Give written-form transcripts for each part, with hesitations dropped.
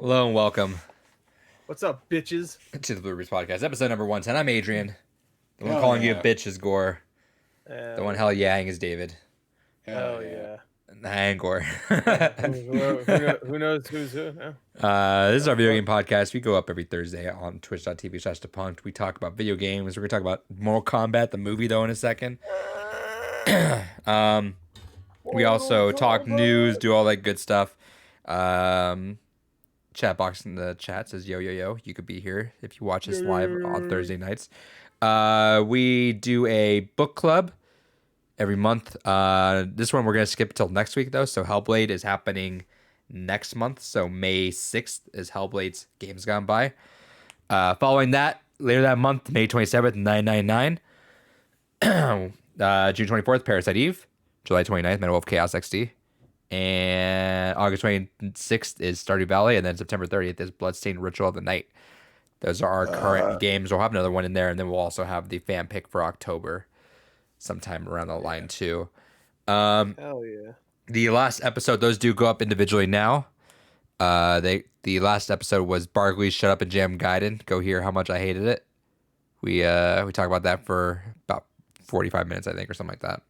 Hello and welcome What's up, bitches? to the Blue Reese Podcast, episode number 110. I'm Adrian. The one Hell calling you a yeah. bitch is Gore. The one hell yeah-ing is David. Hell yeah. And Gore. Who knows who's who? Yeah. This is our video game podcast. We go up every Thursday on twitch.tv/depunked. We talk about video games. We're going to talk about Mortal Kombat, the movie, though, in a second. We also talk news, do all that good stuff. Chat box in the chat says yo yo yo. You could be here if you watch us live on Thursday nights. We do a book club every month. This one we're gonna skip till next week though. So Hellblade is happening next month. So May 6th is Hellblade's Games Gone By. Following that, later that month, May 27th, 999. June 24th, Parasite Eve. July 29th, Metal Wolf Chaos XD. And August 26th is Stardew Valley, and then September 30th is Bloodstained Ritual of the Night. Those are our current games. We'll have another one in there, and then we'll also have the fan pick for October sometime around the line, too. Hell yeah. The last episode, those do go up individually now. The last episode was Barkley's Shut Up and Jam Gaiden. Go hear how much I hated it. We talk about that for about 45 minutes, I think, or something like that.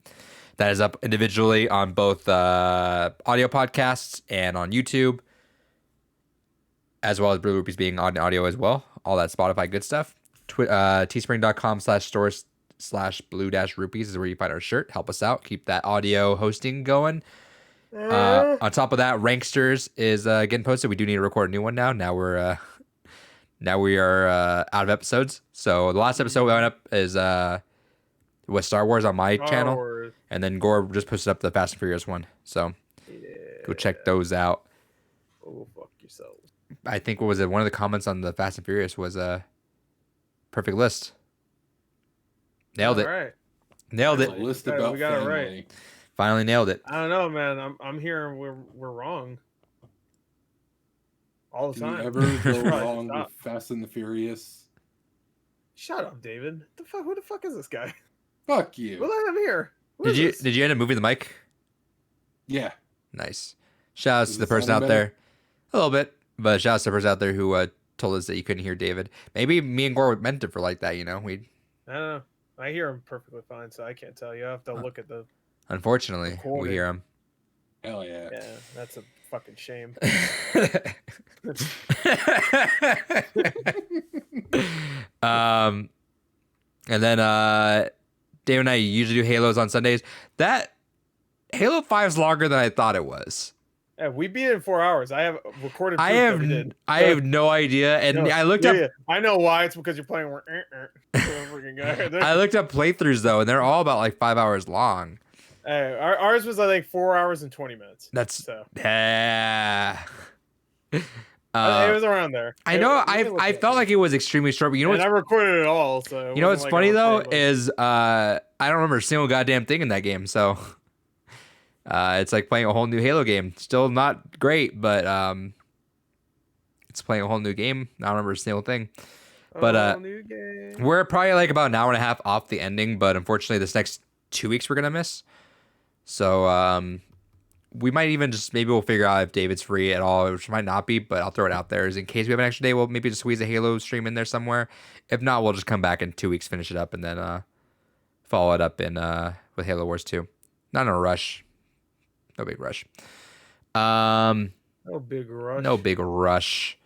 That is up individually on both audio podcasts and on YouTube, as well as Blue Rupees being on audio as well. All that Spotify good stuff. Teespring.com/store/blue-rupees is where you find our shirt. Help us out. Keep that audio hosting going. On top of that, Ranksters is getting posted. We do need to record a new one now. Now we are out of episodes. So the last episode we went up is was Star Wars on my channel. Wars. And then Gore just posted up the Fast and Furious one. So go check those out. Oh, fuck yourselves. I think, what was it? One of the comments on the Fast and Furious was a perfect list. Nailed it. All right. Nailed it. A list Yeah, about we got it family. right. Finally nailed it. I don't know, man. I'm hearing we're wrong. All the Can you time. ever go Right, wrong stop. with Fast and the Furious? Shut up, David. Who the fuck is this guy? Fuck you. We'll let him here. Who Did is you this? did you end up moving the mic? Yeah. Nice. Shout outs Is to the it person out sounding there. A little bit. But shout outs to the person out there who told us that you couldn't hear David. Maybe me and Gore meant it for like that, you know? I don't know. I hear him perfectly fine, so I can't tell you. I have to look at the. Unfortunately, we Recording. hear him. Hell yeah. Yeah, that's a fucking shame. And then Dave and I usually do Halos on Sundays. That Halo 5 is longer than I thought it was. Yeah, we beat it in 4 hours. I have recorded. I proof have that we did. I have no idea, and No, I looked up. yeah. I know why. It's because you're playing. Freaking guy. I looked up playthroughs though, and they're all about like 5 hours long. Hey, ours was I think 4 hours and 20 minutes. That's So yeah. it was around there. I know. I felt like it was extremely short, but you know and I what's recorded it all. So you know what's like funny I though was saying, is I don't remember a single goddamn thing in that game. So it's like playing a whole new Halo game. Still not great, but it's playing a whole new game. I don't remember a single thing. But new game. we're probably like about an hour and a half off the ending. But unfortunately, this next 2 weeks we're gonna miss. So we might even just maybe we'll figure out if David's free at all, which might not be. But I'll throw it out there as in case we have an extra day. We'll maybe just squeeze a Halo stream in there somewhere. If not, we'll just come back in 2 weeks, finish it up, and then follow it up in with Halo Wars 2. Not in a rush. No big rush. No big rush. No big rush.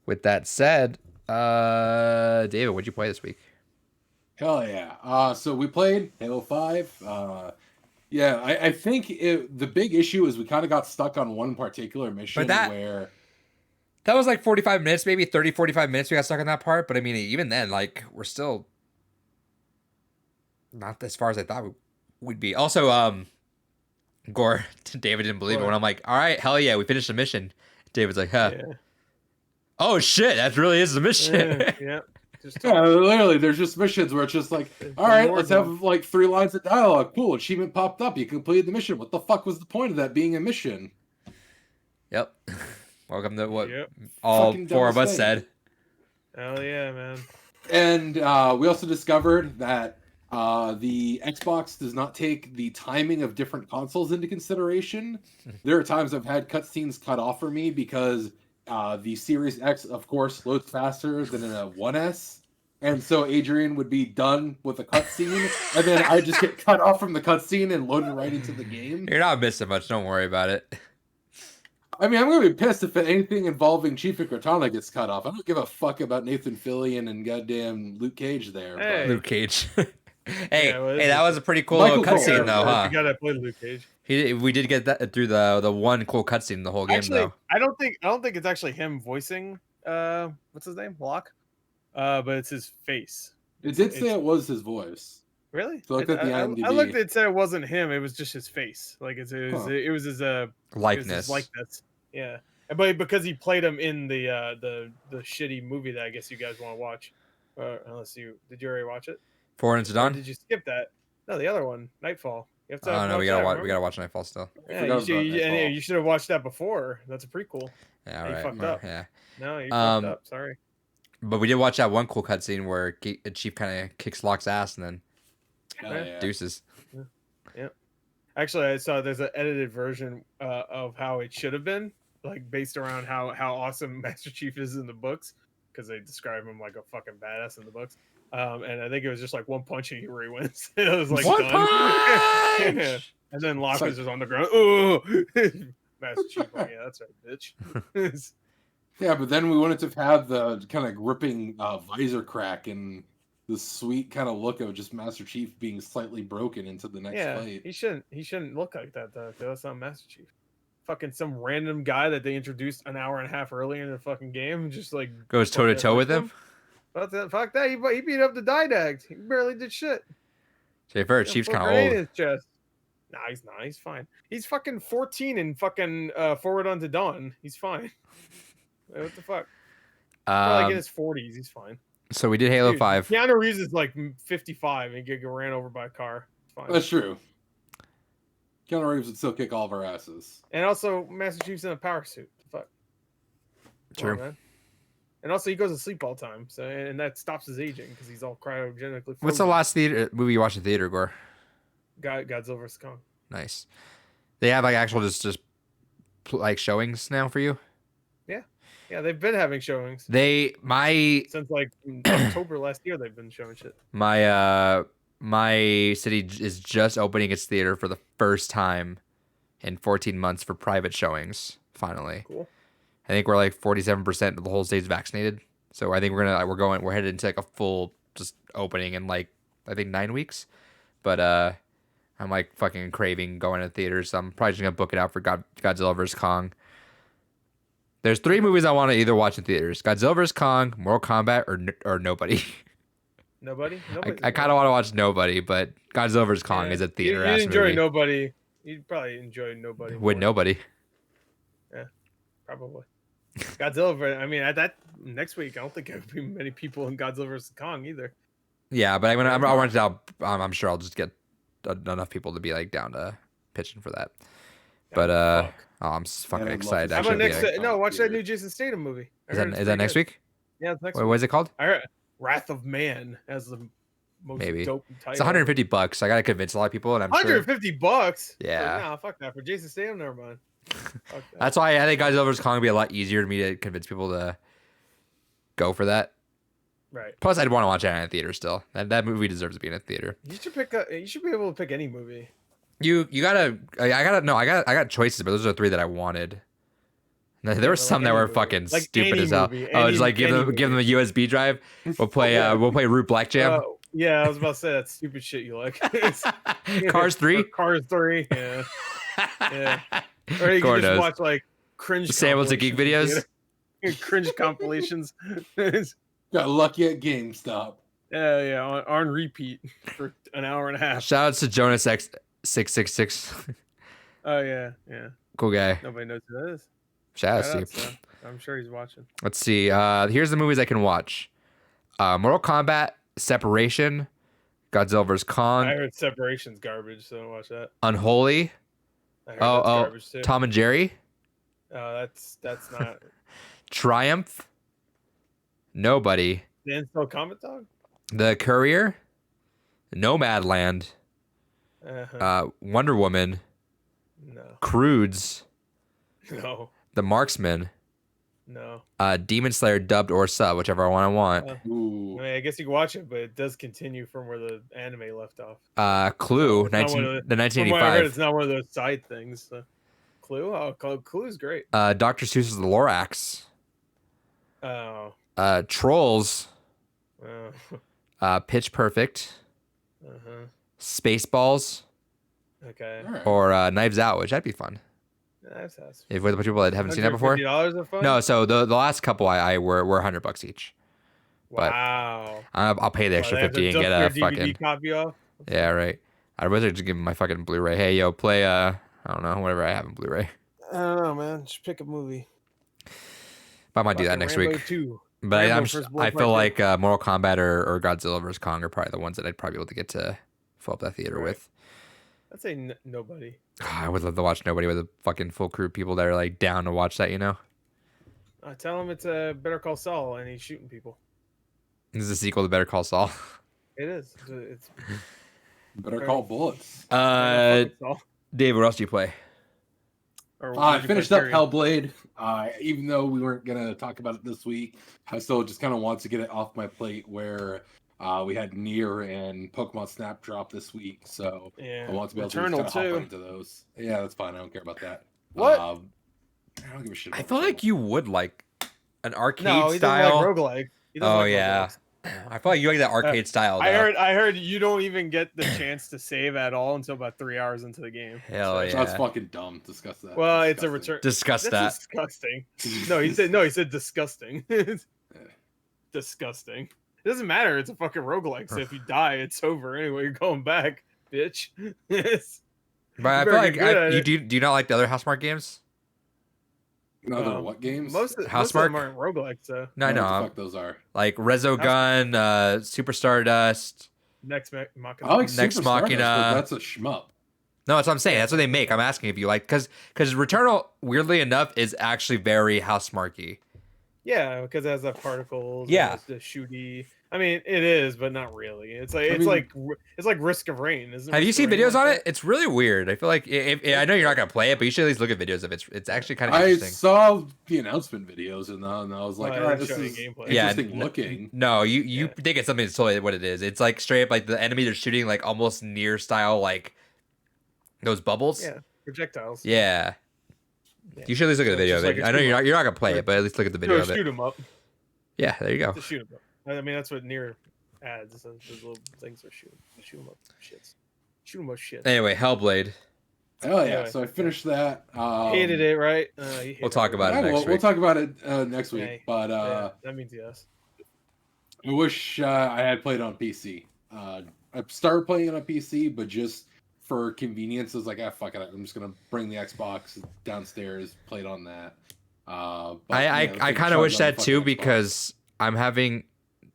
With that said, David, what'd you play this week? Hell yeah. So we played Halo 5. Yeah, I think the big issue is we kind of got stuck on one particular mission where... That was like 45 minutes, maybe 30, 45 minutes we got stuck on that part. But I mean, even then, like, we're still not as far as I thought we'd be. Also, Gore, David didn't believe it when I'm like, all right, hell yeah, we finished the mission. David's like, huh. Yeah. Oh shit, that really is the mission. Yeah. Just Yeah, literally, there's just missions where it's just like, all right, more let's than- have like 3 lines of dialogue. Cool, achievement popped up. You completed the mission. What the fuck was the point of that being a mission? Yep. Welcome to what Yep. all Fucking 4 of us dumbest said. Hell yeah, man. And we also discovered that the Xbox does not take the timing of different consoles into consideration. There are times I've had cutscenes cut off for me because the Series X, of course, loads faster than a 1S. And so Adrian would be done with a cutscene, and then I just get cut off from the cutscene and loaded right into the game. You're not missing much. Don't worry about it. I mean, I'm gonna be pissed if anything involving Chief and Cortana gets cut off. I don't give a fuck about Nathan Fillion and goddamn Luke Cage there. Hey. Luke Cage. Yeah, well, hey, that was a pretty cool Michael cutscene Cole. though, huh? You gotta play Luke Cage. We did get that through the one cool cutscene in the whole game Actually, though. I don't think it's actually him voicing. What's his name? Locke. But it's his face. It did say it was his voice. Really? So look at the IMDb. I looked. It said it wasn't him. It was just his face. Like it was his Likeness. It was his likeness. Yeah. But because he played him in the shitty movie that I guess you guys want to watch, unless did you already watch it? Forward into Or Dawn. did you skip that? No, the other one, Nightfall. You have to. Oh no, we gotta watch Nightfall still. Yeah, forgot about Nightfall. you should have watched that before. That's a prequel. Yeah, You right. fucked up. Yeah. No, you fucked up. Sorry. But we did watch that one cool cutscene where Chief kind of kicks Locke's ass and then Yeah. deuces. Actually, I saw there's an edited version of how it should have been, like based around how awesome Master Chief is in the books, because they describe him like a fucking badass in the books. And I think it was just like one punch and he wins. It was like One done. punch! Yeah. And then Locke It's like- was just on the ground. Oh, Master Chief. Like, yeah, that's right, bitch. Yeah, but then we wouldn't have had the kind of gripping visor crack and the sweet kind of look of just Master Chief being slightly broken into the next Yeah, fight. he shouldn't look like that though. That's not Master Chief. Fucking some random guy that they introduced an hour and a half earlier in the fucking game, just like Goes toe to toe with him. Fuck that! He beat up the Didact. He barely did shit. To be fair, Chief's kind of In old. his chest. Nah, he's not. He's fine. He's fucking 14 and fucking Forward Unto Dawn. He's fine. What the fuck? Probably like in his 40s. He's fine. So we did Halo Dude, 5. Keanu Reeves is like 55 and get ran over by a car. It's fine. That's true. Keanu Reeves would still kick all of our asses. And also, Master Chief's in a power suit. The fuck. Come on, True. man. And also, he goes to sleep all the time, so and that stops his aging because he's all cryogenically. What's the frozen. last movie you watched in theater, Gore? Godzilla vs Kong? Nice. They have like actual just like showings now for you. Yeah, they've been having showings My since like October last year. They've been showing shit. my city is just opening its theater for the first time in 14 months for private showings. Finally, Cool. I think we're like 47% of the whole state's vaccinated. So I think we're headed into like a full just opening in like I think 9 weeks. But I'm like fucking craving going to theaters. So I'm probably just gonna book it out for Godzilla vs Kong. There's 3 movies I want to either watch in theaters: Godzilla vs Kong, Mortal Kombat, or Nobody. Nobody. I kind of want to watch Nobody, but Godzilla vs Kong is a theater You ass enjoy movie. Nobody. You'd probably enjoy Nobody. With more, Nobody. probably. Godzilla. I mean, at that next week, I don't think there'll be many people in Godzilla vs Kong either. Yeah, but I want to. I'm sure I'll just get enough people to be like down to pitching for that. But Fuck. I'm fucking I'd love excited. to How see Actually, about it. next? Yeah. No, watch that Theater. new Jason Statham movie. I is heard it's that pretty next good. week? Yeah, it's next What week. is it called? I heard Wrath of Man as the most Maybe. dope title. It's $150. I gotta convince a lot of people, and I'm sure. $150. Yeah. Nah, fuck that. For Jason Statham, never mind. Fuck that. That's why I think Godzilla vs Kong would be a lot easier to me to convince people to go for that. Right. Plus, I'd want to watch it in a theater still. That movie deserves to be in a theater. You should pick. You should be able to pick any movie. You gotta. I got choices, but those are 3 that I wanted. There were but some like that any were movie. fucking Like stupid any as hell. movie, Oh, just like give any them a USB drive. We'll play Root Black Jam. Yeah, I was about to say that stupid shit you like. Cars 3. Cars 3. Yeah. Yeah. Or you can Gore just knows. watch like cringe. Samuel to Geek compilations. videos. Cringe compilations. Got lucky at GameStop. Yeah, on repeat for an hour and a half. Shout outs to Jonas X666. Oh yeah. Cool guy. Nobody knows who that is. Shout Shout out outs, to you. though. I'm sure he's watching. Let's see. Here's the movies I can watch: Mortal Kombat, Separation, Godzilla vs Kong, I heard Separation's garbage, so don't watch that. Unholy, I heard that's garbage too. Tom and Jerry, That's not. Triumph, Nobody, Dan still Comet Dog? The Courier, Nomadland, Wonder Woman, No. Croods, No. The Marksman, No. Demon Slayer dubbed or sub, whichever one I want. I Ooh. mean, I guess you can watch it, but it does continue from where the anime left off. Clue, It's not one of the From what I heard, 1985. it's not one of those side things. So. Clue? Oh, Clue's great. Dr. Seuss's The Lorax. Oh. Trolls. Oh. Pitch Perfect. Uh-huh. Spaceballs. Okay. All right. Or Knives Out, which that'd be fun. That's If with people that haven't seen that before. $150 are fun? No, so the last couple I were $100 each. But Wow. I'll pay the extra Well, they have to 50 and get dust a their fucking DVD copy off? yeah, right. I'd rather just give him my fucking Blu-ray. Hey, yo, play I don't know, whatever I have in Blu-ray. I don't know, man. Just pick a movie. But I might do that Fucking next Rambo week. 2. But Rambo I Firstborn feel Part like Mortal Kombat or Godzilla vs Kong are probably the ones that I'd probably be able to get to fill up that theater Right. with. I'd say nobody. I would love to watch Nobody with a fucking full crew of people that are like down to watch that, you know? Tell him it's a Better Call Saul and he's shooting people. This is a sequel to Better Call Saul. It is. It's Better call bullets. fucking Saul. Dave, what else do you play? Or I would you finished play up Tyrion? Hellblade. Even though we weren't gonna talk about it this week, I still just kind of want to get it off my plate. Where we had Nier and Pokemon Snap drop this week, so Yeah. I want to be able Returnal to just kind of too. hop into those. Yeah, that's fine. I don't care about that. What? I don't give a shit. I about feel like Returnal. you would like an arcade No, he style. doesn't like roguelike. He doesn't Oh like yeah. roguelikes. I feel like you like that arcade style. I though. heard you don't even get the chance to save at all until about 3 hours into the game. Hell So- yeah. That's fucking dumb. Discuss that. Well, That's it's a disgusting. return. Discuss That's that. disgusting. No, he said disgusting. Disgusting. It doesn't matter. It's a fucking roguelike. So if you die, it's over anyway. You're going back, bitch. Yes. But I You feel better like get good at you it. do you not like the other Housemark games? Other what games? Most of them Housemark? aren't roguelikes, though. No, I I don't know what know. the fuck those are. Like Resogun, Super Stardust. Next Machina. I like Next Super Stardust, Machina. but that's a shmup. No, that's what I'm saying. That's what they make. I'm asking if you like because Returnal, weirdly enough, is actually very Housemarky. Yeah, because it has the particles. and Yeah. it's the shooty. I mean, it is, but not really. It's like I it's mean- like Risk of Rain. Isn't Have you Risk seen of Rain videos like on that? it? It's really weird. I feel like if I know you're not gonna play it, but you should at least look at videos of it. It's actually kind of I interesting. saw the announcement videos and I was like, Well, all right, they this showed is gameplay. Yeah, interesting looking. No, you Yeah. think it's something that's totally what it is. It's like straight up like the enemies are shooting like almost near style like those bubbles. Yeah, projectiles. Yeah. Yeah. You should at least look at the So it's video just of like it. a I know shoot 'em you're not gonna play it, but at least look at the video of it. Shoot 'em up. Yeah, there you go. To shoot 'em up. I mean, that's what Nier adds. Those little things are shoot 'em up shits. Shoot 'em up shit. Anyway, Hellblade. Oh yeah, Anyway. so I finished that. Hated it, right? You We'll hated talk about it Yeah, next we'll week. talk about it next week. Okay. But Yeah, that means yes. I wish I had played on PC. I started playing it on PC, but just for convenience, I was like, fuck it. I'm just gonna bring the Xbox downstairs, play it on that. But, I yeah, I it kind of chugs wish on the that too fucking Xbox. because I'm having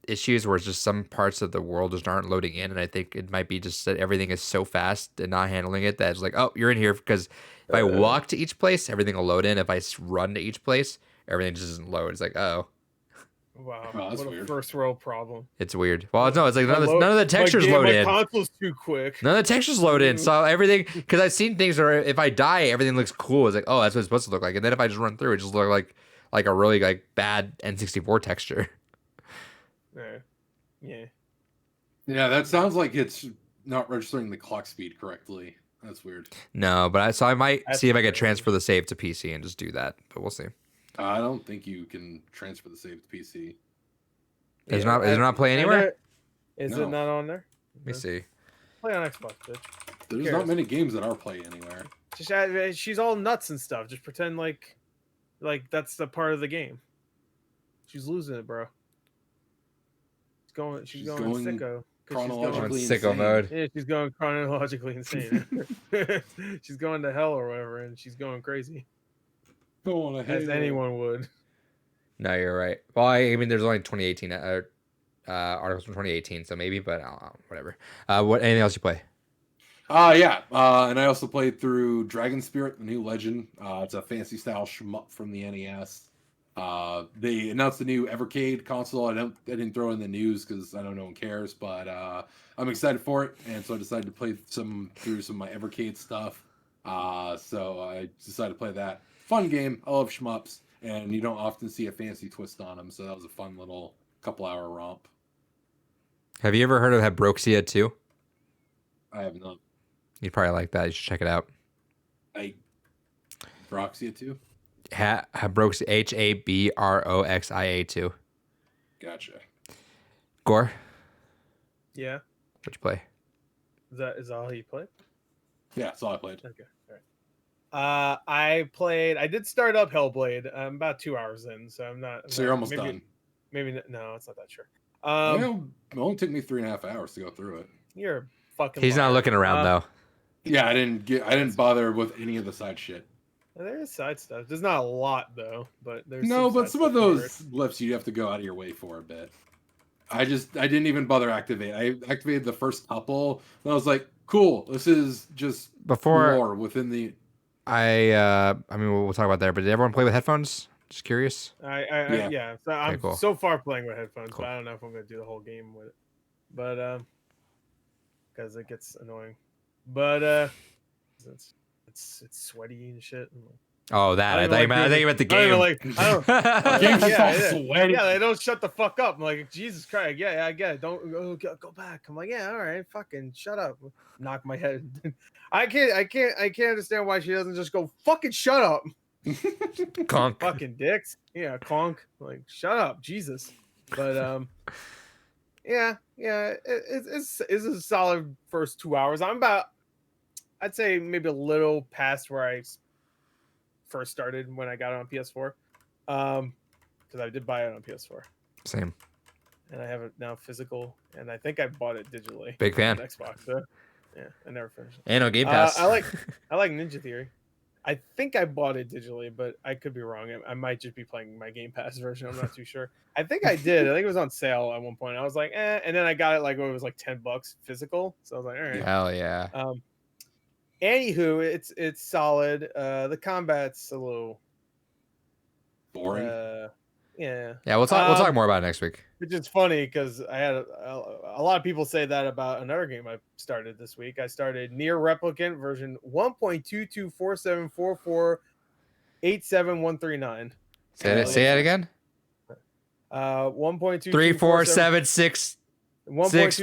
issues where it's just some parts of the world just aren't loading in, and I think it might be just that everything is so fast and not handling it that it's like, oh, you're in here because if I walk to each place, everything will load in. If I run to each place, everything just doesn't load. It's like, oh, Wow, Oh, that's what a weird. first world problem. it's weird. Well, no, it's like none of My the textures load my in. console's too quick. None of the textures load in. So everything, because I've seen things where if I die, everything looks cool. It's like, oh, that's what it's supposed to look like. And then if I just run through, it just look like a really like bad N64 texture. Yeah. Yeah, that sounds like it's not registering the clock speed correctly. That's weird. No, but I might That's see if I weird. could transfer the save to PC and just do that. But we'll see. I don't think you can transfer the save to PC. Is it not play anywhere? Is No. it not on there? Let me see. Play on Xbox, bitch. There's cares? not many games that are play anywhere. Just she's all nuts and stuff. Just pretend like that's the part of the game. She's losing it, bro. She's She's going going sicko. 'cause she's On chronologically going- sicko insane. mode. Yeah, she's going chronologically insane. She's going to hell or whatever, and she's going crazy, Don't want to as anyone would. No, you're right. Well, I mean, there's only 2018 articles from 2018, so maybe, but whatever. What? Anything else you play? Yeah. And I also played through Dragon Spirit, the new legend. It's a fantasy style shmup from the NES. They announced the new Evercade console. I didn't throw in the news because I know no one cares, but I'm excited for it, and so I decided to play through some of my Evercade stuff. So I decided to play that. Fun game. I love shmups. and you don't often see a fancy twist on them. So that was a fun little couple-hour romp. Have you ever heard of Habroxia 2? I have not. You'd probably like that. You should check it out. Broxia too. Habroxia, Habroxia 2. Gotcha. Gore, Yeah. what'd you play? Is that all you played? Yeah, that's all I played. Okay. All right. I did start up Hellblade. I'm about 2 hours in, so I'm not. So you're almost maybe, done. Maybe no, it's not that sure. Well, it only took me 3.5 hours to go through it. You're a fucking. He's not liar. looking around though. Yeah, I didn't bother with any of the side shit. There's side stuff. There's not a lot though, but there's But some of side stuff those lifts you have to go out of your way for a bit. I didn't even bother activate. I activated the first couple, and I was like, "Cool, this is just Before more within the." I mean, we'll talk about that. But did everyone play with headphones? Just curious. Yeah. So I'm cool. so far playing with headphones, Cool. but I don't know if I'm gonna do the whole game with it. But because it gets annoying. But it's sweaty and shit. Oh, that I don't even think about the I don't game. even like. I don't. Game's yeah, all yeah. sweaty. Yeah, they don't shut the fuck up. I'm like, Jesus Christ. Yeah, I get it. Don't go back. I'm like, yeah, all right, fucking shut up. Knock my head. I can't understand why she doesn't just go fucking shut up. Conk. Fucking dicks. Yeah, conk. Like, shut up, Jesus. But it's a solid first 2 hours. I'd say maybe a little past where I first started when I got it on PS4. Because I did buy it on PS4. Same. And I have it now physical, and I think I bought it digitally. Big fan. On Xbox. So, yeah, I never finished it. And on Game Pass. I like Ninja Theory. I think I bought it digitally, but I could be wrong. I might just be playing my Game Pass version. I'm not too sure. I think I did. I think it was on sale at one point. I was like, and then I got it like when it was like $10 physical. So I was like, all right. Hell yeah. Anywho, it's solid. The combat's a little Boring. Yeah. Yeah, we'll talk more about it next week. Which is funny because I had a lot of people say that about another game I started this week. I started Nier Replicant version 1.22474487139. Say it again. 1.2 347 6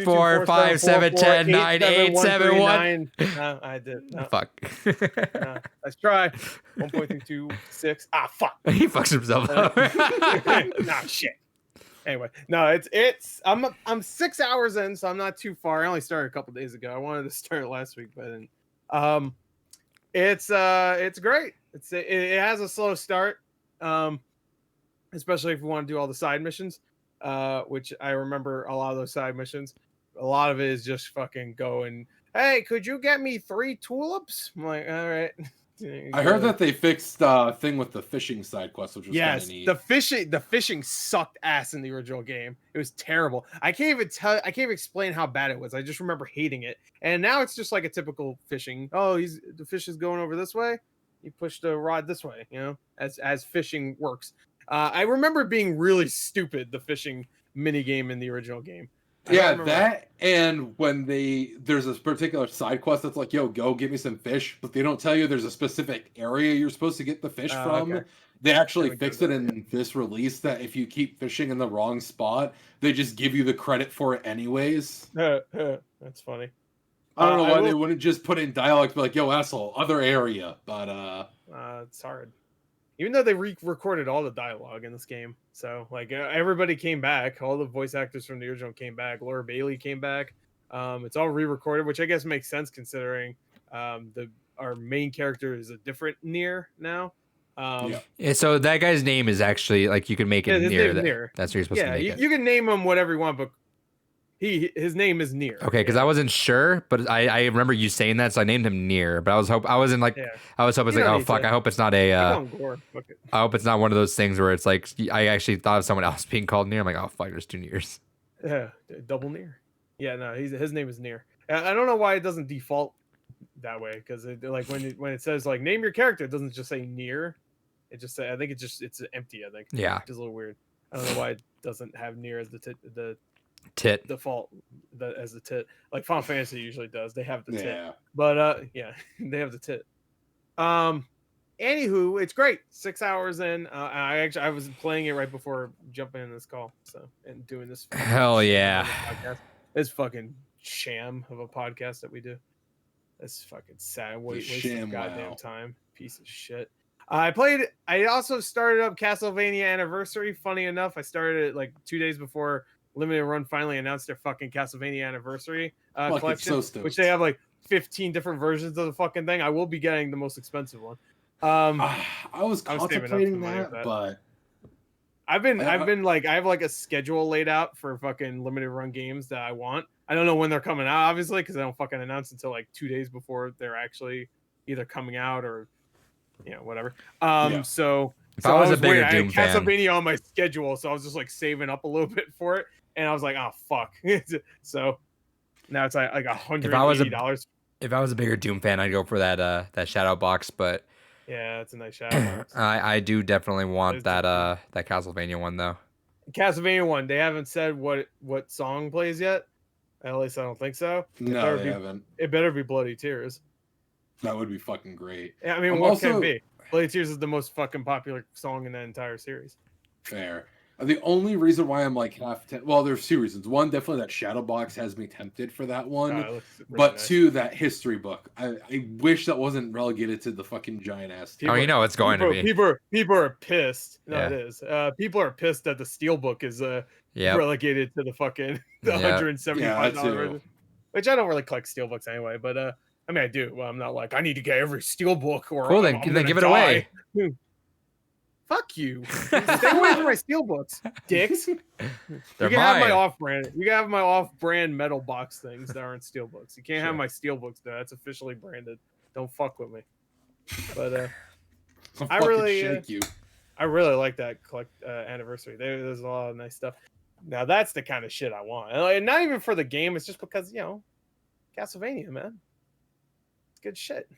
4 5 7 10 9 8 7 1. I did. No, Fuck. no. Let's try. 1.226. Fuck. He fucks himself up. Nah, shit. Anyway, no, I'm 6 hours in, so I'm not too far. I only started a couple days ago. I wanted to start last week, but it's great. It has a slow start, especially if you want to do all the side missions, which I remember a lot of those side missions. A lot of it is just fucking going, hey, could you get me 3 tulips? I'm like, all right. I heard that they fixed thing with the fishing side quest, which was kind of neat. The fishing sucked ass in the original game. It was terrible. I can't even explain how bad it was. I just remember hating it. And now it's just like a typical fishing. Oh, the fish is going over this way. You push the rod this way, as fishing works. I remember being really stupid, the fishing mini game in the original game. Yeah, that and when there's a particular side quest that's like, yo, go get me some fish, but they don't tell you there's a specific area you're supposed to get the fish from. Okay. They actually fixed it in this release that if you keep fishing in the wrong spot, they just give you the credit for it anyways. That's funny. I don't know why they wouldn't just put in dialogue to be like, yo, asshole, other area, but it's hard. Even though they recorded all the dialogue in this game. So, like, everybody came back. All the voice actors from the original came back. Laura Bailey came back. It's all re-recorded, which I guess makes sense considering our main character is a different Nier now. Yeah, so that guy's name is actually, like, you can make it Nier. That's what you're supposed to make it. You can name him whatever you want, but his name is Nier. Okay, because I wasn't sure, but I remember you saying that, so I named him Nier. But I was hoping oh fuck, I hope it's not I hope it's not one of those things where it's like I actually thought of someone else being called Nier. I'm like, oh fuck, there's 2 Niers. Yeah, double Nier. Yeah, no, his name is Nier. I don't know why it doesn't default that way, because like when it says like name your character, it doesn't just say Nier. It just I think it's empty. I think. Yeah, which is a little weird. I don't know why it doesn't have Nier as the tit default as the tit, like Final Fantasy usually does. They have the tit, but they have the tit. Anywho, it's great. 6 hours in. I was playing it right before jumping in this call, and doing this. Hell sham yeah. of a podcast. This fucking sham of a podcast that we do. That's fucking sad. Waste of goddamn time. Piece of shit. I also started up Castlevania Anniversary. Funny enough, I started it like 2 days before Limited Run finally announced their fucking Castlevania Anniversary collection, which they have like 15 different versions of the fucking thing. I will be getting the most expensive one. I was contemplating that, but I've been like, I have like a schedule laid out for fucking Limited Run games that I want. I don't know when they're coming out, obviously, because they don't fucking announce until like 2 days before they're actually either coming out or whatever. So if I was a bigger waiting, Doom fan, Castlevania on my schedule, so I was just like saving up a little bit for it, and I was like, oh fuck. So now it's like $180. If I was a bigger Doom fan, I'd go for that shadow box, but yeah, it's a nice shadow box. I do definitely want that Castlevania one though. Castlevania one, they haven't said what song plays yet. At least I don't think so. No, they haven't. It better be Bloody Tears. That would be fucking great. Yeah, I mean, what can it be? Bloody Tears is the most fucking popular song in that entire series. Fair. The only reason why I'm like well, there's two reasons. One, definitely that shadow box has me tempted for that one. Really but nice. Two, that history book. I wish that wasn't relegated to the fucking giant ass. Oh, you know it's going to be. People are pissed. No, yeah. It is. People are pissed that the steelbook is relegated to the fucking $175 version. Which I don't really collect steelbooks anyway, but I mean I do. Well, I'm not like I need to get every steelbook or cool, then give it away. Fuck you. Stay away from my steelbooks, dicks. They're you can have my off-brand. You can have my off-brand metal box things that aren't steelbooks. You can't have my steelbooks though. That's officially branded. Don't fuck with me. But I really like that anniversary. There's a lot of nice stuff. Now that's the kind of shit I want. And not even for the game. It's just because Castlevania, man. It's good shit.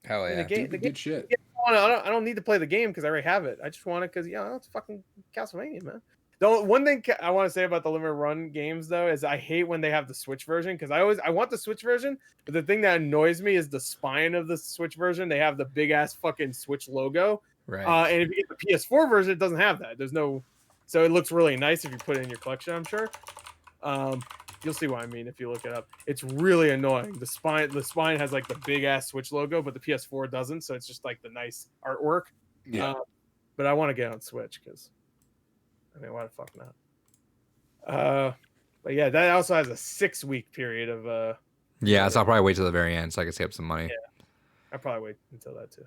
Hell yeah, the game, good shit. I don't need to play the game because I already have it. I just want it because it's fucking Castlevania, man. The one thing I want to say about the Limited Run games though is I hate when they have the Switch version because I want the Switch version, but the thing that annoys me is the spine of the Switch version. They have the big ass fucking Switch logo, right? And if you get the PS4 version, it doesn't have that. So it looks really nice if you put it in your collection, I'm sure. You'll see what I mean if you look it up. It's really annoying. The spine has like the big ass Switch logo, but the PS4 doesn't. So it's just like the nice artwork. Yeah. But I want to get on Switch because, I mean, why the fuck not? But yeah, that also has a 6-week period of. Yeah, so I'll probably wait till the very end so I can save some money. Yeah, I'll probably wait until that too.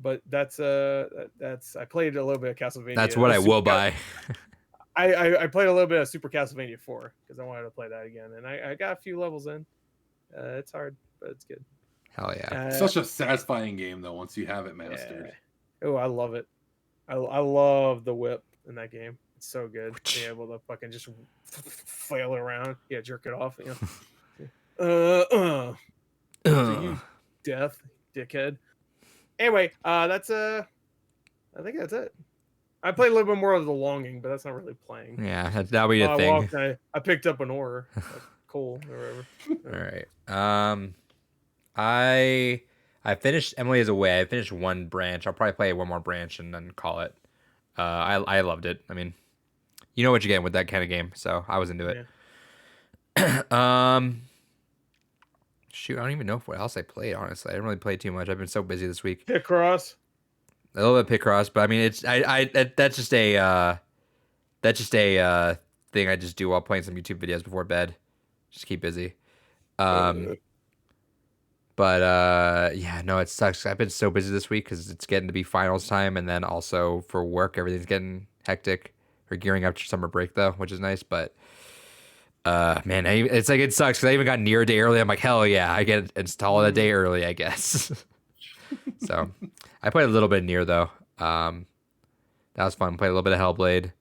But that's I played a little bit of Castlevania. That's what I will buy. I played a little bit of Super Castlevania 4 because I wanted to play that again, and I got a few levels in. It's hard, but it's good. Hell yeah! Such a satisfying game though once you have it mastered. Yeah. Oh, I love it. I love the whip in that game. It's so good. Being able to fucking just flail around, jerk it off. You death, dickhead. Anyway, that's I think that's it. I played a little bit more of The Longing, but that's not really playing. Yeah, that'll be a thing. I picked up an oar. Cool, or whatever. All right. I finished Emily is Away. I finished one branch. I'll probably play one more branch and then call it. I loved it. I mean, you know what you get with that kind of game, so I was into it. Yeah. Shoot, I don't even know what else I played. Honestly, I didn't really play too much. I've been so busy this week. Picross. A little bit of Picross, but I mean, that's just a thing I just do while playing some YouTube videos before bed. Just keep busy. But yeah, no, it sucks. I've been so busy this week because it's getting to be finals time, and then also for work, everything's getting hectic. We're gearing up to summer break though, which is nice. But man, it's like it sucks because I even got near a day early. I'm like, hell yeah, I get installed a day early, I guess. So I played a little bit near though. That was fun. Played a little bit of Hellblade.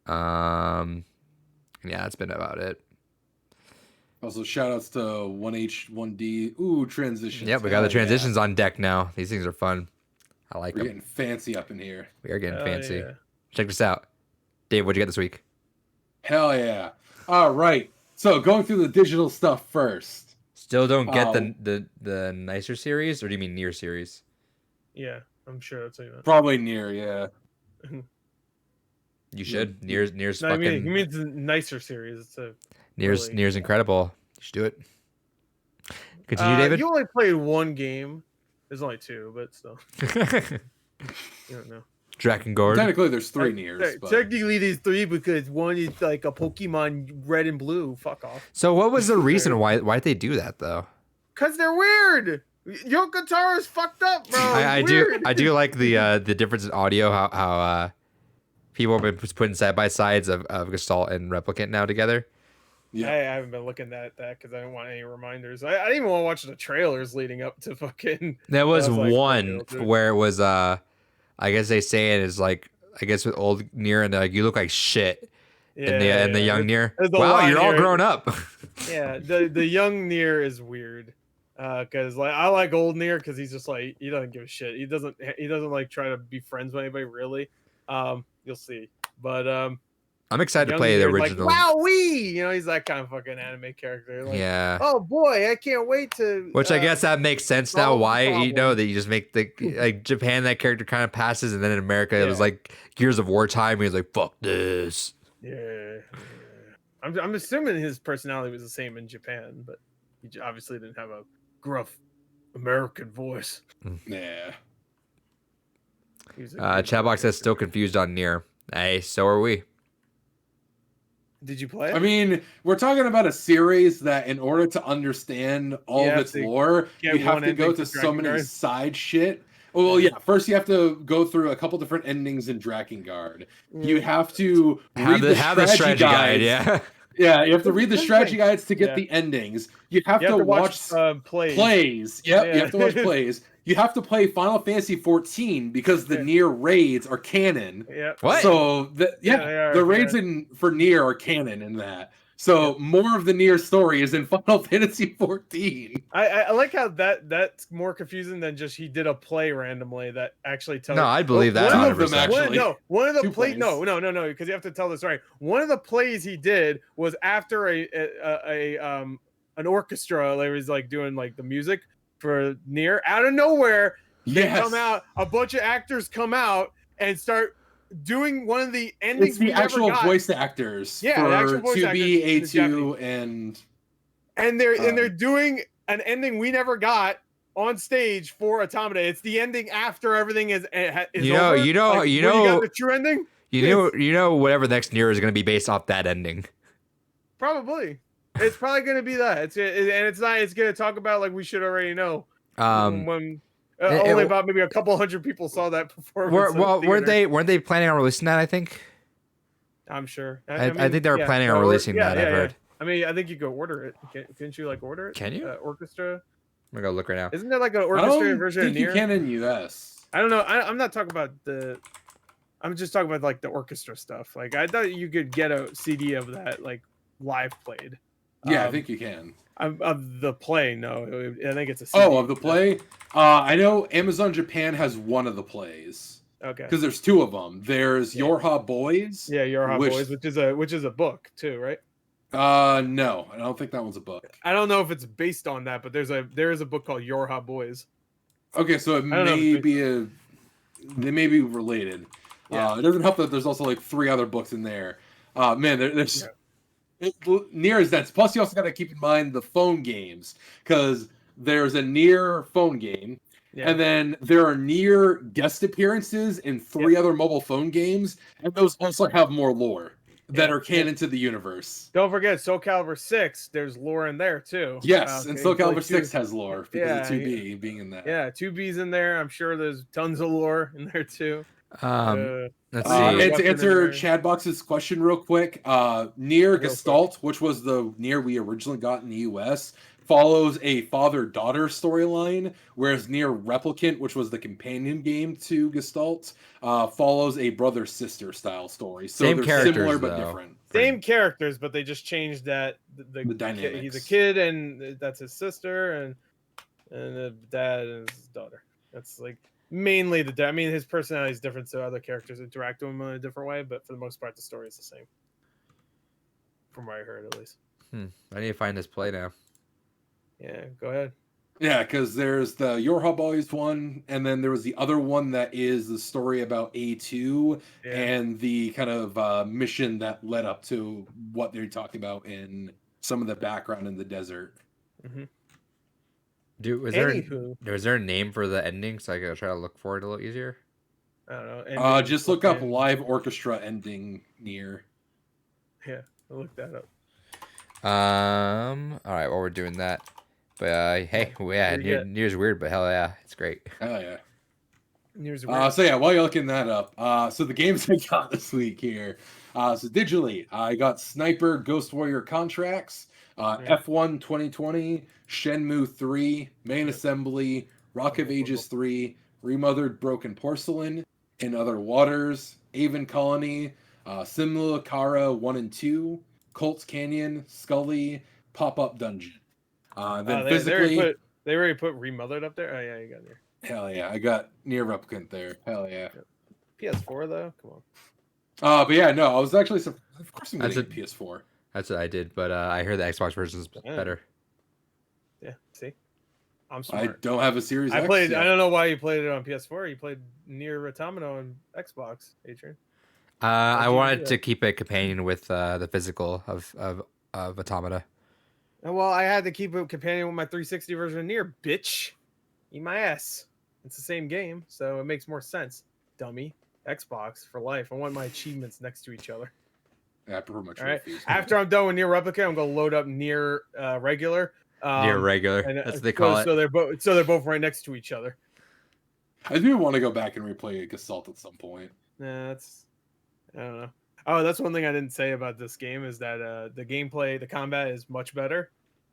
Yeah, that's been about it. Also, shout outs to 1H, 1D. Ooh, transitions. Yep, we got the transitions on deck now. These things are fun. I like them. We're getting fancy up in here. We are getting fancy. Yeah. Check this out. Dave, what'd you get this week? Hell yeah. All right. So going through the digital stuff first. Still don't get the nicer series, or do you mean near series? Yeah, I'm sure that's what you meant. Probably near, yeah. You should. Near's No, I mean, fucking. he means a nicer series. It's a really... Near's incredible. You should do it. Continue, David. You only played one game. There's only two, but still, you don't know. Drakengard. Technically, there's 3 Niers. But... Technically, there's 3 because one is like a Pokemon Red and Blue. Fuck off. So what was the reason why'd they do that though? Cause they're weird. Yoko Taro is fucked up, bro. I do like the difference in audio. How people have been putting side by sides of Gestalt and Replicant now together. Yeah, I haven't been looking at that because I didn't want any reminders. I didn't even want to watch the trailers leading up to fucking. There was one where it was I guess they say it is like, I guess with old Nier and like, you look like shit. Yeah, and the young Nier. There's Wow, you're all grown up. Yeah, the young Nier is weird. Cause like I like old Nier because he's just like, he doesn't give a shit. He doesn't like try to be friends with anybody really. You'll see. But I'm excited to play the original. Like, wow, he's that kind of fucking anime character. Like, yeah. Oh boy, I can't wait to. Which I guess that makes sense now. Why that you just make the like Japan, that character kind of passes, and then in America it was like Gears of War time. He was like, "Fuck this." Yeah. I'm assuming his personality was the same in Japan, but he obviously didn't have a gruff American voice. Yeah. Chatbox says still confused on Nier. Hey, so are we. Did you play it? I mean, we're talking about a series that in order to understand all of its lore, you have to go to so many side shit. Well, yeah, first you have to go through a couple different endings in Drakengard. You have to read the strategy guides. Yeah. Yeah, you have to read the strategy guides to get the endings. You have to watch plays. Yep, you have to watch plays. You have to play Final Fantasy 14 because the Nier raids are canon. Yeah. What? So the raids for Nier are canon in that. So more of the Nier story is in Final Fantasy 14. I like how that's more confusing than just he did a play randomly that actually tells. No, I believe that. One of them actually. One of the plays. No, because you have to tell the story. One of the plays he did was after an orchestra. They was like doing like the music for Nier. Out of nowhere, they come out. A bunch of actors come out and start doing one of the endings. It's the actual voice actors. Yeah, the actual voice 2B, A2, and they're doing an ending we never got on stage for Automata. It's the ending after everything is over. You got the true ending. You know whatever the next Nier is going to be based off that ending. Probably. It's probably going to be that. It's going to talk about like we should already know. Only about maybe a couple hundred people saw that performance. Weren't they planning on releasing that? I think. I'm sure. I think they were planning on releasing that. I've heard. I mean, I think you go order it. Can't you like order it? Can you? Orchestra. I'm gonna go look right now. Isn't there like an orchestra version of Nier? You can in US. I don't know. I'm not talking about I'm just talking about like the orchestra stuff. Like I thought you could get a CD of that like live played. Yeah, I think you can. Of the play, no. I think it's a CD. Oh, of the play? I know Amazon Japan has one of the plays. Okay. Because there's 2 of them. There's Yorha Boys. Yeah, Yorha Boys, which is a book too, right? No, I don't think that one's a book. I don't know if it's based on that, but there is a book called Yorha Boys. Okay, so they may be related. Yeah. It doesn't help that there's also like 3 other books in there. Man, there's Nier is dense. Plus, you also got to keep in mind the phone games because there's a Nier phone game, and then there are Nier guest appearances in 3 other mobile phone games, and those also have more lore that are canon to the universe. Don't forget Soul Calibur 6. There's lore in there too. Yes, and Soul Calibur 6 has lore because of 2B being in that. Yeah, 2B's in there. I'm sure there's tons of lore in there too. Let's see. To answer Chadbox's question real quick, Nier Gestalt, which was the Nier we originally got in the US, follows a father-daughter storyline, whereas Nier Replicant, which was the companion game to Gestalt, follows a brother-sister style story. So Same they're characters, similar but though. different. Same characters, but they just changed that the dynamics. He's a kid, and that's his sister, and the dad and his daughter. That's like mainly the. I mean, his personality is different, so other characters interact with him in a different way. But for the most part, the story is the same. From what I heard, at least. I need to find this play now. Yeah, go ahead. Yeah, because there's the Your Hub Boys one, and then there was the other one that is the story about A2 Yeah. and the kind of mission that led up to what they're talking about in some of the background in the desert. Mm-hmm. Dude, Anywho, was there a name for the ending so I could try to look for it a little easier? I don't know. Ending Just look up fucking- live orchestra ending near. Yeah, I'll look that up. All right, while we're doing that, but hey, Yeah, yeah, we get- Near's weird, but hell yeah, it's great. Hell yeah. Here's the So yeah, while you're looking that up, so the games I got this week here. So digitally, I got Sniper Ghost Warrior Contracts, F1 2020, Shenmue 3, Main Assembly, Rock of Ages 3, Remothered Broken Porcelain, In Other Waters, Avon Colony, Simula Kara 1 and 2, Colts Canyon, Scully, Pop-Up Dungeon. Then physically... They already put Remothered up there? Oh, yeah, you got there. Hell yeah, I got Near Replicant there. Hell yeah. PS4, though? Come on. But yeah, no, I was actually surprised. Of course I'm That's getting a PS4. That's what I did, but I heard the Xbox version is better. Yeah, see? I'm smart. I don't have a Series X. I don't know why you played it on PS4. You played Near Automata on Xbox, Adrian. I wanted to keep it companion with the physical of Automata. Well, I had to keep it companion with my 360 version of Near, bitch. Eat my ass. It's the same game, so it makes more sense. Dummy. Xbox for life. I want my achievements next to each other. Yeah, I prefer my All right. trophies. After I'm done with Near Replicant, I'm gonna load up Near regular. Near regular. That's what they call it. So they're both right next to each other. I do want to go back and replay Gestalt at some point. Nah, that's I don't know. Oh, that's one thing I didn't say about this game is that the gameplay, the combat is much better.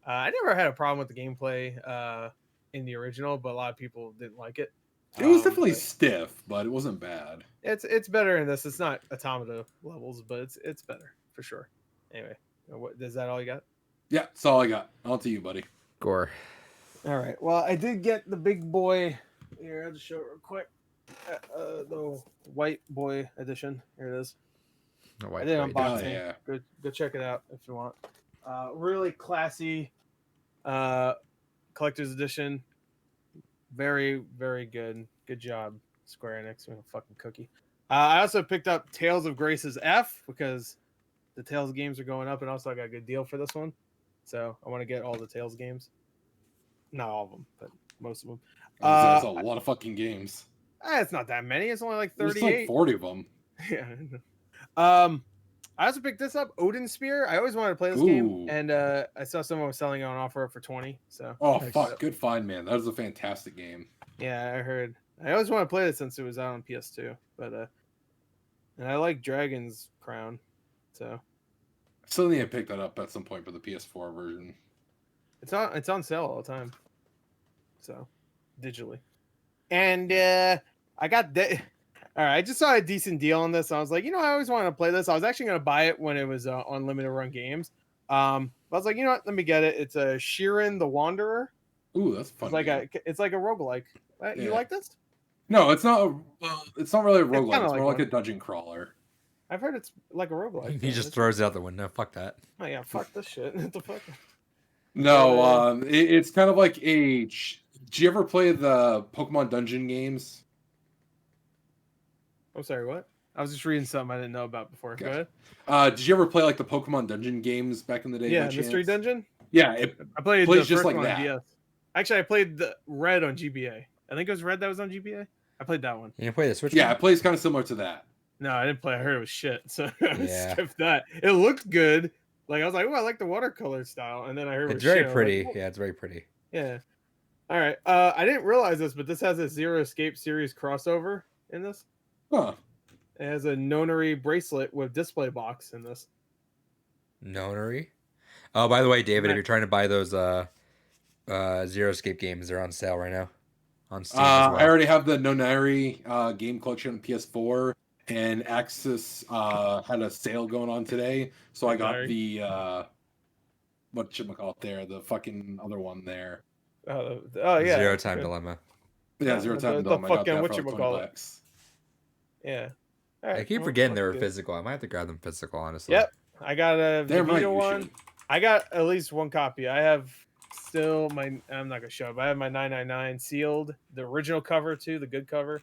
I never had a problem with the gameplay in the original, but a lot of people didn't like it. It was definitely stiff, but it wasn't bad. It's better in this. It's not Automata levels, but it's better for sure. Anyway, is that all you got? Yeah, that's all I got. On to you, buddy. Gore. All right. Well, I did get the big boy. Here, I'll just show it real quick. The white boy edition. Here it is. I did an unboxing. Oh, yeah. Go check it out if you want. Really classy collector's edition. Very, very good. Good job, Square Enix. I'm a fucking cookie. I also picked up Tales of Grace's F because the Tales games are going up, and also I got a good deal for this one. So I want to get all the Tales games. Not all of them, but most of them. That's a lot of fucking games. It's not that many. It's only like 38. There's like 40 of them. Yeah. I also picked this up, Odin Spear. I always wanted to play this game, and I saw someone was selling it on offer for 20. So fuck, good find, man. That was a fantastic game. Yeah, I heard. I always wanted to play it since it was out on PS2, but and I like Dragon's Crown, so I still need to pick that up at some point for the PS4 version. it's on sale all the time, so digitally, and I got that. All right, I just saw a decent deal on this. I was like, I always wanted to play this. I was actually going to buy it when it was on limited run games. But I was like, you know what? Let me get it. It's a Sheeran the Wanderer. Ooh, that's fun. It's like a roguelike. You like this? No, it's not. It's not really a roguelike. It's like more like a dungeon crawler. I've heard it's like a roguelike. He just throws it out the window. Fuck that. Oh yeah, fuck this shit. What the fuck? No, it's kind of like a. Do you ever play the Pokemon dungeon games? I'm sorry, what? I was just reading something I didn't know about before. Gotcha. Go ahead. Did you ever play like the Pokemon dungeon games back in the day? Yeah, Mystery Dungeon. Yeah, it I played plays the just first like one that. on DS. Actually, I played the Red on GBA. I think it was Red that was on GBA. I played that one. You can play the Switch. Yeah, it plays kind of similar to that. No, I didn't play. I heard it was shit, so I Yeah. skipped that. It looked good. Like I was like, oh, I like the watercolor style, and then I heard It's it was very shit. pretty. Like, oh. Yeah, it's very pretty. Yeah. All right. I didn't realize this, but this has a Zero Escape series crossover in this. Huh. It has a Nonary bracelet with display box in this. Nonary. Oh, by the way, David, Yeah. if you're trying to buy those Zero Escape games, they're on sale right now on Steam as well. I already have the Nonary game collection on PS4, and Axis had a sale going on today, so I got the whatchamacallit there, the fucking other one there. Oh yeah. Zero Time Dilemma. Yeah, Zero Time the Dilemma. I got fucking that for like $20. Yeah. All I right, keep well, forgetting they that's were good. physical. I might have to grab them physical, honestly. Yep. I got a They're right, Vita you one. should. I got at least one copy. I have still I'm not gonna show it, but I have my 999 sealed, the original cover too, the good cover.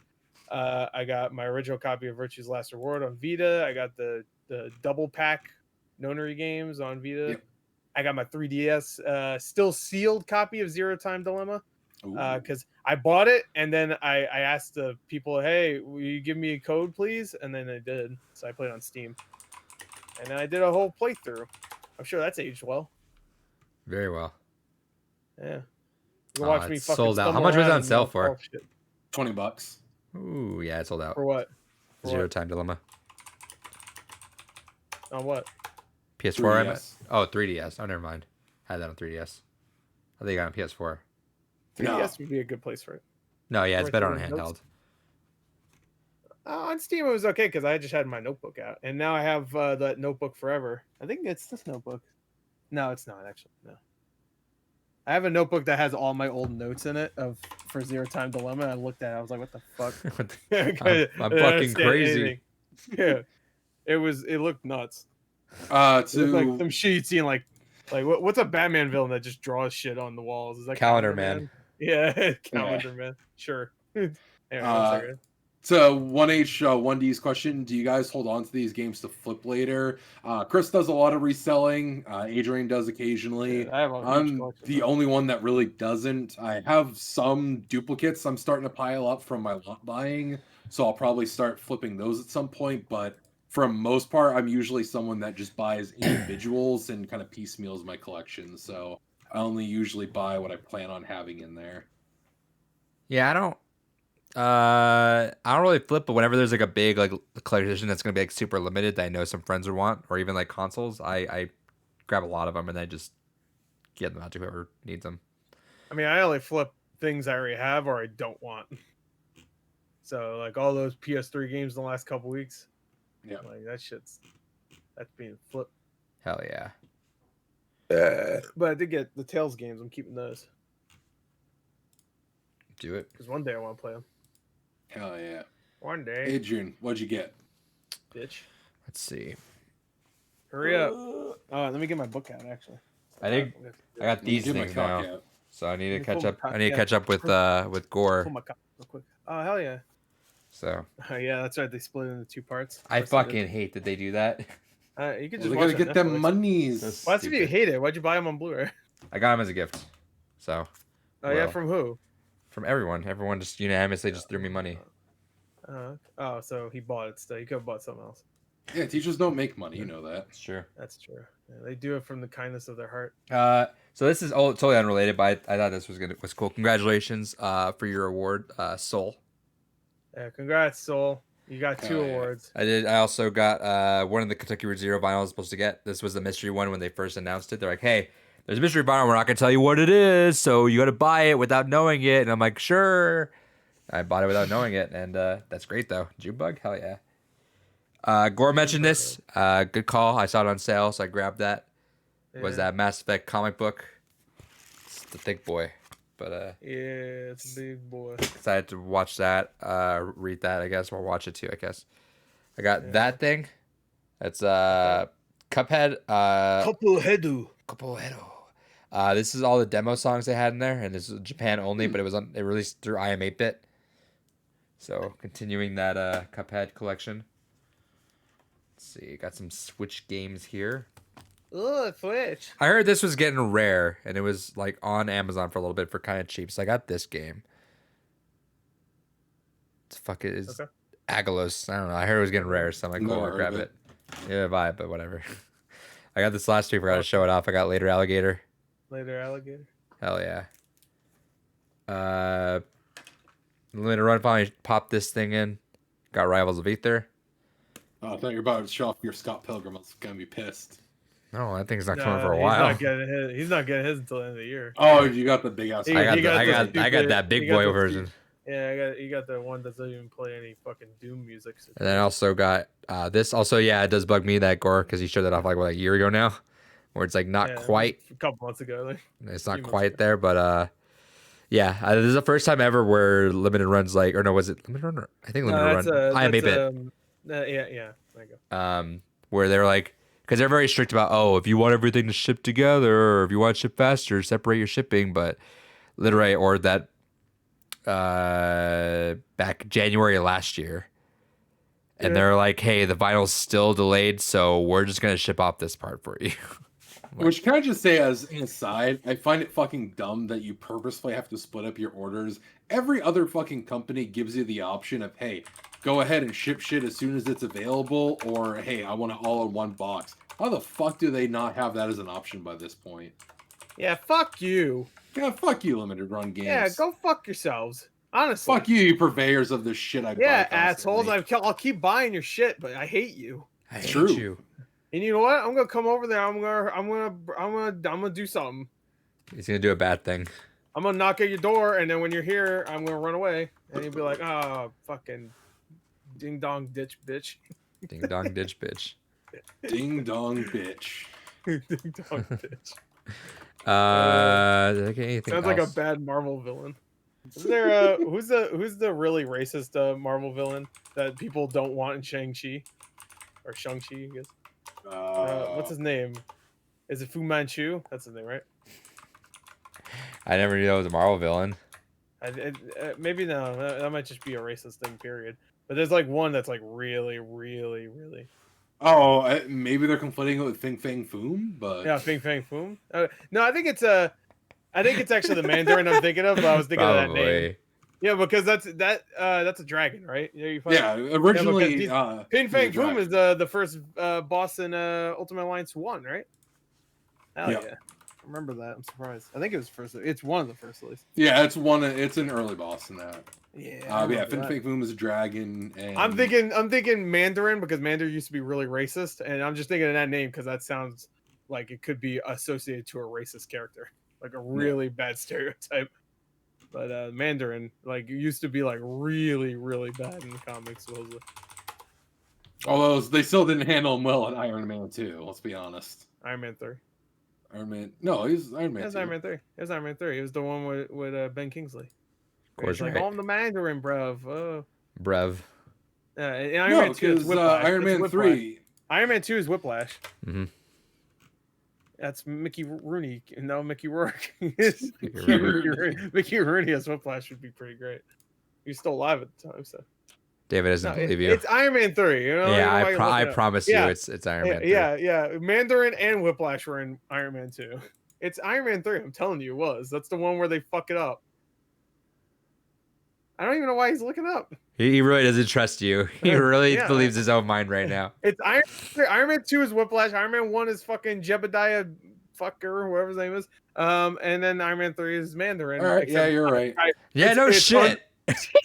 I got my original copy of Virtue's Last Reward on Vita. I got the double pack Nonary games on Vita. Yep. I got my 3DS still sealed copy of Zero Time Dilemma because I bought it and then I asked the people, hey, will you give me a code please? And then they did, so I played it on Steam, and then I did a whole playthrough. I'm sure that's aged well. Very well. Yeah. You can watch me it's fucking sold out. How stumble much was it around on and sale mouth for? off shit. $20. Ooh, yeah, it sold out. For what? For Zero what? Time Dilemma. On what? PS4. 3DS. Oh, 3DS. Oh, never mind. Had that on 3DS. I think I got on PS4. 3DS would be a good place for it. No, yeah, it's Right better there on in handheld. notes. On Steam, it was okay because I just had my notebook out, and now I have that notebook forever. I think it's this notebook. No, it's not actually. No, I have a notebook that has all my old notes in it for Zero Time Dilemma. I looked at it, I was like, "What the fuck?" What I I'm didn't fucking understand crazy. anything. Yeah, it looked nuts. It looked To like some shit you'd see in like what's a Batman villain that just draws shit on the walls? Is that Calendar Man. Yeah, Calendar Man. Sure. Anyway, one second. So 1H 1D's question: do you guys hold on to these games to flip later? Chris does a lot of reselling. Adrian does occasionally. Yeah, I have a huge I'm collection, the though. only one that really doesn't. I have some duplicates I'm starting to pile up from my lot buying, so I'll probably start flipping those at some point. But for the most part, I'm usually someone that just buys individuals and kind of piecemeals my collection. So I only usually buy what I plan on having in there. Yeah, I don't really flip, but whenever there's like a big like collector's edition that's gonna be like super limited that I know some friends would want, or even like consoles, I grab a lot of them and then just get them out to whoever needs them. I mean, I only flip things I already have or I don't want. So, like all those PS3 games in the last couple weeks, Yeah. like that's being flipped. Hell yeah. But I did get the Tales games. I'm keeping those Do it. because one day I want to play them. Hell yeah. One day, Adrian, what'd you get? bitch. Let's see. Hurry up. Oh, let me get my book out. Actually, I think I got these Get my things cock now. out. So I need to Let me catch pull up. my I need to cock- catch up with Pull Gore. my copy real quick. Oh hell yeah. So Yeah, that's right. They split it into two parts. I Of course they fucking hate that they do that. did. You could Well, just they watch gotta it on get them Netflix. monies. That's- Why if you Stupid. hate it? Why'd you buy them on Blu-ray? I got them as a gift. So Oh yeah, Well. from who? from everyone, everyone just unanimously just threw me money. Oh, so he bought it still. He could have bought something else. Yeah, teachers don't make money. You know that. It's true. That's true. Yeah, they do it from the kindness of their heart. So this is all totally unrelated, but I thought this was cool. Congratulations for your award, Soul. Yeah, congrats, Soul. You got two Hell yeah. awards. I also got one of the Kentucky Route Zero vinyl I was supposed to get. This was the mystery one when they first announced it. They're like, hey, there's a mystery vinyl. We're not gonna tell you what it is, so you got to buy it without knowing it. And I'm like, sure. I bought it without knowing it, and that's great though. Junebug, hell yeah. Gore mentioned this. Good call. I saw it on sale, so I grabbed that. Was Yeah. that Mass Effect comic book? It's the thick boy, but Yeah, it's a big boy. excited to watch that. Read that, I guess. We'll watch it too, I guess. I got that thing. That's Cuphead. Cuphead. This is all the demo songs they had in there, and this is Japan only, but it released through IM8-bit. So continuing that Cuphead collection. Let's see, got some Switch games here. Oh, Switch. I heard this was getting rare, and it was like on Amazon for a little bit for kind of cheap. So I got this game. It's Okay. Agalos. I don't know. I heard it was getting rare, so I'm like, cool, Never I'll heard grab of it. Yeah, buy it, but whatever. I got this last week. Forgot to show it off. I got Later Alligator. Later, alligator. Hell yeah. Limited run. Finally popped this thing in. Got Rivals of Ether. Oh, I thought you were about to show off your Scott Pilgrim. I was gonna be pissed. No, that thing's not No, coming for a he's while. He's not getting his until the end of the year. Oh, you got the big ass. He- I he got got that big he got boy the- version. Yeah, you got the one that doesn't even play any fucking Doom music. So And then I also got this. Also, yeah, it does bug me that Gore because he showed that off like what, a year ago now, where it's like not yeah, quite. a couple months ago. Like, It's not few months quite ago. there, but yeah, this is the first time ever where limited runs like, or no, was it limited run? I think limited run. I am 8-bit. yeah. There you go. Where they're like, because they're very strict about, oh, if you want everything to ship together, or if you want to ship faster, separate your shipping. But literally, or that back January last year, and they're like, hey, the vinyl's still delayed, so we're just gonna ship off this part for you. Which, can I just say, as an aside, I find it fucking dumb that you purposefully have to split up your orders. Every other fucking company gives you the option of, hey, go ahead and ship shit as soon as it's available, or hey, I want it all in one box. How the fuck do they not have that as an option by this point? Yeah, fuck you. Yeah, fuck you, limited run games. Yeah, go fuck yourselves. Honestly. Fuck you, you purveyors of this shit I buy. Yeah, constantly. assholes. I'll keep buying your shit, but I hate you. I hate True. you. And you know what? I'm gonna come over there. I'm gonna do something. He's gonna do a bad thing. I'm gonna knock at your door, and then when you're here, I'm gonna run away, and you'll be like, "Oh, fucking ding dong ditch, bitch." Ding dong ditch, bitch. Ding dong bitch. Ding dong bitch. Did I get anything Sounds else? like a bad Marvel villain. Is there who's the really racist Marvel villain that people don't want in Shang-Chi or Shang-Chi? I guess. What's his name? Is it Fu Manchu? That's his name, right? I never knew that was a Marvel villain. Maybe no. That might just be a racist thing. Period. But there's like one that's like really. Oh, maybe they're conflating it with Fing Fang Foom, but Yeah, Fing Fang Foom. No, I think it's actually the Mandarin I'm thinking of. But I was thinking of that name. Yeah, because that's a dragon, right? Yeah, originally, Fing Fang Foom is the first boss in Ultimate Alliance 1, right? Hell yeah. I remember that. I'm surprised. I think it was first. It's one of the first at least. Yeah, it's an early boss in that. Yeah. Yeah, Fing Fang Foom is a dragon, and I'm thinking Mandarin because Mandarin used to be really racist, and I'm just thinking of that name because that sounds like it could be associated to a racist character, like a really bad stereotype. But Mandarin, like, used to be like really bad in the comics, supposedly. Although they still didn't handle him well in Iron Man 2. Let's be honest. Iron Man 3. Iron Man. No, he's Iron Man. It was 2. Iron Man 3. It was Iron Man 3. It was the one with Ben Kingsley. Of course, like, I'm the Mandarin, bruv. Brev. In Iron Man 2 is Whiplash. Iron Man 3. Iron Man 2 is Whiplash. Mm-hmm. That's Mickey Rooney. No, Mickey Rourke. Mickey Rooney as Whiplash would be pretty great. He was still alive at the time, so. David doesn't believe you. It's Iron Man 3. You know? Yeah, I promise you, it's Iron Man 3. Yeah. Mandarin and Whiplash were in Iron Man 2. It's Iron Man 3. I'm telling you, it was. That's the one where they fuck it up. I don't even know why he's looking up. He really doesn't trust you. He really believes his own mind right now. It's Iron Man 3. Iron Man 2 is Whiplash. Iron Man 1 is fucking Jebediah fucker, whoever his name is. And then Iron Man 3 is Mandarin. All right, yeah, you're right. It's shit.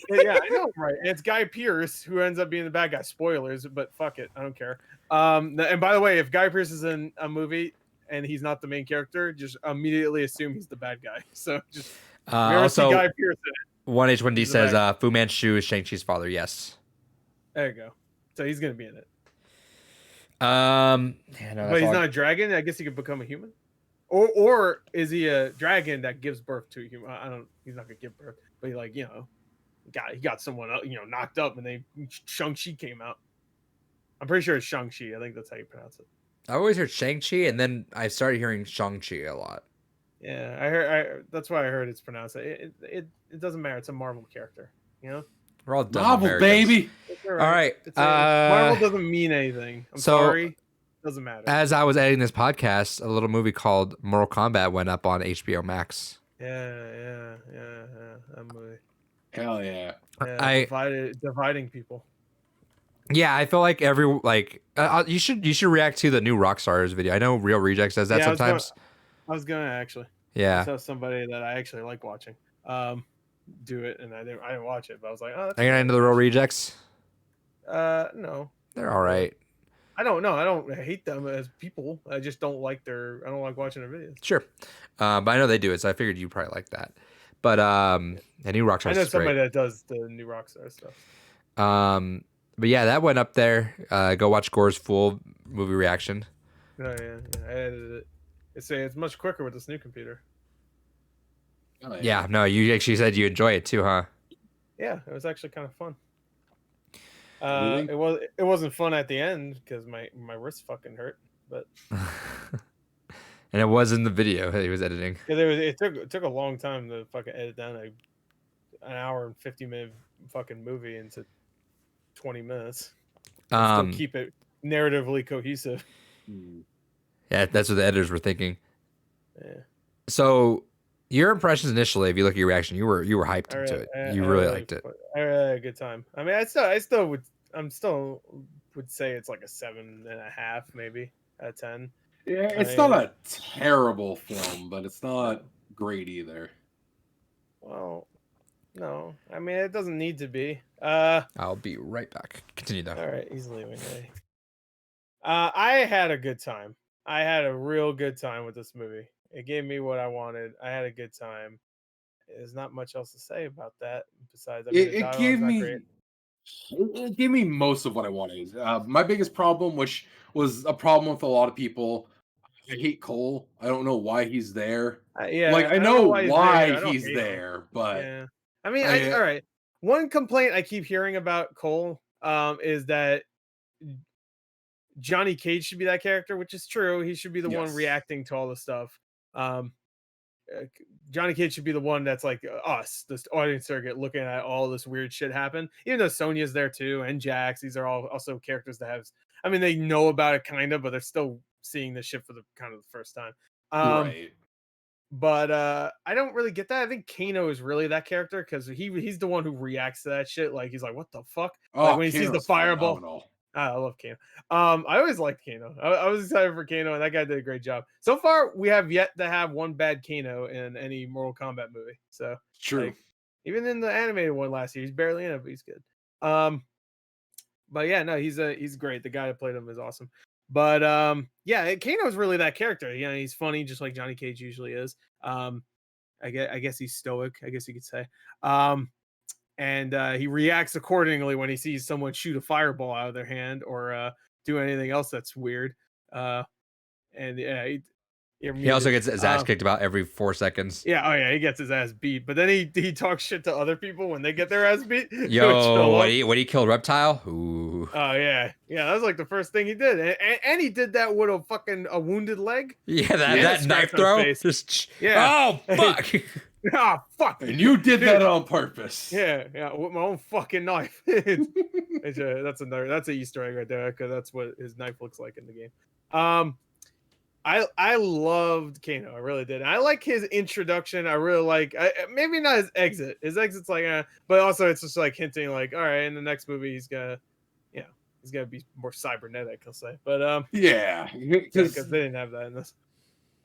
Yeah, I know, right? And it's Guy Pearce who ends up being the bad guy. Spoilers, but fuck it, I don't care. And by the way, if Guy Pearce is in a movie and he's not the main character, just immediately assume he's the bad guy. So just also, Guy Pearce in it. 1H1D says Fu Manchu is Shang-Chi's father. Yes. There you go. So he's gonna be in it. But he's not a dragon. I guess he could become a human. Or is he a dragon that gives birth to a human? I don't. He's not gonna give birth, but he he got someone knocked up, and Shang-Chi came out. I'm pretty sure it's Shang-Chi. I think that's how you pronounce it. I always heard Shang-Chi, and then I started hearing Shang-Chi a lot. Yeah, I heard. That's why I heard it's pronounced. It doesn't matter. It's a Marvel character. You know. We're all dumb Marvel, Americans. baby. All right. Marvel doesn't mean anything. I'm sorry. Doesn't matter. As I was editing this podcast, a little movie called Mortal Kombat went up on HBO Max. Yeah. That movie. Hell yeah. Dividing people. Yeah, I feel like you should react to the new Rockstars video. I know Real Rejects does that sometimes. I was gonna actually. Yeah. I saw somebody that I actually like watching do it, and I didn't watch it, but I was like, oh. Are you not into the Real Rejects? No. They're all right. I don't know. I don't hate them as people. I just don't like I don't like watching their videos. Sure. But I know they do it, so I figured you'd probably like that. But the new Rockstars. I know is somebody great. that does the new Rockstar stuff. But yeah, that went up there. Go watch Gore's full movie reaction. Oh yeah. I edited it. It's much quicker with this new computer. Oh, Yeah, no, you actually said you enjoy it too, huh? Yeah, it was actually kind of fun. Really? It wasn't fun at the end because my wrist fucking hurt. but And it was in the video that he was editing. yeah, it took a long time to fucking edit down an hour and 50-minute fucking movie into 20 minutes. And still keep it narratively cohesive. Yeah, that's what the editors were thinking. Yeah. So your impressions initially, if you look at your reaction, you were hyped into it. You really liked it. I really had a good time. I mean, I still would say it's like a 7.5 maybe out of 10. Yeah, it's not a terrible film, but it's not great either. Well, no. I mean, it doesn't need to be. I'll be right back. Continue though. All right, he's leaving. I had a good time. I had a real good time with this movie. It gave me what I wanted. I had a good time. There's not much else to say about that besides It gave me most of what I wanted. My biggest problem, which was a problem with a lot of people, I hate Cole. I don't know why he's there. Yeah, like I know why he's there, but yeah. I mean, all right. One complaint I keep hearing about Cole is that Johnny Cage should be that character, which is true. He should be the one reacting to all the stuff. Johnny Cage should be the one that's like us, this audience circuit, looking at all this weird shit happen. Even though Sonya's there too, and Jax, these are all also characters that have. I mean, they know about it kind of, but they're still seeing this shit for the kind of the first time. Right. But I don't really get that. I think Kano is really that character because he's the one who reacts to that shit. Like he's like, "What the fuck?" Like when he sees the fireball. Phenomenal. I love Kano. I always liked Kano. I was excited for Kano, and that guy did a great job. So far, we have yet to have one bad Kano in any Mortal Kombat movie. So true. Like, even in the animated one last year, he's barely in it, but he's good. But yeah, no, he's great. The guy that played him is awesome. But yeah, Kano's really that character. You know, he's funny, just like Johnny Cage usually is. I guess he's stoic. I guess you could say. And he reacts accordingly when he sees someone shoot a fireball out of their hand or do anything else that's weird. And yeah, he also gets his ass kicked about every 4 seconds. Yeah, oh yeah, he gets his ass beat. But then he talks shit to other people when they get their ass beat. Yo, when he killed Reptile? Ooh. Oh yeah, that was like the first thing he did, and he did that with a wounded leg. Yeah, that knife throw. Yeah. Oh fuck. Oh fuck! And you did that on purpose. Yeah, with my own fucking knife. That's an Easter egg right there because that's what his knife looks like in the game. I loved Kano. I really did. I like his introduction. I really like. Maybe not his exit. His exit's like, but also it's just like hinting, like, all right, in the next movie he's gonna be more cybernetic. I'll say, but yeah, because they didn't have that in this.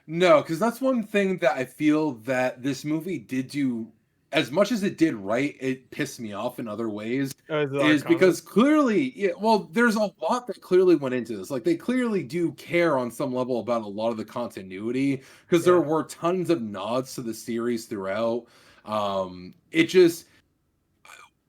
No, because that's one thing that I feel that this movie did do. As much as it did right, it pissed me off in other ways. Is because clearly, there's a lot that clearly went into this. Like they clearly do care on some level about a lot of the continuity because there were tons of nods to the series throughout. It just.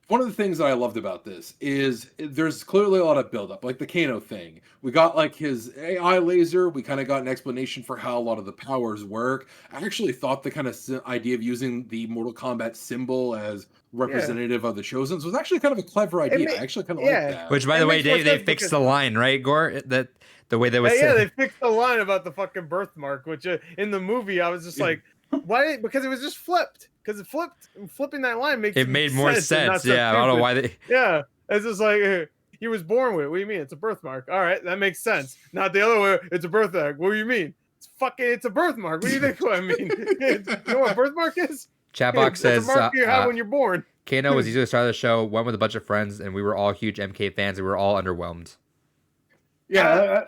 One of the things that I loved about this is there's clearly a lot of buildup, like the Kano thing. We got like his AI laser. We kind of got an explanation for how a lot of the powers work. I actually thought the kind of idea of using the Mortal Kombat symbol as representative of the Chosens was actually kind of a clever idea. I actually kind of like that. Which, by the way, they fixed the line, right, Gore? That the way they was. Yeah, they fixed the line about the fucking birthmark, which in the movie I was just like, why? Because it was just flipped. Because flipping that line made more sense. Yeah, I don't know why they. Yeah, it's just like he was born with it. What do you mean? It's a birthmark. All right, that makes sense. Not the other way. It's a birthmark. What do you mean? It's a birthmark. What do you think? What I mean? You know what a birthmark is? Chatbox says it's a mark you have when you're born. Kano was easily the star of the show. Went with a bunch of friends, and we were all huge MK fans. And we were all underwhelmed. Yeah.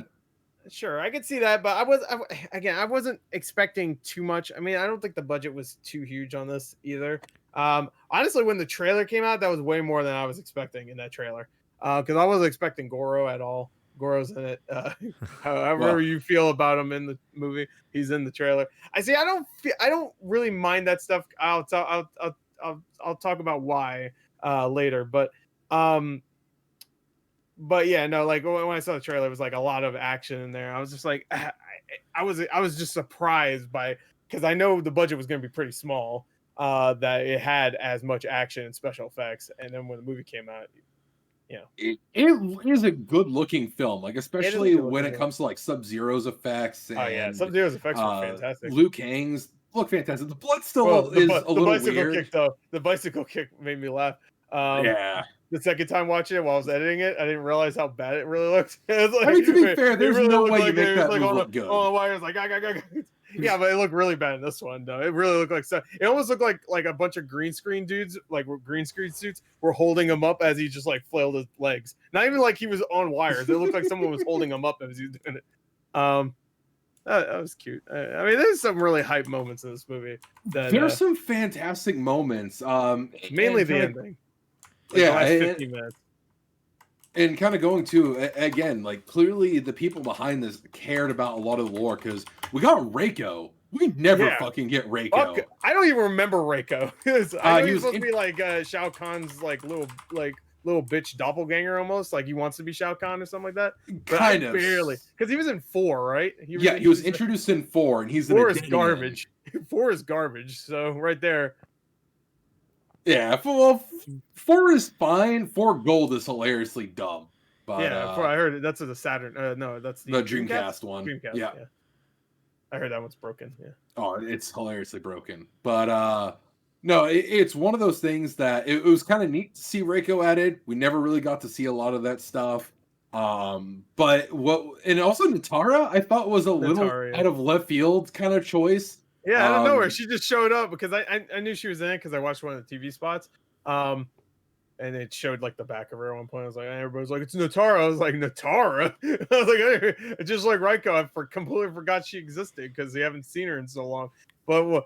Sure, I could see that, but I wasn't expecting too much. I mean, I don't think the budget was too huge on this either. Honestly, when the trailer came out, that was way more than I was expecting in that trailer. Because I wasn't expecting Goro at all. Goro's in it. However you feel about him in the movie, he's in the trailer. I don't really mind that stuff. I'll talk about why later, but yeah, no, like when I saw the trailer, it was like a lot of action in there. I was just like, I was just surprised because I know the budget was going to be pretty small, that it had as much action and special effects. And then when the movie came out, it is a good looking film, like especially when it comes to like Sub-Zero's effects and Oh yeah, Sub-Zero's effects were fantastic. Liu Kang's look fantastic. The blood still Well, is a the little bicycle weird. kick though, the bicycle kick made me laugh. Yeah. The second time watching it while I was editing it, I didn't realize how bad it really looked. It was like, I mean, to be fair, there's really no looked way you like make it that was move like look good. on the wires, like yeah, but it looked really bad in this one though. It really looked like it almost looked like a bunch of green screen dudes, like green screen suits, were holding him up as he just like flailed his legs. Not even like he was on wires. It looked like someone was holding him up as he was doing it. That was cute. I mean, there's some really hype moments in this movie. There's some fantastic moments. Mainly the ending. Like yeah, the last 15 minutes. And kind of going to again, like clearly the people behind this cared about a lot of the lore because we got Reiko. We never fucking get Reiko. Fuck, I don't even remember Reiko. I know he was supposed to be like Shao Kahn's like little bitch doppelganger almost. Like he wants to be Shao Kahn or something like that. But kind of barely, because he was in 4, right? He was introduced in 4, and he's 4 is garbage. 4 is garbage. So right there. Yeah, well, 4 is fine. 4 Gold is hilariously dumb. But, yeah, I heard it. That's the Saturn. No, that's the Dreamcast one. Dreamcast, yeah. I heard that one's broken. Yeah. Oh, it's hilariously broken. But no, it's one of those things that it was kind of neat to see Reiko added. We never really got to see a lot of that stuff. But and also Natara, I thought was a little out of left field kind of choice. Yeah, out of nowhere, she just showed up because I knew she was in it because I watched one of the TV spots. And it showed like the back of her at one point. I was like, everybody's like, it's Natara. I was like, Natara? I was like, just like Reiko, I completely forgot she existed because we haven't seen her in so long. But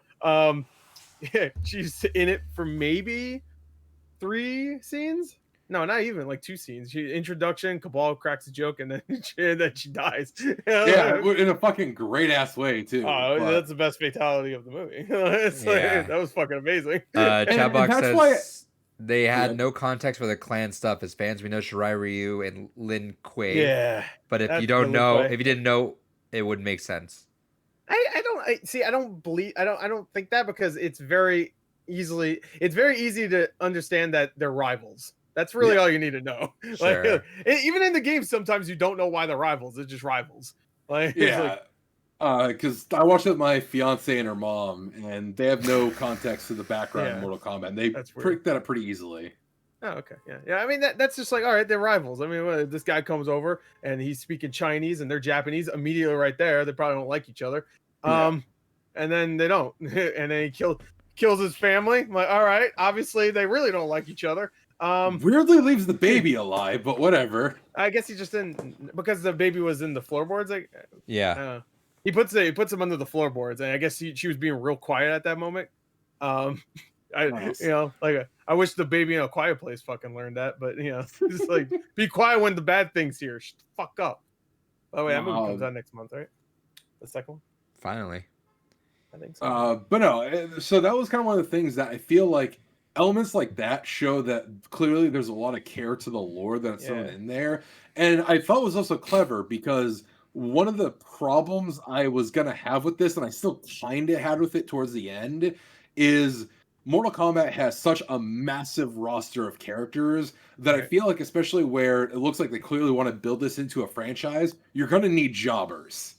yeah, she's in it for maybe 3 scenes. No, not even like 2 scenes. Introduction, Cabal cracks a joke, and then she dies. Yeah, in a fucking great ass way too. That's the best fatality of the movie. Like, that was fucking amazing. Chatbox says they had no context for the clan stuff as fans. We know Shirai Ryu and Lin Kuei. Yeah, but if you don't know, if you didn't know, it wouldn't make sense. I don't think that because it's very easy to understand that they're rivals. That's really all you need to know. Sure. Like, even in the game, sometimes you don't know why they're rivals. They're just rivals. Like, because I watched it with my fiance and her mom, and they have no context to the background of Mortal Kombat. And they picked that up pretty easily. Oh, okay, yeah. I mean, that's just like, all right, they're rivals. I mean, this guy comes over and he's speaking Chinese and they're Japanese. Immediately, right there, they probably don't like each other. And then they don't, and then he kills his family. I'm like, all right, obviously they really don't like each other. Weirdly leaves the baby alive, but whatever. I guess he just didn't, because the baby was in the floorboards. Like, yeah. He puts him under the floorboards, and I guess she was being real quiet at that moment. Nice. I wish the baby in A Quiet Place fucking learned that, but just like be quiet when the bad thing's here. Shut the fuck up. Oh wait, that movie comes out next month, right? The second one. Finally. I think so. But no, so that was kind of one of the things that I feel like elements like that show that clearly there's a lot of care to the lore that's thrown in there, and I felt it was also clever because one of the problems I was gonna have with this, and I still kind of had with it towards the end, is Mortal Kombat has such a massive roster of characters that I feel like, especially where it looks like they clearly want to build this into a franchise, you're gonna need jobbers.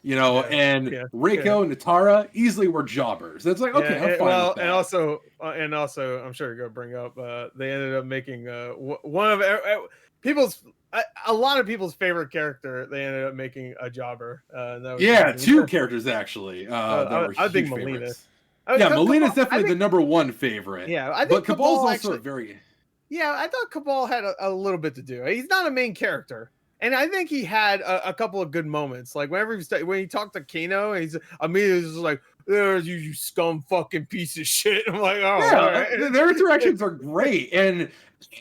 And Reiko and Natara easily were jobbers. That's like, okay, I'm fine with that. And also, I'm sure you're gonna bring up they ended up making one of a lot of people's favorite character. They ended up making a jobber. That was 2 characters actually. I think Melina. Melina's definitely the number 1 favorite. Yeah, I think Cabal's also very. Yeah, I thought Cabal had a little bit to do. He's not a main character, and I think he had a couple of good moments. Like when he talked to Kano, and he's immediately just like, "There's you scum fucking piece of shit." I'm like, "Oh, yeah, all right." Their interactions are great, and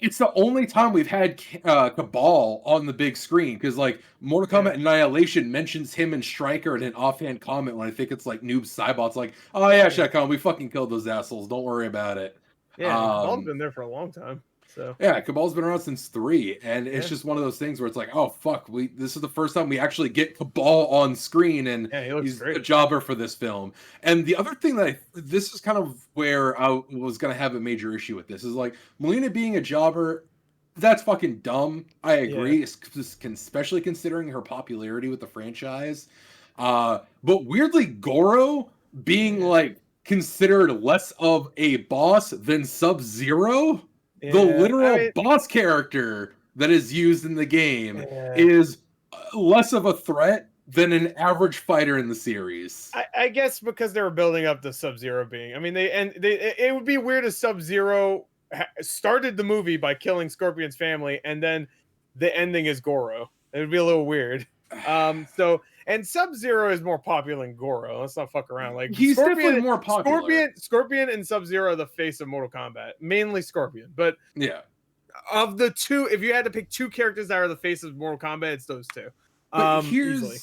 it's the only time we've had Cabal on the big screen because like Mortal Kombat Annihilation mentions him and Stryker in an offhand comment when I think it's like Noob Saibot's like, "Oh yeah, Shao Kahn, we fucking killed those assholes. Don't worry about it." Yeah, Cabal's been there for a long time. So yeah, Cabal's been around since 3, and it's just one of those things where it's like, oh fuck, this is the first time we actually get Cabal on screen, and he's a jobber for this film. And the other thing that this is kind of where I was gonna have a major issue with this is like Melina being a jobber that's fucking dumb. I agree, Yeah. especially considering her popularity with the franchise. But weirdly, Goro being like considered less of a boss than Sub-Zero, the Yeah, I literal mean, boss character that is used in the game, yeah. is less of a threat than an average fighter in the series. I guess because they were building up the Sub-Zero being. I mean, it would be weird if Sub-Zero started the movie by killing Scorpion's family, and then the ending is Goro. It would be a little weird. And Sub-Zero is more popular than Goro. Let's not fuck around. Like He's definitely more popular. Scorpion and Sub-Zero are the face of Mortal Kombat. Mainly Scorpion, but Yeah. of the two, if you had to pick two characters that are the face of Mortal Kombat, it's those two. Easily.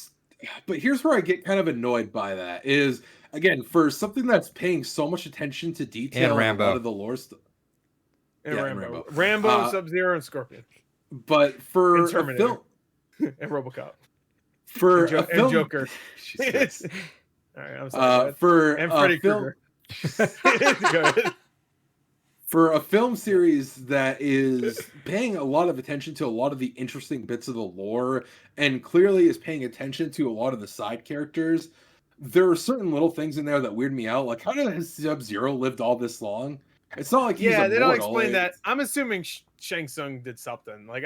But here's where I get kind of annoyed by that is, again, for something that's paying so much attention to detail and a lot of the lore stuff. And Yeah, Rambo, Sub-Zero, and Scorpion. But for And a Terminator. film, And RoboCop. for And a film, and Joker. Jesus. All right, I'm sorry. For And a Freddy film, Krueger. Go ahead. for a film series that is paying a lot of attention to a lot of the interesting bits of the lore and clearly is paying attention to a lot of the side characters, there are certain little things in there that weird me out. Like, how did Sub-Zero lived all this long? It's not like he's Yeah, they don't immortal. explain that. I'm assuming Shang Tsung did something. Like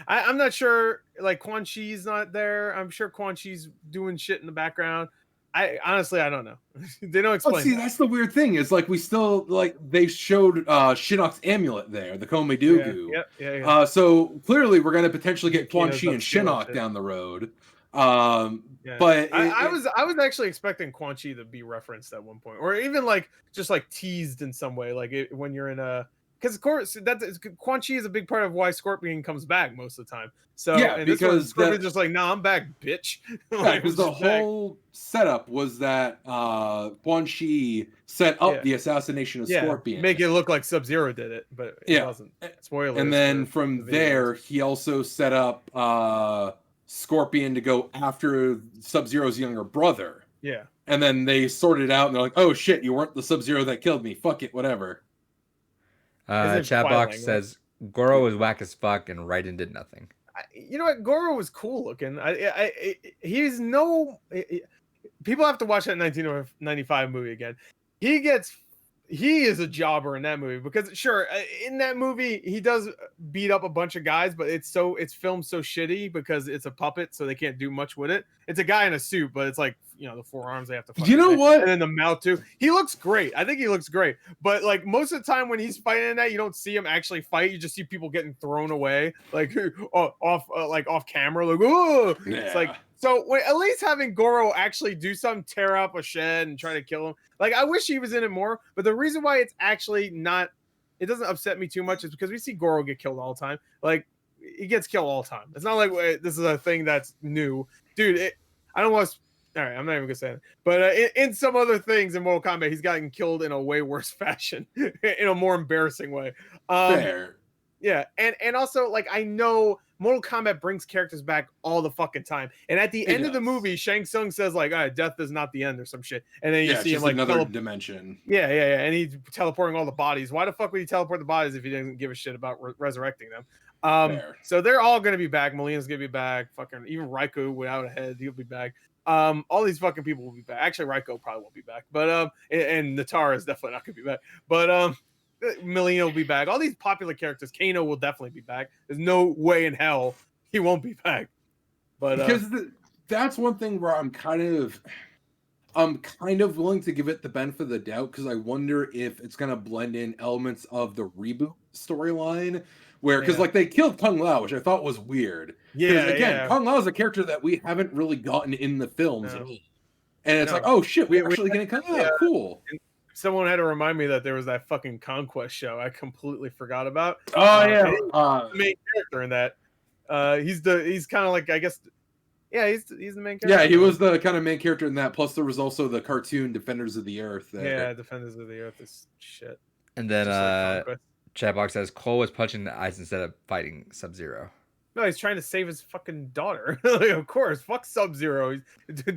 I'm not sure. Like Quan Chi's not there. I'm sure Quan Chi's doing shit in the background. I honestly I don't know. They don't explain. But see, that's the weird thing. Is like we still like they showed Shinnok's amulet there, the Komedugu. Yeah. So clearly we're gonna potentially get Quan Chi and Shinnok Shinnok down the road. Yeah. But I was actually expecting Quan Chi to be referenced at one point, or even like just like teased in some way, like when you're in a, because of course Quan Chi is a big part of why Scorpion comes back most of the time. So yeah, and because Scorpion's just like, nah, I'm back, bitch. Yeah, because the whole setup was that Quan Chi set up the assassination of Scorpion. Make it look like Sub-Zero did it, but it wasn't. Spoilers. And then from there, he also set up Scorpion to go after Sub-Zero's younger brother. Yeah. And then they sorted it out, and they're like, "Oh shit, you weren't the Sub-Zero that killed me. Fuck it, whatever." Chatbox says Goro was whack as fuck, and Raiden did nothing. You know what? Goro was cool looking. He's no. People have to watch that 1995 movie again. He is a jobber in that movie because sure, in that movie he does beat up a bunch of guys, but it's filmed so shitty because it's a puppet, so they can't do much with it. It's a guy in a suit, but it's like, you know, the forearms they have to fight. You know what? And then the mouth too. He looks great. I think he looks great. But like most of the time when he's fighting in that, you don't see him actually fight. You just see people getting thrown away, like off camera. Like, oh, yeah. It's like, so at least having Goro actually do something, tear up a shed and try to kill him. Like, I wish he was in it more. But the reason why it's actually not, it doesn't upset me too much is because we see Goro get killed all the time. Like, he gets killed all the time. It's not like this is a thing that's new, dude. I don't want to. All right, I'm not even gonna say it. But in some other things in Mortal Kombat, he's gotten killed in a way worse fashion, in a more embarrassing way. Fair. Yeah, and also, like, I know Mortal Kombat brings characters back all the fucking time, and at the end of the movie, Shang Tsung says like, "All right, death is not the end" or some shit, and then you see him like another dimension. Yeah, and he's teleporting all the bodies. Why the fuck would he teleport the bodies if he doesn't give a shit about resurrecting them? So they're all gonna be back. Melina's gonna be back. Fucking even Raikou without a head, he'll be back. All these fucking people will be back. Actually, Raikou probably won't be back, but and Natara is definitely not gonna be back. But Melina will be back. All these popular characters, Kano will definitely be back. There's no way in hell he won't be back. But because that's one thing where I'm kind of willing to give it the benefit of the doubt, because I wonder if it's gonna blend in elements of the reboot storyline, where because like they killed Kung Lao, which I thought was weird. Yeah, again, Kung Lao is a character that we haven't really gotten in the films at all. And it's like, oh shit, we're actually getting Kung Lao. Cool. Someone had to remind me that there was that fucking Conquest show I completely forgot about. Oh yeah, the main character in that. He's kind of like, I guess, yeah, he's the main character. Yeah, he was the kind of main character in that. Plus, there was also the cartoon Defenders of the Earth. Yeah, Defenders of the Earth is shit. And then Chatbox says Cole was punching the eyes instead of fighting Sub-Zero. No, he's trying to save his fucking daughter. Like, of course, fuck Sub-Zero.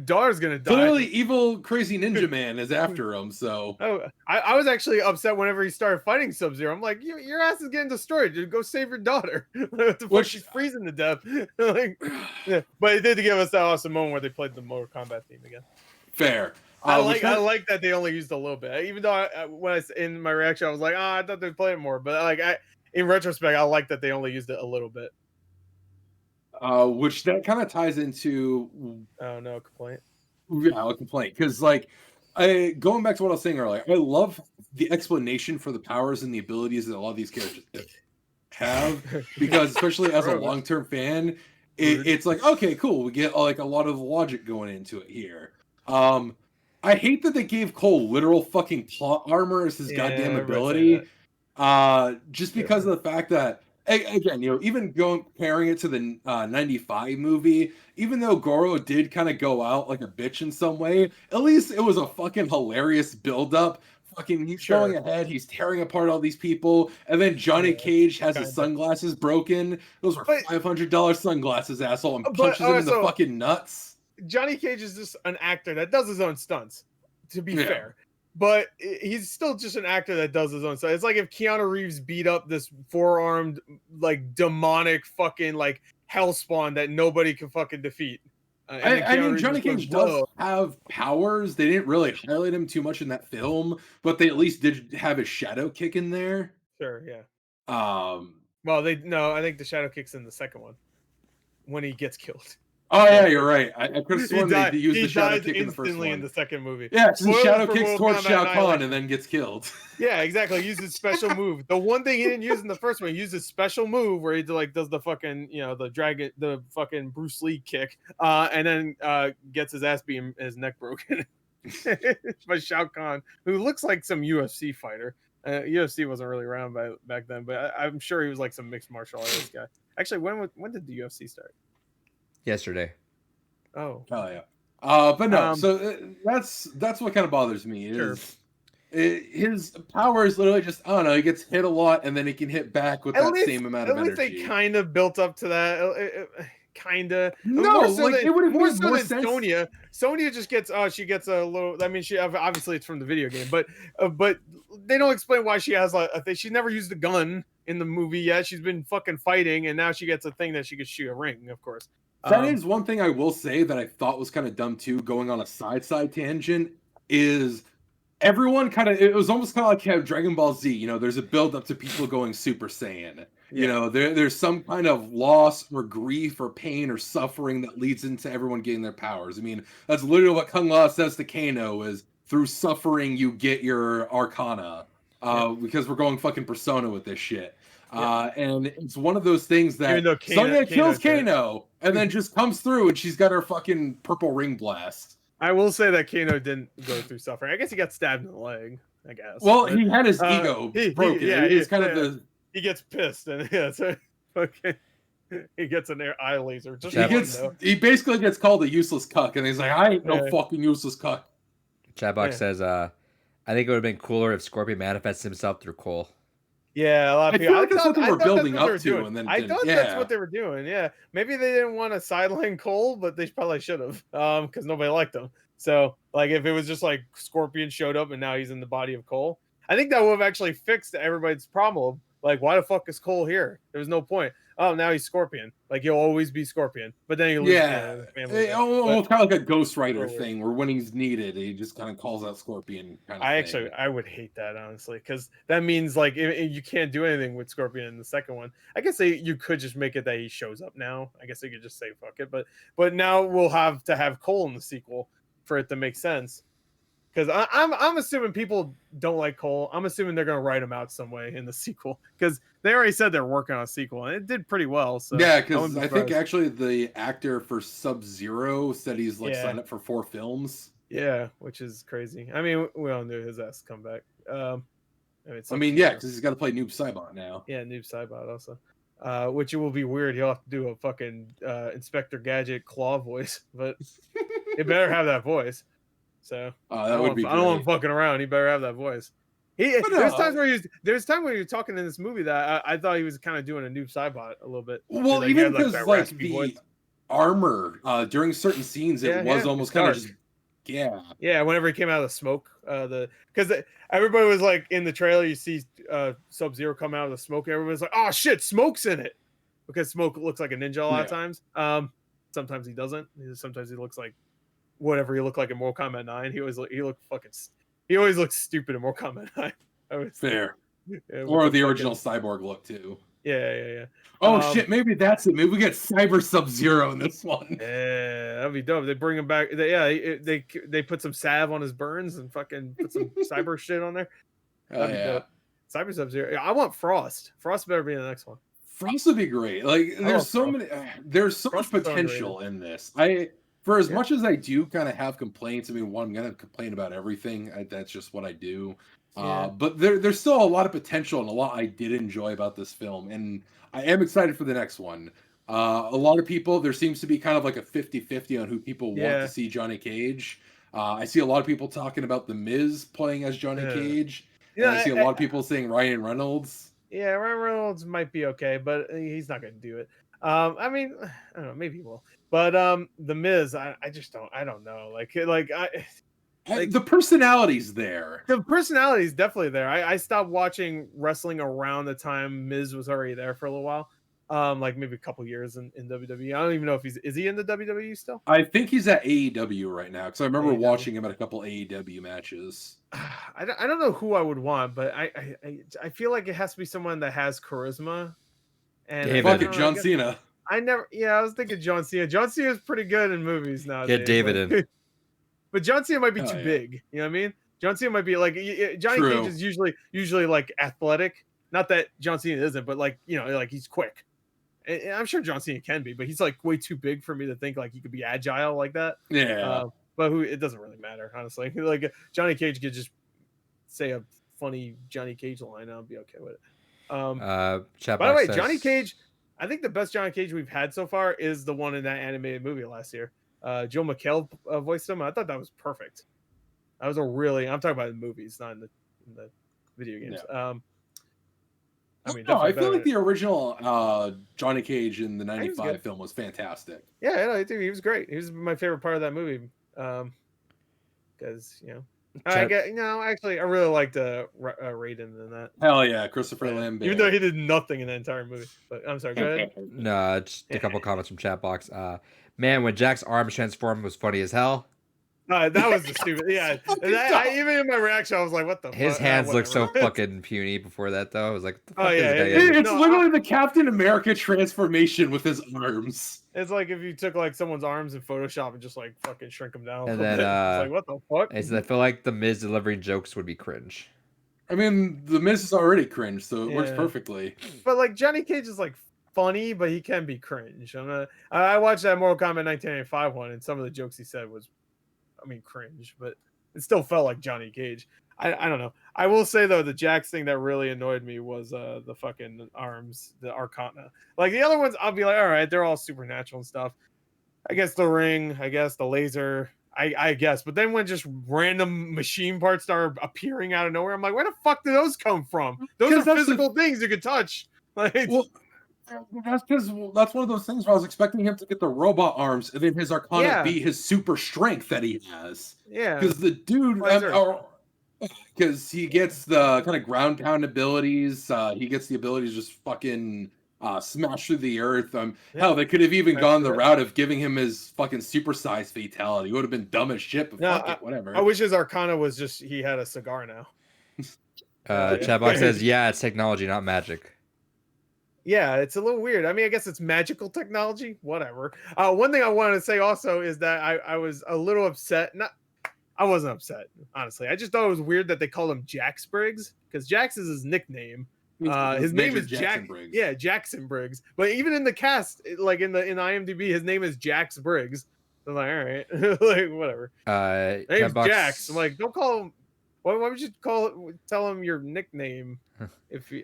Daughter's gonna die. Clearly, evil crazy ninja man is after him. So Oh, I was actually upset whenever he started fighting Sub-Zero. I'm like, your ass is getting destroyed. Dude, go save your daughter. What the fuck? Which- She's freezing to death. Like, yeah. But it did give us that awesome moment where they played the Mortal Kombat theme again. fair. I like that they only used a little bit. Even though in my reaction I was like, I thought they'd play it more. But like in retrospect, I like that they only used it a little bit. Which that kind of ties into Oh no complaint. yeah, a complaint because like going back to what I was saying earlier, I love the explanation for the powers and the abilities that a lot of these characters have because especially as a long-term fan, it's like okay, cool, we get like a lot of logic going into it here. I hate that they gave Cole literal fucking plot armor as his goddamn ability, just because of the fact that. Again, even comparing it to the 95 movie, even though Goro did kind of go out like a bitch in some way, at least it was a fucking hilarious build-up. Fucking, he's going ahead, he's tearing apart all these people, and then Johnny Cage has his sunglasses broken. Those were $500 sunglasses, asshole, and punches him in the fucking nuts. Johnny Cage is just an actor that does his own stunts, to be fair. But he's still just an actor that does his own stuff. It's like if Keanu Reeves beat up this four-armed, like, demonic fucking, like, hellspawn that nobody can fucking defeat. I mean, Johnny Cage does have powers. They didn't really highlight him too much in that film, but they at least did have his shadow kick in there. Sure, yeah. Well, I think the shadow kick's in the second one when he gets killed. Oh yeah, you're right. I could have sworn they used the shadow kick in the first one. In the second movie. Yeah, so the shadow kicks towards Shao Kahn and then gets killed. Yeah, exactly. He uses special move. The one thing he didn't use in the first one, he used a special move where he like does the fucking the fucking Bruce Lee kick, and then gets his ass beat and his neck broken by Shao Kahn, who looks like some UFC fighter. UFC wasn't really around back then, but I'm sure he was like some mixed martial artist guy. Actually, when did the UFC start? Yesterday. Oh yeah. But no. So that's what kind of bothers me is his power is literally just I don't know. He gets hit a lot and then he can hit back with that same amount of energy. At least they kind of built up to that. Kinda. No, it would have more made so more than sense. Sonya just gets she gets a little. I mean, she obviously it's from the video game, but they don't explain why she has like a thing. She's never used a gun in the movie yet. She's been fucking fighting, and now she gets a thing that she could shoot a ring. Of course. That is one thing I will say that I thought was kind of dumb too, going on a side tangent, is everyone it was almost kind of like how Dragon Ball Z, there's a build up to people going Super Saiyan. Yeah. There's some kind of loss or grief or pain or suffering that leads into everyone getting their powers. I mean, that's literally what Kung Lao says to Kano is through suffering you get your Arcana. Because we're going fucking Persona with this shit. And it's one of those things that Sonya kills Kano and then just comes through and she's got her fucking purple ring blast. I will say that Kano didn't go through suffering. I guess he got stabbed in the leg, I guess. Well, he had his ego broken. He's kind of he gets pissed and he gets an eye laser. He basically gets called a useless cuck and he's like, I ain't no fucking useless cuck. Chatbox says, I think it would have been cooler if Scorpion manifests himself through Cole. Yeah, a lot of people. I thought that's what they were building up to, and then I thought that's what they were doing. Yeah, maybe they didn't want to sideline Cole, but they probably should have, because nobody liked him. So, like, if it was just like Scorpion showed up and now he's in the body of Cole, I think that would have actually fixed everybody's problem. Like, why the fuck is Cole here? There was no point. Oh, now he's Scorpion. Like, he'll always be Scorpion. But then he loses almost kind of like a Ghost Rider thing, where when he's needed, he just kind of calls out Scorpion. I would hate that, honestly, because that means like you can't do anything with Scorpion in the second one. I guess you could just make it that he shows up now. I guess they could just say fuck it, but now we'll have to have Cole in the sequel for it to make sense. Because I'm assuming people don't like Cole. I'm assuming they're gonna write him out some way in the sequel because they already said they're working on a sequel and it did pretty well. So yeah, because I think actually the actor for Sub-Zero said he's signed up for 4 films. Yeah, which is crazy. I mean, we all knew his ass come back. Because he's got to play Noob Saibot now. Yeah, Noob Saibot also. Which it will be weird. He'll have to do a fucking Inspector Gadget claw voice, but it better have that voice. So that would be. I don't want him fucking around. He better have that voice. But There's times where there's time when you're talking in this movie that I thought he was kind of doing a noob Saibot a little bit. Well, Like, he even had, because that like raspy voice. the armor during certain scenes, it was almost it's kind of dark. just Yeah, whenever he came out of the smoke, because everybody was like in the trailer, you see Sub-Zero come out of the smoke, and everybody's like, "Oh shit, smoke's in it," because Smoke looks like a ninja a lot of times. Sometimes he doesn't. Sometimes he looks like whatever he looked like in Mortal Kombat 9. He always looks stupid in Mortal Kombat 9. fair. Yeah, Or the original Cyborg look too. Yeah. Oh shit, maybe that's it. Maybe we get Cyber Sub-Zero in this one. Yeah, that'd be dope. They bring him back. They put some salve on his burns and fucking put some cyber shit on there. That'd be dope. Cyber Sub-Zero. I want Frost. Frost better be in the next one. Frost would be great. Like there's so many there's so much potential in this. For as much as I do kind of have complaints, I mean, one, I'm gonna complain about everything. That's just what I do. But there's still a lot of potential and a lot I did enjoy about this film, and I am excited for the next one. A lot of people, there seems to be kind of like a 50-50 on who people want to see Johnny Cage. I see a lot of people talking about The Miz playing as Johnny Cage. And I see a lot of people saying Ryan Reynolds. Yeah, Ryan Reynolds might be okay, but he's not going to do it. I mean, I don't know, maybe he will. But The Miz, I don't know. The personality's there. The personality is definitely there. I stopped watching wrestling around the time Miz was already there for a little while. Like maybe a couple years in WWE. I don't even know if is he in the WWE still? I think he's at AEW right now because I remember watching him at a couple AEW matches. I don't know who I would want, but I feel like it has to be someone that has charisma. And fuck it, John Cena. I was thinking John Cena. John Cena is pretty good in movies nowadays. Get David in. But John Cena might be too big. You know what I mean? John Cena might be like Johnny Cage is usually like athletic. Not that John Cena isn't, but like like he's quick. And I'm sure John Cena can be, but he's like way too big for me to think like he could be agile like that. Yeah. But it doesn't really matter, honestly. Like Johnny Cage could just say a funny Johnny Cage line, and I'll be okay with it. By the way, Johnny Cage, I think the best Johnny Cage we've had so far is the one in that animated movie last year. Joe McHale voiced him. I thought that was perfect. That was I'm talking about in the movies, not in the video games. Yeah. I feel like the original Johnny Cage in the '95 film was fantastic. Yeah, I think he was great. He was my favorite part of that movie. Because actually, I really liked Raiden in that. Hell yeah, Christopher Lambert. Even though he did nothing in that entire movie. But I'm sorry, go ahead. No, just a couple comments from chat box. Man, when Jack's arms transformed was funny as hell. That was the stupid. Yeah, even in my reaction, I was like, "What the?" His hands looked so fucking puny before that, though. I was like, "Oh yeah, it's literally the Captain America transformation with his arms." It's like if you took like someone's arms in Photoshop and just like fucking shrink them down. And then, it's like, what the fuck? I feel like the Miz delivering jokes would be cringe. I mean, the Miz is already cringe, so it works perfectly. But like Johnny Cage is like funny, but he can be cringe. I watched that Mortal Kombat 1995 one, and some of the jokes he said was, cringe, but it still felt like Johnny Cage. I don't know. I will say though, the Jax thing that really annoyed me was the fucking arms, the Arcana. Like the other ones, I'll be like, all right, they're all supernatural and stuff. I guess the ring, I guess the laser, I guess. But then when just random machine parts start appearing out of nowhere, I'm like, where the fuck do those come from? Those are physical things you could touch. Like, well, that's because that's one of those things where I was expecting him to get the robot arms and then his Arcana be his super strength that he has. Yeah. Because the dude, because he gets the kind of ground pound abilities. He gets the ability to just fucking smash through the earth. Hell, they could have even gone the route of giving him his fucking supersized fatality. It would have been dumb as shit, but fuck it, whatever. I wish his Arcana was just he had a cigar now. Chatbox says, yeah, it's technology, not magic. Yeah, it's a little weird. I mean, I guess it's magical technology. Whatever. One thing I wanted to say also is that I was a little upset. I wasn't upset, honestly. I just thought it was weird that they called him Jax Briggs because Jax is his nickname. His name is Jack. Briggs. Yeah, Jackson Briggs. But even in the cast, like in IMDb, his name is Jax Briggs. I'm like, all right, like whatever. Name's Jax. I'm like, don't call him. Why would you tell him your nickname if you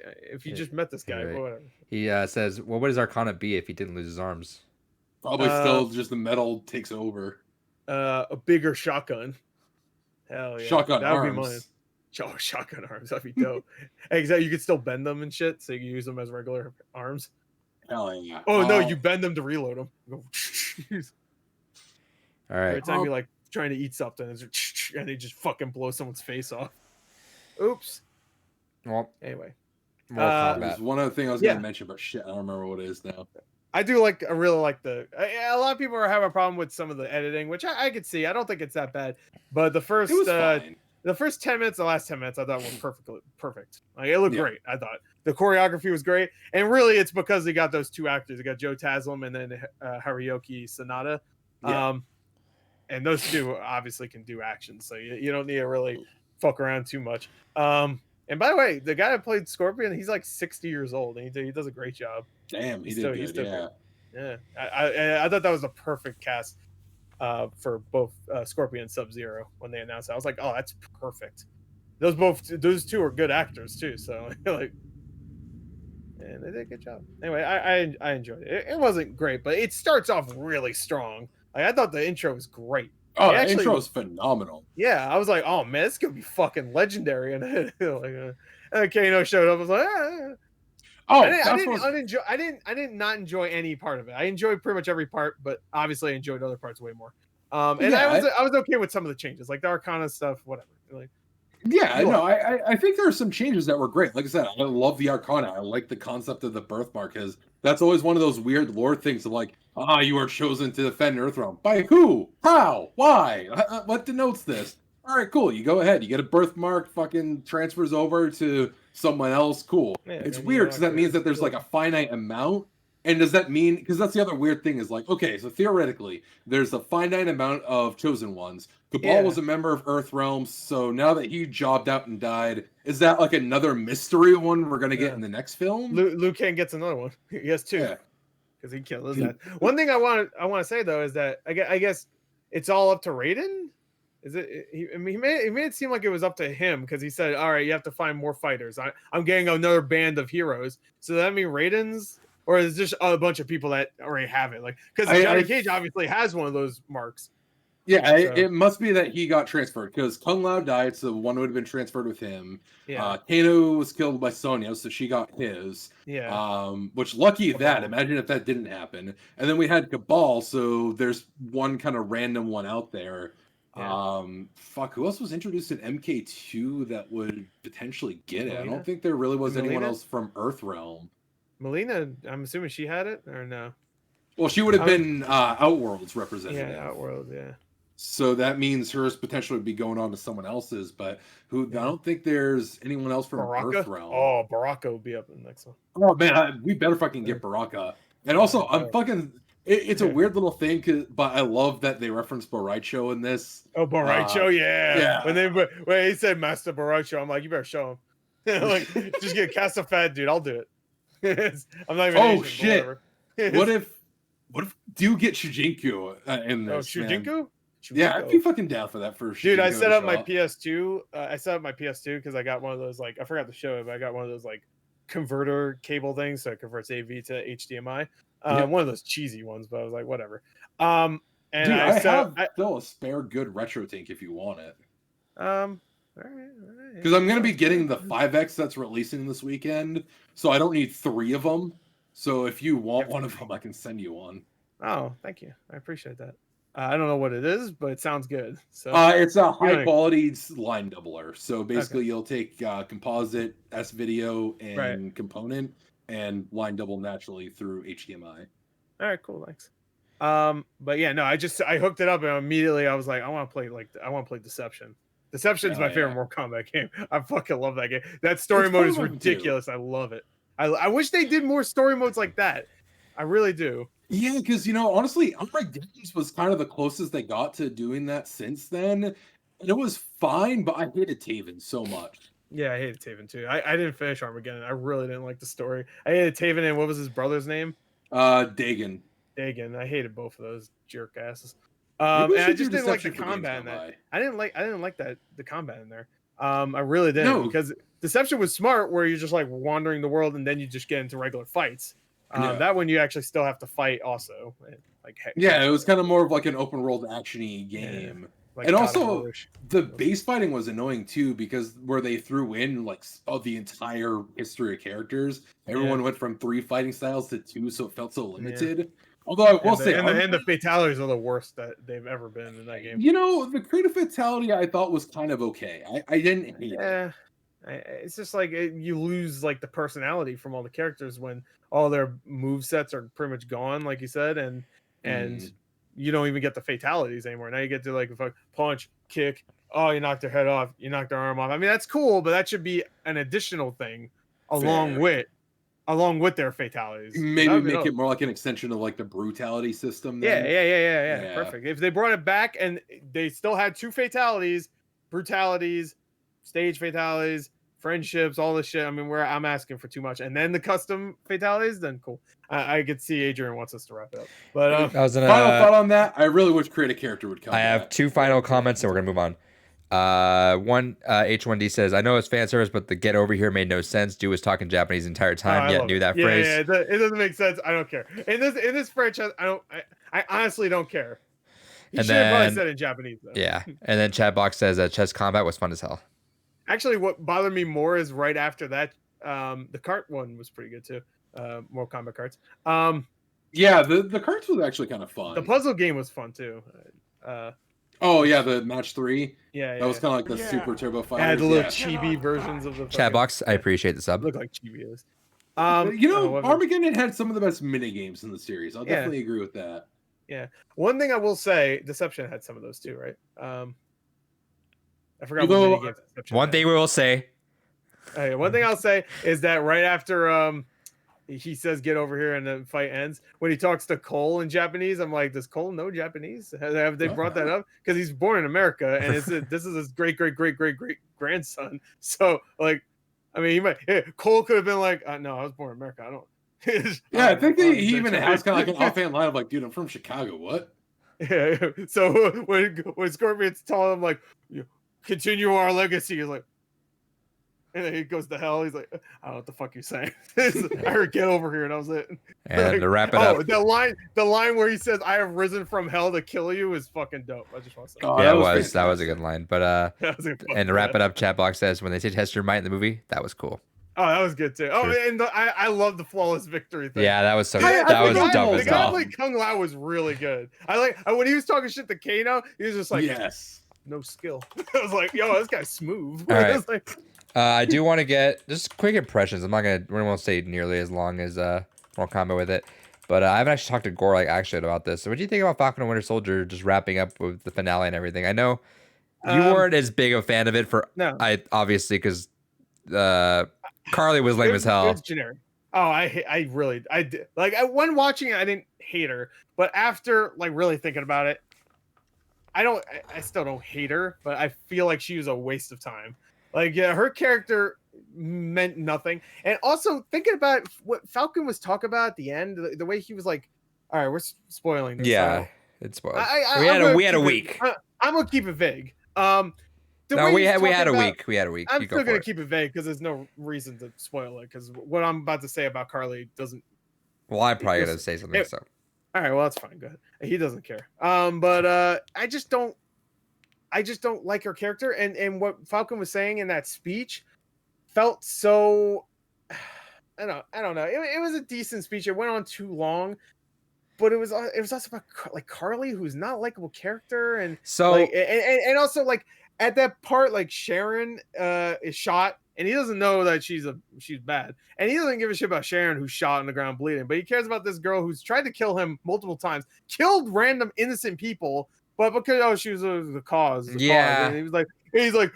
just met this guy? Right. Whatever. He says, "What would his Arcana be if he didn't lose his arms?" Probably still just the metal takes over. A bigger shotgun. Hell yeah, shotgun that would arms. be mine. Oh, shotgun arms, that'd be dope. Exactly, you could still bend them and shit, so you can use them as regular arms. Hell yeah. Oh no, you bend them to reload them. All right. Every time you're like trying to eat something, and they just fucking blow someone's face off. Oops. Well, Anyway, Mortal Kombat. There's one other thing I was gonna mention, but shit, I don't remember what it is now. I really like a lot of people are having a problem with some of the editing, which I could see. I don't think it's that bad, but It was fine. the first 10 minutes, the last 10 minutes, I thought were perfect. Like, it looked great. I thought the choreography was great, and really, it's because they got those two actors. They got Joe Taslim and then Hiroyuki Sanada. Yeah. And those two obviously can do action, so you don't need to really fuck around too much. And by the way, the guy that played Scorpion, he's like 60 years old, and he does a great job. Damn, he did good. Yeah. Yeah. I thought that was the perfect cast for both Scorpion and Sub-Zero when they announced it. I was like, oh, that's perfect. Those two are good actors too, so like, and they did a good job. Anyway, I enjoyed it. It wasn't great, but it starts off really strong. Like, I thought the intro was great. Oh, the intro was phenomenal. Yeah, I was like, oh man, this could be fucking legendary. And like, Kano showed up. I was like, Oh, I didn't not enjoy any part of it. I enjoyed pretty much every part, but obviously I enjoyed other parts way more. And I was okay with some of the changes, like the Arcana stuff, whatever. Like, yeah, no, I think there are some changes that were great. Like I said, I love the Arcana. I like the concept of the birthmark, because that's always one of those weird lore things of like, you are chosen to defend Earthrealm. By who? How? Why? What denotes this? All right, cool. You go ahead. You get a birthmark, fucking transfers over to someone else. Cool. Yeah, it's weird because that means that there's like a finite amount. And does that mean, because that's the other weird thing is like, okay, so theoretically, there's a finite amount of chosen ones. Cabal was a member of Earthrealm, so now that he jobbed out and died, is that like another mystery one we're going to get in the next film? Liu Kang gets another one. He has two. Yeah. Because he killed his dad. One thing I want to say though is that I guess it's all up to Raiden. Is it? He made it seem like it was up to him because he said, "All right, you have to find more fighters. I'm getting another band of heroes." So does that mean Raiden's, or is it just a bunch of people that already have it? Like, because Johnny Cage obviously has one of those marks. Yeah, so it must be that he got transferred because Kung Lao died, so one would have been transferred with him. Yeah. Kano was killed by Sonya, so she got his. Yeah. Which lucky that. Imagine if that didn't happen. And then we had Cabal, so there's one kind of random one out there. Yeah. Who else was introduced in MK2 that would potentially get it? I don't think there really was anyone else from Earthrealm. Melina, I'm assuming she had it or no? Well, she would have been Outworld's representative. Yeah, Outworld, yeah. So that means hers potentially would be going on to someone else's, but I don't think there's anyone else from Earthrealm. Oh, Baraka would be up in the next one. Oh man, we better fucking get Baraka. And also, it's a weird little thing, but I love that they reference Boraicho in this. Oh, Boraicho, yeah. When he said Master Boraicho, I'm like, you better show him. Like, just get cast a fat dude. I'll do it. I'm not even. Oh shit! What if do get Shujinku in this? Oh, Shujinku? Yeah, I'd be fucking down for that first. Dude, I set up my PS2. I set up my PS2 because I got one of those, like, I forgot to show it, but I got one of those like converter cable things, so it converts AV to HDMI. One of those cheesy ones, but I was like, whatever. And dude, I have still a spare good retro tank if you want it. All right. Because I'm gonna be getting the 5X that's releasing this weekend, so I don't need 3 of them. So if you want one of them, I can send you one. Oh, thank you. I appreciate that. I don't know what it is, but it sounds good. So it's a high quality line doubler. So basically, you'll take composite S video and component and line double naturally through HDMI. All right, cool, thanks. But yeah, no, I hooked it up and immediately I was like, I want to play Deception. Deception's my favorite Mortal Kombat game. I fucking love that game. That story mode is ridiculous. I love it. I wish they did more story modes like that. I really do. Yeah, because, honestly, Unbreak Games was kind of the closest they got to doing that since then. And it was fine, but I hated Taven so much. Yeah, I hated Taven too. I didn't finish Armageddon. I really didn't like the story. I hated Taven, and what was his brother's name? Dagon. I hated both of those jerk asses. And I just didn't like the combat in that. I didn't like the combat in there. I really didn't, because Deception was smart, where you're just like wandering the world and then you just get into regular fights. That one you actually still have to fight also. Like, it was kind of more of like an open world action-y game. Like And God of also, War-ish. the base fighting was annoying too because where they threw in like the entire history of characters, everyone went from 3 fighting styles to 2, so it felt so limited. Although I will say, and the fatalities are the worst that they've ever been in that game. you know, the creative fatality I thought was kind of okay. I didn't hate it. Yeah, it's just like you lose like the personality from all the characters when all their move sets are pretty much gone, like you said, and you don't even get the fatalities anymore. Now you get to like punch, kick. Oh, you knocked their head off. You knocked their arm off. I mean, that's cool, but that should be an additional thing along with their fatalities. Maybe make it more like an extension of like the brutality system. Then. Yeah. Perfect. If they brought it back and they still had 2 fatalities, brutalities, stage fatalities, friendships, all this shit. I mean, I'm asking for too much. And then the custom fatalities, then cool. I could see Adrian wants us to wrap it up. But final thought on that. I really wish create a character would come. I have 2 final comments, and we're gonna move on. One H1D says, I know it's fan service, but the get over here made no sense. Dude was talking Japanese the entire time, yet knew that phrase. Yeah, it doesn't make sense. I don't care. In this franchise, I honestly don't care. He should have probably said it in Japanese though. Yeah. And then Chatbox says that chess combat was fun as hell. Actually, what bothered me more is right after that, the cart one was pretty good too. More combat carts. Yeah, the carts was actually kind of fun. The puzzle game was fun too. Oh yeah, the match 3. Yeah, that was kind of like the Super Turbo Fighters. Had the little chibi versions of the Chatbox. I appreciate the sub. Look like chibi is. You know, Armageddon had some of the best mini games in the series. I'll definitely agree with that. Yeah, one thing I will say, Deception had some of those too, right? I forgot what mini games Deception one thing we will say. One thing I'll say is that right after he says get over here and the fight ends, when he talks to Cole in Japanese, I'm like, does Cole know Japanese? Have they brought that up? Because he's born in America and this is his great grandson. So like, I mean, he might Cole could have been like, no, I was born in America, I don't. I think he even has kind of like an offhand line of like, dude, I'm from Chicago. What? Yeah. So when Scorpion's telling him like, continue our legacy, he's like, and then he goes to hell. He's like, I don't know what the fuck you're saying. I heard get over here, and that was it. And like, to wrap it up, the line where he says, "I have risen from hell to kill you" is fucking dope. I just want to say. Oh, yeah, that was a good line. But and to wrap it up, Chatbox says when they say test your might in the movie, that was cool. Oh, that was good too. Oh, and I love the flawless victory thing. Yeah, that was so. That was dumb. The guy like Kung Lao was really good. I like when he was talking shit to Kano. He was just like, yes, no skill. I was like, yo, this guy's smooth. All right. I do want to get just quick impressions. We won't stay nearly as long as Mortal Kombat with it, but I haven't actually talked to Gore actually about this. So, what do you think about Falcon and Winter Soldier just wrapping up with the finale and everything? I know you weren't as big a fan of it obviously because Carly was lame as hell. It was generic. Oh, I really did. Like when watching it, I didn't hate her, but after like really thinking about it, I still don't hate her, but I feel like she was a waste of time. Like, yeah, her character meant nothing. And also thinking about what Falcon was talking about at the end, the way he was like, all right, we're spoiling this. Yeah, it's spoiled. We had a week. I'm going to keep it vague. We had a week. We had a week. I'm still going to keep it vague because there's no reason to spoil it because what I'm about to say about Carly doesn't. Well, I'm probably going to say something, so. All right, well, that's fine. Go ahead. He doesn't care. But I just don't like her character, and what Falcon was saying in that speech felt so. I don't know. It was a decent speech. It went on too long, but it was also about like Carly, who's not a likable character, and so like, and also like at that part, like Sharon is shot, and he doesn't know that she's bad, and he doesn't give a shit about Sharon who's shot on the ground bleeding, but he cares about this girl who's tried to kill him multiple times, killed random innocent people. But because she was the cause, cause. And he's like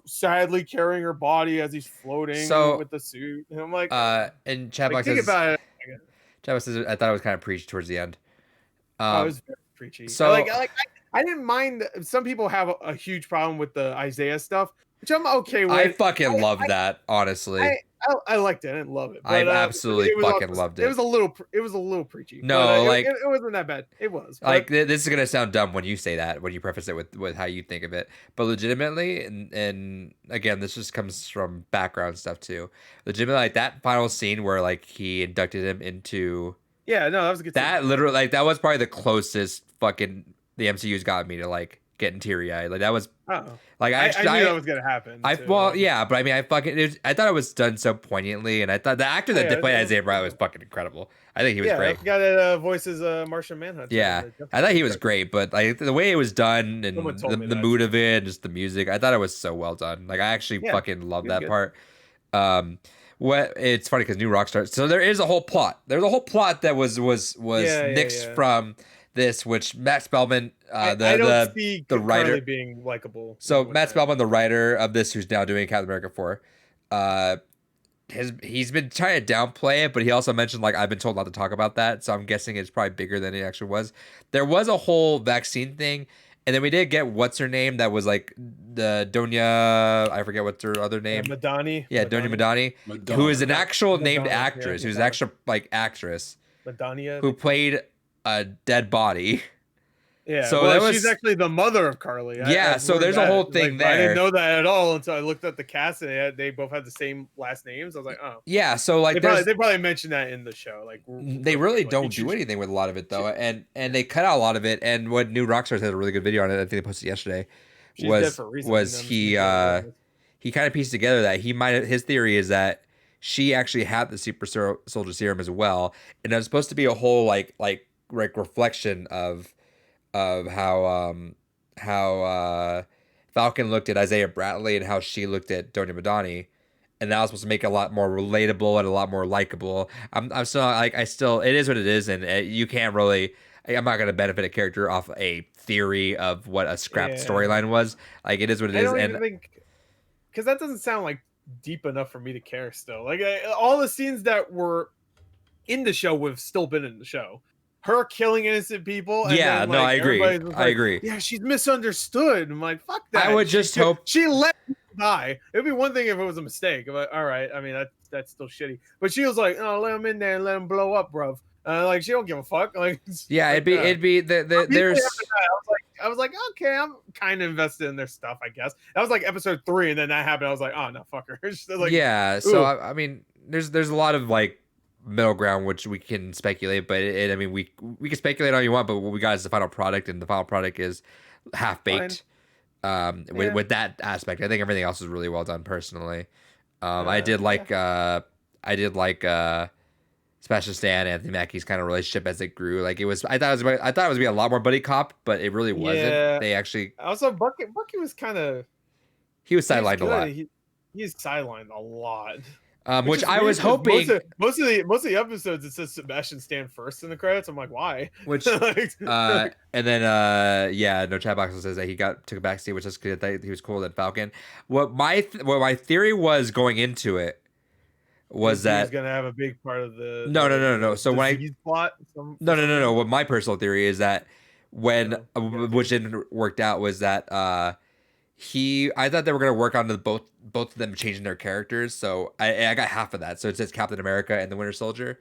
sadly carrying her body as he's floating with the suit. And I'm like, and Chatbox think about it. Chatbox says I thought it was kind of preachy towards the end. It was very preachy. So I didn't mind. Some people have a huge problem with the Isaiah stuff, which I'm okay with. I fucking loved that, honestly. I liked it. I didn't love it. But, I absolutely fucking loved it. It was a little preachy. No, but, it wasn't that bad. It was. Like this is gonna sound dumb when you say that, when you preface it with how you think of it, but legitimately, and again, this just comes from background stuff too. Legitimately, like that final scene where like he inducted him into. Yeah, no, that was a good. That scene. Literally, like that was probably the closest fucking the MCU's got me to like getting teary eyed. Like that was Oh, like I knew that was gonna happen. well, yeah, but I mean, I thought it was done so poignantly, and I thought the actor that played Isaiah Bradley was fucking incredible. I think he was great. The guy that voices Martian Manhunter. Yeah, I thought he was great, but like the way it was done and the mood of it, and just the music, I thought it was so well done. Like I actually fucking love that part. It's funny because New Rockstar. So there is a whole plot. There's a whole plot that was nixed from this, which Matt Spellman, I don't see the writer Carly being likable. So Matt Spellman, the writer of this, who's now doing Captain America 4, he's been trying to downplay it, but he also mentioned like I've been told not to talk about that. So I'm guessing it's probably bigger than it actually was. There was a whole vaccine thing. And then we did get what's her name that was like the Donya, I forget what's her other name. Madani. Yeah, Donya Madani, who is an actual named actress, who's an actual like actress Madania, who played a dead body. Yeah, so she's actually the mother of Carly. So there's a whole thing there. I didn't know that at all until I looked at the cast and they both had the same last names. I was like, oh. Yeah, so like they probably mentioned that in the show. Like they really don't do anything with a lot of it though, and they cut out a lot of it. And what New Rockstars had a really good video on it. I think they posted yesterday. Was he kind of pieced together that his theory is that she actually had the super soldier serum as well, and it was supposed to be a whole like reflection of how Falcon looked at Isaiah Bradley and how she looked at Donya Madani, and that was supposed to make it a lot more relatable and a lot more likable. I'm still like it is what it is, and you can't really. I'm not gonna benefit a character off a theory of what a scrapped storyline was. Like it is what it is, and because that doesn't sound like deep enough for me to care. Still, like all the scenes that were in the show would have still been in the show. Her killing innocent people. And then, no, I agree. I agree. Yeah, she's misunderstood. I'm like, fuck that. I would just hope she let people die. It'd be one thing if it was a mistake. I'm like, all right. I mean, that's still shitty. But she was like, oh, let him in there and let him blow up, bruv. Like she don't give a fuck. Like yeah, it'd be there's. I was like, okay, I'm kind of invested in their stuff. I guess that was like episode 3, and then that happened. I was like, oh no, fuck her. Like, yeah. So I mean, there's a lot of like middle ground which we can speculate, but I mean we can speculate all you want, but what we got is the final product, and the final product is half baked. With that aspect, I think everything else is really well done. Personally, I did like Sebastian Stan and Anthony Mackie's kind of relationship as it grew. Like it was, I thought it was be a lot more buddy cop, but it really wasn't. Yeah. They actually also Bucky was kind of sidelined a lot. He's sidelined a lot. Which I was hoping most of the episodes it says Sebastian Stan first in the credits. I'm like, why? Which and then no, chat box says that he took a backseat, which is good. That he was cool at Falcon. What my theory was going into it was that he's gonna have a big part of the no. So when plot, no. What my personal theory is that which didn't work out was that I thought they were gonna work on both of them changing their characters. So I got half of that. So it says Captain America and the Winter Soldier.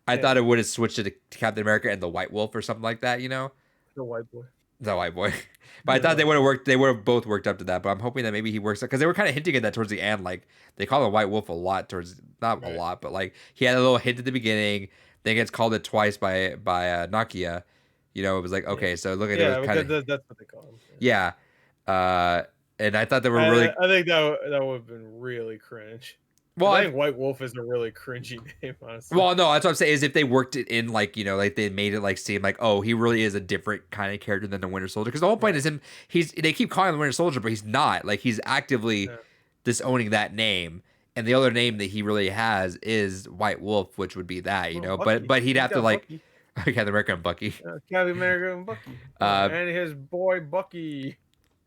I thought it would have switched it to Captain America and the White Wolf or something like that. You know, the White Boy. The White Boy. But I thought they would have worked. They would have both worked up to that. But I'm hoping that maybe he works because they were kind of hinting at that towards the end. Like they call him White Wolf a lot towards a lot, but like he had a little hint at the beginning. Then gets called it twice by Nakia. You know, it was like okay, so look at it. That's what they call him. Yeah. And I thought they were really. I think that would have been really cringe. Well, I think White Wolf is a really cringy name, honestly. Well, no, that's what I'm saying is if they worked it in, like, you know, like they made it like seem like, oh, he really is a different kind of character than the Winter Soldier. Because the whole point is him. They keep calling him the Winter Soldier, but he's not. Like he's actively disowning that name. And the other name that he really has is White Wolf, which would be that, you know. Bucky. But he'd have to like. Bucky. Captain America and Bucky. Captain America and Bucky. And his boy Bucky.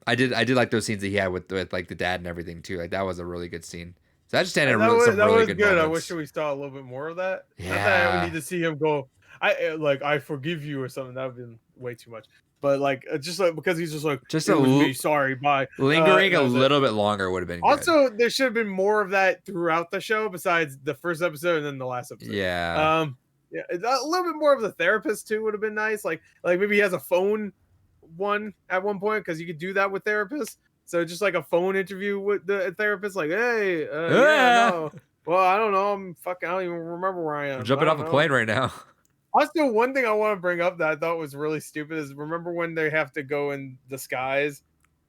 I did like those scenes that he had with like the dad and everything too. Like that was a really good scene. So that just that was really good. Moments. I wish we saw a little bit more of that. Yeah. Not that I would need to see him go. I forgive you or something. That would have been way too much. But like just like because he's just like me, sorry, bye. Lingering a little bit longer would have been. Also, there should have been more of that throughout the show besides the first episode and then the last episode. Yeah. Yeah, a little bit more of the therapist too would have been nice. Like maybe he has a phone one at one point because you could do that with therapists. So just like a phone interview with the therapist, like, hey, no. Well, I don't know. I don't even remember where I am. I'm jumping off a plane right now. Also, one thing I want to bring up that I thought was really stupid is remember when they have to go in disguise,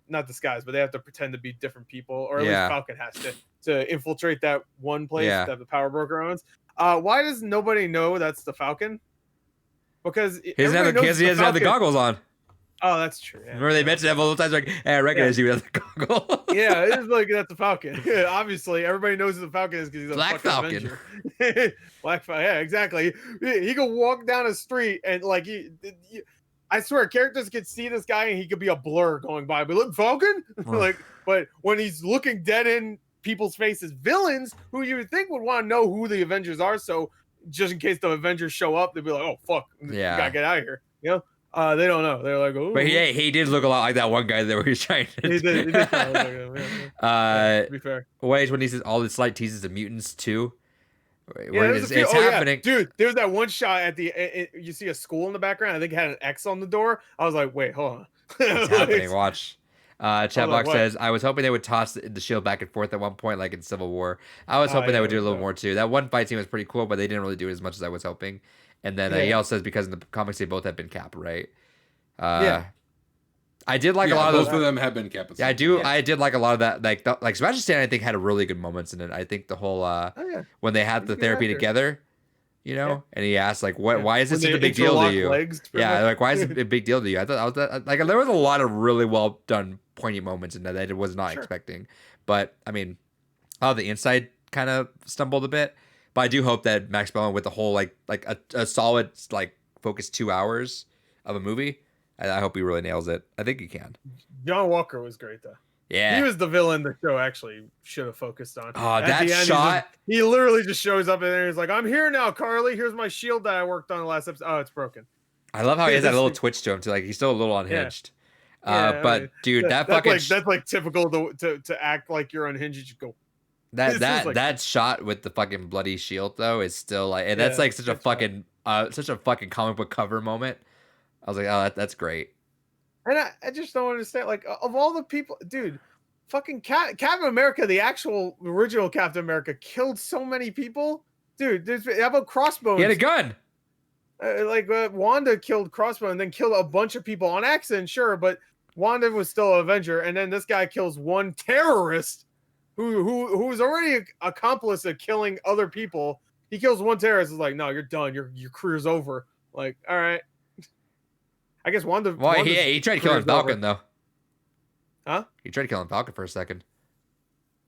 not disguise, but they have to pretend to be different people, or at least Yeah. Falcon has to infiltrate that one place Yeah. that the power broker owns. Why does nobody know that's the Falcon? Because He doesn't have everybody knows he it's doesn't have the Falcon. goggles on. Oh, that's true. Yeah, Remember they mentioned that multiple times, like, hey, I recognize you without the goggles. Yeah, it is like that's the Falcon. Obviously, everybody knows who the Falcon is because he's a Black fucking Falcon. Avenger. Black Falcon. Yeah, exactly. He could walk down a street and like I swear, characters could see this guy and he could be a blur going by. But look, Falcon. Like, but when he's looking dead in people's faces, villains who you would think would want to know who the Avengers are, so just in case the Avengers show up, they'd be like, "Oh fuck, Yeah. gotta get out of here." You know. They don't know. They're like, oh. But he did look a lot like that one guy that was trying to. He did kind of look like him, yeah. To be fair. Wait, when he says all the slight teases of mutants too, Yeah, where it's happening. Yeah. Dude, there's that one shot at the you see a school in the background. I think it had an X on the door. I was like, wait, hold on. It's happening. Watch. Chatbox like, says, I was hoping they would toss the shield back and forth at one point, like in Civil War. I was hoping they would do a little more too. That one fight scene was pretty cool, but they didn't really do it as much as I was hoping. And then he also says because in the comics they both have been Cap, right? I did like a lot of those. Both of them have been Cap. Yeah, I do. Yeah. I did like a lot of that. Like Sebastian Stan, I think had a really good moments in it. I think the whole when they had the therapy together, you know, and he asked like, "What? Why is this such a big deal to you?" Like why is it a big deal to you? I thought like there was a lot of really well done, poignant moments in that I was not expecting. But I mean, the inside kind of stumbled a bit. But I do hope that Max Bellman with the whole like a solid like focused 2 hours of a movie. I hope he really nails it. I think he can. John Walker was great though. Yeah, he was the villain the show actually should have focused on. Oh, that shot! He literally just shows up in there. He's like, "I'm here now, Carly. Here's my shield that I worked on the last episode. Oh, it's broken." I love how he has that little twitch to him too. Like he's still a little unhinged. But dude, that's like typical to act like you're unhinged. You just go. That shot with the fucking bloody shield though is still like, and that's like such a fucking comic book cover moment. I was like, oh, that's great. And I just don't understand. Like, of all the people, dude, fucking Captain America, the actual original Captain America, killed so many people. Dude, how about Crossbones? He had a gun. Wanda killed Crossbones and then killed a bunch of people on accident, sure, but Wanda was still an Avenger. And then this guy kills one terrorist who was already an accomplice of killing other people. He kills one terrorist. Is like, no, you're done. Your career's over. Like, all right. I guess Wanda. Well, he tried killing Falcon though. Huh? He tried killing Falcon for a second.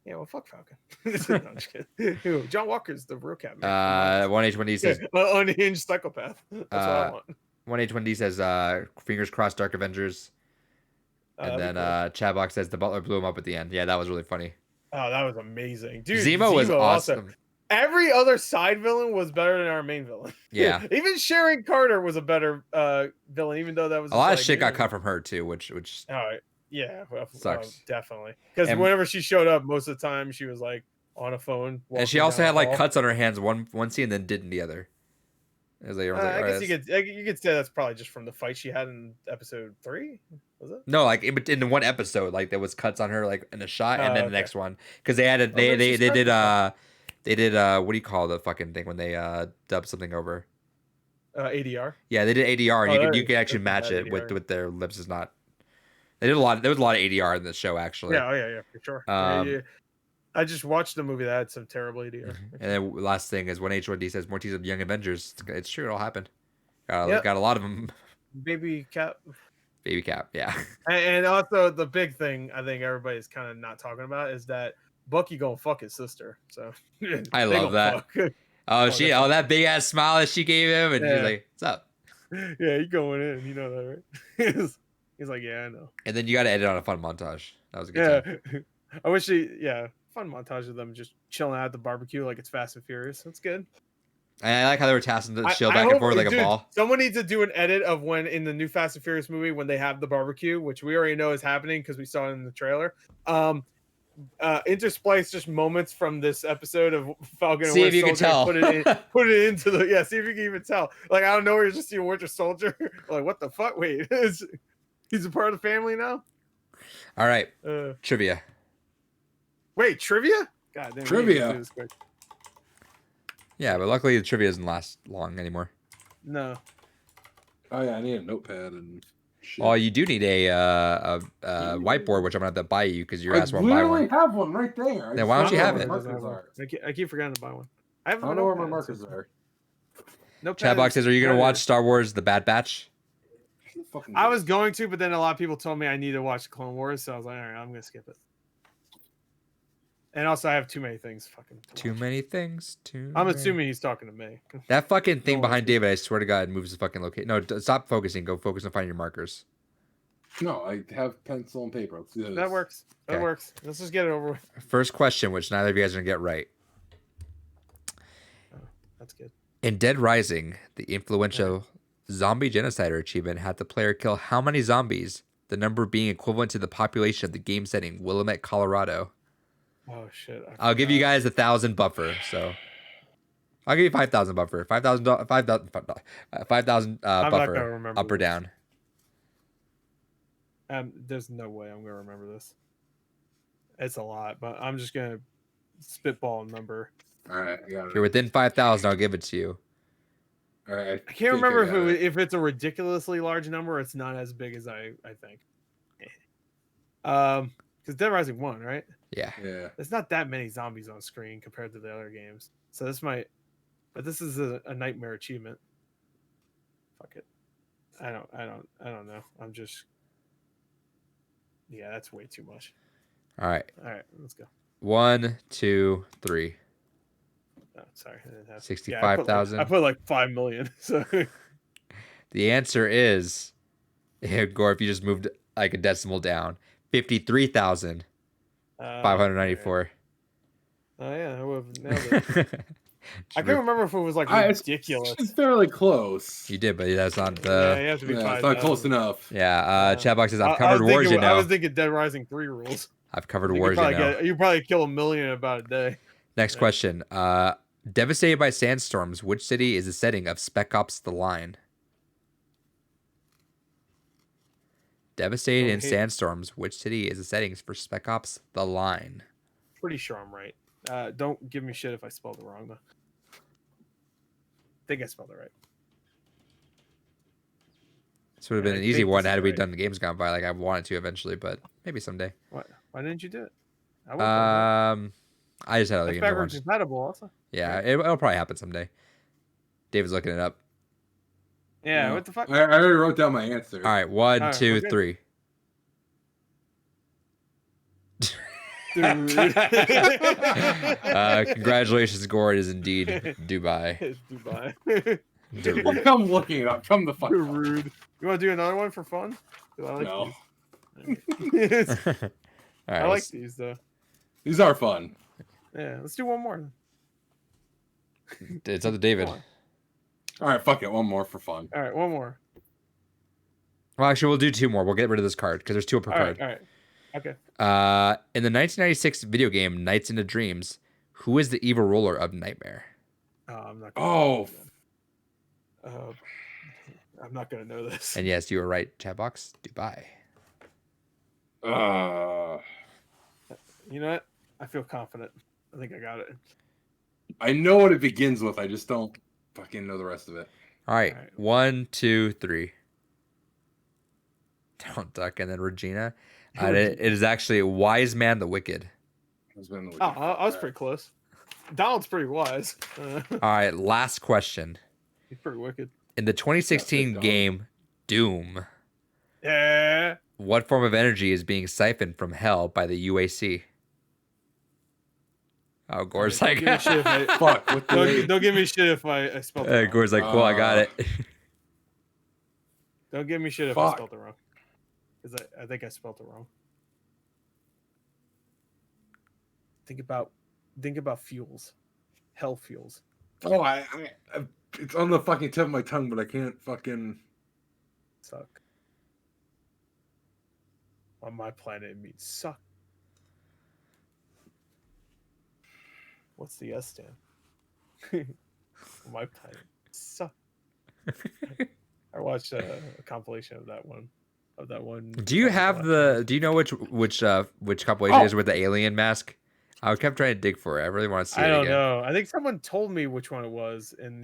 Yeah, well, fuck Falcon. No, I'm just kidding. John Walker's the real Captain. 1H1D says unhinged psychopath. That's what I want. 1H1D says fingers crossed, Dark Avengers. And then Chatbox says the Butler blew him up at the end. Yeah, that was really funny. Oh, that was amazing, dude. Zemo was awesome. Every other side villain was better than our main villain. Yeah. Even Sharon Carter was a better villain, even though that was a lot of shit got cut from her too, which yeah, sucks. Definitely. Because whenever she showed up, most of the time she was like on a phone. And she also had like cuts on her hands one scene and then didn't the other. It was like, I guess you could say that's probably just from the fight she had in episode 3. Was it? No, like in one episode, like there was cuts on her like in a shot, and then the next one because they had they did what do you call the fucking thing when they dub something over? ADR. Yeah, they did ADR, and you can actually match it with their lips is not. They did a lot. There was a lot of ADR in the show actually. Yeah, for sure. Yeah. I just watched the movie that had some terrible ADR. And then last thing is when H1D says more teasers of Young Avengers. It's true, it all happened. Got a lot of them. Baby Cap, yeah. And also the big thing I think everybody's kind of not talking about is that Bucky gonna fuck his sister. So I love that. That big ass smile that she gave him, and he's like, "What's up?" Yeah, he's going in. You know that, right? He's like, "Yeah, I know." And then you got to edit on a fun montage. That was a good time. I wish fun montage of them just chilling out at the barbecue like it's Fast and Furious. That's good. And I like how they were tossing the shield back and forth like a ball. Someone needs to do an edit of when in the new Fast and Furious movie when they have the barbecue, which we already know is happening because we saw it in the trailer. Intersplice just moments from this episode of Falcon and Winter Soldier. See if you can tell. Put it into the see if you can even tell. Like I don't know, you're just seeing Winter Soldier. Like what the fuck? Wait, he's a part of the family now. All right, trivia. Wait, trivia? God damn. Trivia. Yeah, but luckily the trivia doesn't last long anymore. No. Oh yeah, I need a notepad and shit. Oh, you do need a whiteboard, which I'm gonna have to buy you because your I ass won't buy literally one. have one right there. Then why don't you have where it? my markers are. I keep forgetting to buy one. I have I a don't know where my notepad, markers so- are. Notepad Chatbox is says, "Are you gonna better. watch Star Wars: The Bad Batch?" Fucking I was going to, but then a lot of people told me I need to watch Clone Wars, so I was like, all right, I'm gonna skip it. And also, I have too many things fucking. To Too watch. many things. I'm assuming he's talking to me. That fucking thing No behind worries. David, I swear to God, moves the fucking location. No, stop focusing. Go focus on finding your markers. No, I have pencil and paper. Let's do this. That works. That Okay. works. Let's just get it over with. First question, which neither of you guys are gonna get right. Oh, that's good. In Dead Rising, the influential zombie genocider achievement had the player kill how many zombies? The number being equivalent to the population of the game setting Willamette, Colorado. Oh shit. I'll give you guys 1,000 buffer. So I'll give you 5,000 buffer. 5,000 5,000 I'm not buffer gonna remember up or this. down. There's no way I'm gonna remember this. It's a lot, but I'm just gonna spitball a number. All right, I got If it. you're within 5,000, I'll give it to you. All right, I can't remember if it's a ridiculously large number or it's not as big as I think. Because Dead Rising 1, right? Yeah. Yeah. There's not that many zombies on screen compared to the other games. So this might, but this is a nightmare achievement. Fuck it. I don't know. I'm just, yeah, that's way too much. All right. All right, let's go. 1, 2, 3. Oh, sorry, I didn't have 65,000. I put like 5 million. So The answer is, Gore, if you just moved like a decimal down, 53,594. Oh yeah, I would have nailed it. I can't remember if it was like ridiculous. It's fairly close. You did, but that's not Yeah, the. you have to be Yeah, it's 5,000. not close enough. Yeah, Chatbox says, I've I covered was wars, thinking, you I know. was thinking Dead Rising 3 rules. I've covered You wars, you know. you probably kill 1 million in about a day. Next Yeah. question. Devastated by sandstorms, which city is the setting of Spec Ops: The Line? Devastated in sandstorms, which city is the settings for Spec Ops: The Line? Pretty sure I'm right. Don't give me shit if I spelled it wrong though. I think I spelled it right. This would have been I an easy think one this is had we right. done the games gone by. Like I wanted to eventually, but maybe someday. What? Why didn't you do it? I would've done I just had other it. That's games I backwards wanted. compatible also. Yeah, it'll probably happen someday. David's looking it up. Yeah, No. what the fuck? I already wrote down my answer. All right, 1, All right, 2, we're good. 3. Dude. Congratulations, Gore. It is indeed Dubai. It's Dubai. Well, come looking it up. Come the fuck You're up. rude. You want to do another one for fun? 'Cause I like No. these. All right, I like these though. These are fun. Yeah, let's do one more. it's up to David. Come on. All right, fuck it. One more for fun. All right, one more. Well, actually, we'll do 2 more. We'll get rid of this card because there's 2 per All card. right, all right. Okay. In the 1996 video game Nights into Dreams, who is the evil ruler of Nightmare? I'm not. Oh. I'm not gonna know this. And yes, you were right, Chatbox. Dubai. You know what? I feel confident. I think I got it. I know what it begins with. I just don't fucking know the rest of it. All right, All right. 1, 2, 3. Don't duck, and then Regina. It is actually Wise Man the Wicked. It's been the Oh, I was pretty close. Donald's pretty wise. All right, last question. He's pretty wicked. In the 2016 Donald. game Doom, Yeah. what form of energy is being siphoned from hell by the UAC? Oh, Gore's Don't like, give me shit if I- Fuck. What the Don't give me shit if I spelled it wrong. Gore's like, cool, I got it. Don't give me shit if I Fuck. spelled it wrong. Because I think I spelled it wrong. Think about fuels. Hell fuels. Oh, it's on the fucking tip of my tongue, but I can't fucking. Suck. On my planet, it means suck. What's the S stand? On my planet, suck. I watched a compilation of that one. Do you have do you know which compilation Oh. is with the alien mask? I kept trying to dig for it. I really want to see it I don't again. know. I think someone told me which one it was in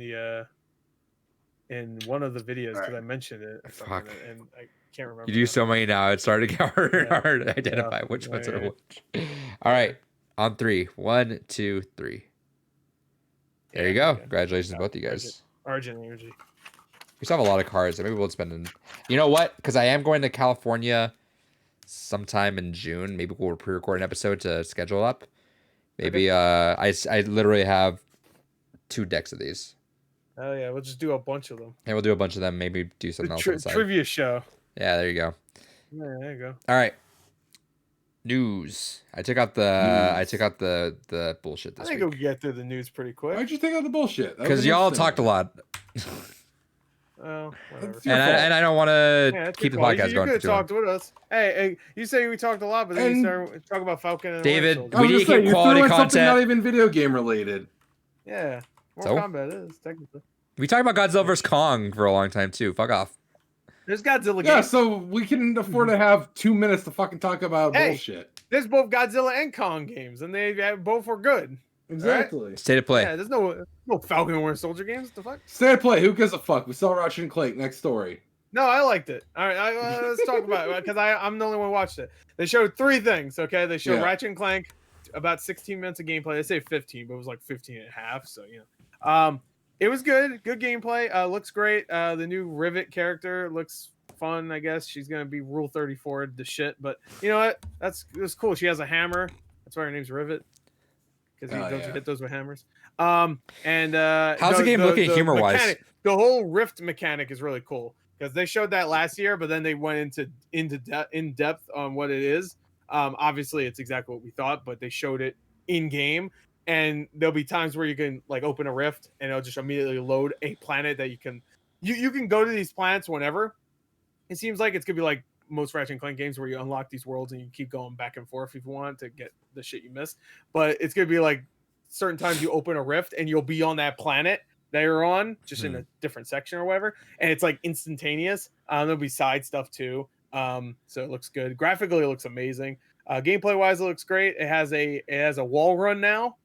in one of the videos because Alright. I mentioned it or something, Fuck. and I can't remember. You do now. so many now. It's starting to get harder and Yeah. harder to identify Yeah. which ones are Yeah. which. All right. On 3. 1, 2, 3. There you go. Okay. Congratulations, both of you guys. Argent Energy. We still have a lot of cards. Maybe we'll spend in. You know what? Because I am going to California sometime in June. Maybe we'll pre-record an episode to schedule up. Maybe I literally have 2 decks of these. Oh yeah, we'll just do a bunch of them. And we'll do a bunch of them. Maybe do something else on the side. Trivia show. Yeah, there you go. Yeah, there you go. All right. News. I took out the bullshit I this think week. we'll get through the news pretty quick. Why'd you take out the bullshit? Because y'all talked a lot. Oh, whatever. That's your fault. And I don't want to Yeah, that's keep the your fault. podcast You going could for have too long. talked with us. Hey, you say we talked a lot, but then you And- started talking about Falcon and David, Winter I we was need just to saying, keep you threw quality in something content. not even video game related. Yeah, So? Mortal Kombat is technically. We talked about Godzilla vs. Kong for a long time too. Fuck off. There's Godzilla Yeah, games. so we can afford to have 2 minutes to fucking talk about Hey. bullshit. There's both Godzilla and Kong games, and they both were good. Exactly. State of play. Yeah, there's no Falcon and Winter Soldier games. What the fuck? Stay at play. Who gives a fuck? We saw Ratchet and Clank. Next story. No, I liked it. All right, let's talk about it because I'm the only one who watched it. They showed 3 things. Okay, they showed Yeah. Ratchet and Clank, about 16 minutes of gameplay. They say 15, but it was like 15 and a half. So you know, it was good. Good gameplay. Looks great. The new Rivet character looks fun. I guess she's gonna be Rule 34 the shit. But you know what? That's cool. She has a hammer. That's why her name's Rivet. Because Oh, don't yeah. you hit those with hammers? How's the game looking humor-wise? mechanic- The whole rift mechanic is really cool because they showed that last year, but then they went in depth on what it is. Obviously, it's exactly what we thought, but they showed it in game, and there'll be times where you can like open a rift, and it'll just immediately load a planet that you can go to these planets whenever. It seems like it's gonna be like most Ratchet and Clank games where you unlock these worlds and you keep going back and forth if you want to get the shit you missed. But it's gonna be like certain times you open a rift and you'll be on that planet that you're on, just in a different section or whatever, and it's like instantaneous. There'll be side stuff too. So it looks good. Graphically, it looks amazing. Gameplay wise, it looks great. It has a wall run now,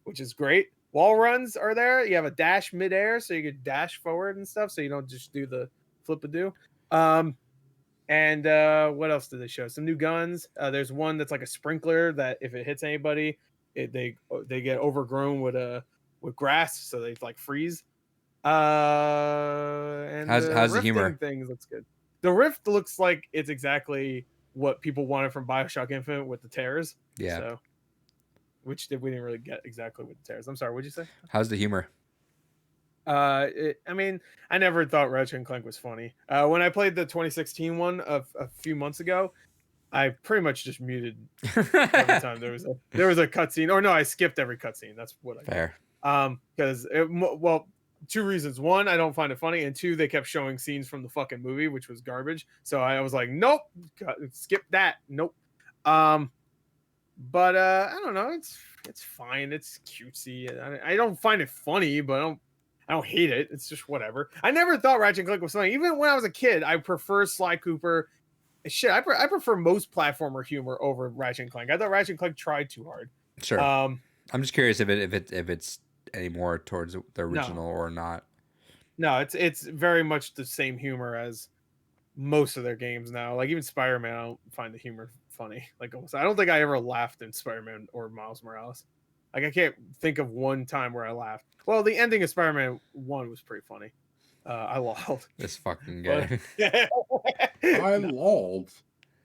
which is great. Wall runs are there. You have a dash midair, so you can dash forward and stuff, so you don't just do the flip-a-do. And what else did they show? Some new guns. There's one that's like a sprinkler that if it hits anybody, they get overgrown with grass, so they like freeze. And How's the rifting humor? thing looks good. The rift looks like it's exactly what people wanted from BioShock Infinite with the tears. Yeah. So, we didn't really get exactly with the tears. I'm sorry. What'd you say? How's the humor? I mean, I never thought Ratchet and Clank was funny. When I played the 2016 one a few months ago, I pretty much just muted every time there was a cutscene. Or no, I skipped every cutscene. That's what I did. Fair. Because 2 reasons. 1, I don't find it funny, and 2, they kept showing scenes from the fucking movie, which was garbage. So I was like, nope, skip that. Nope. But I don't know. It's fine. It's cutesy. I don't find it funny, but I don't hate it. It's just whatever. I never thought Ratchet and Clank was funny. Even when I was a kid, I prefer Sly Cooper. Shit, I prefer most platformer humor over Ratchet and Clank. I thought Ratchet and Clank tried too hard. Sure. I'm just curious if it's any more towards the original or not. No, it's very much the same humor as most of their games now. Like even Spider-Man, I don't find the humor funny. Like almost, I don't think I ever laughed in Spider-Man or Miles Morales. Like I can't think of one time where I laughed. Well, the ending of Spider-Man 1 was pretty funny. I lolled. This fucking guy. I lolled.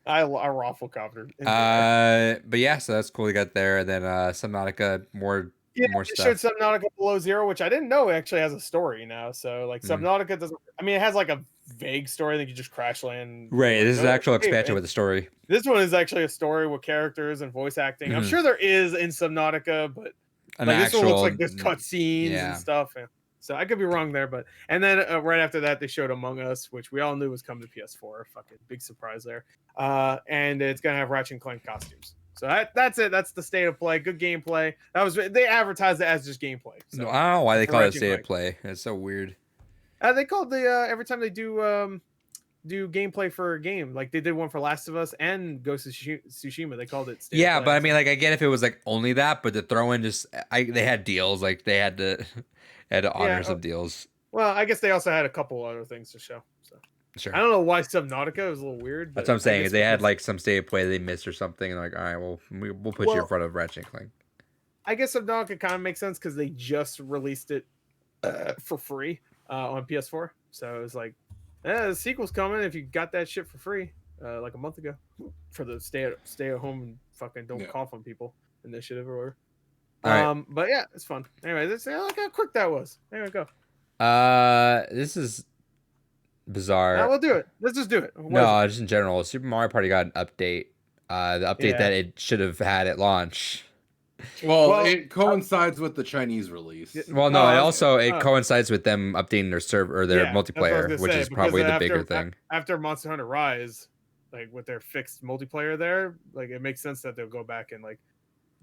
I raffle copter. But yeah, so that's cool. We got there, and then Subnautica, more They stuff. showed Subnautica Below Zero, which I didn't know actually has a story now. So like Subnautica doesn't. I mean, it has like a vague story. I think you just crash land. Right. This is an actual Hey, expansion with a story. This one is actually a story with characters and voice acting. I'm Mhm. sure there is in Subnautica, but An like, this actual. one looks like there's cutscenes yeah. and stuff. So I could be wrong there, but and then right after that they showed Among Us, which we all knew was coming to PS4. Fucking big surprise there. And it's gonna have Ratchet and Clank costumes. So that's it. That's the state of play. Good gameplay. They advertised it as just gameplay. So No, I don't know why they call it Ratchet and state of Clank. play. It's so weird. They called the every time they do gameplay for a game, like they did one for Last of Us and Ghost of Tsushima. They called it. State of Yeah, Play. but I mean, like, I get if it was like only that, but to throw in just, they had deals, like they had to honor some deals. Well, I guess they also had a couple other things to show. So Sure. I don't know why Subnautica was a little weird. That's but what I'm I saying. guess They had because- like some state of play they missed or something, and like, all right, well, we'll put you in Well- front of Ratchet and Clank. I guess Subnautica kind of makes sense because they just released it for free on PS4. So it was like, the sequel's coming if you got that shit for free like a month ago for the stay at home and fucking don't cough on people initiative or whatever. All right. But yeah, it's fun. Anyway, let's see look how quick that was. Anyway, go. This is bizarre. Now we'll do it. Let's just do it. What is No, just in general, Super Mario Party got an update. The update Yeah. that it should have had at launch. Well, it coincides with the Chinese release. Well, no, Oh, it also oh. coincides with them updating their server or their Yeah, that's what I was multiplayer, gonna which say, is because probably the after- bigger thing. After Monster Hunter Rise, like with their fixed multiplayer there, like it makes sense that they'll go back and like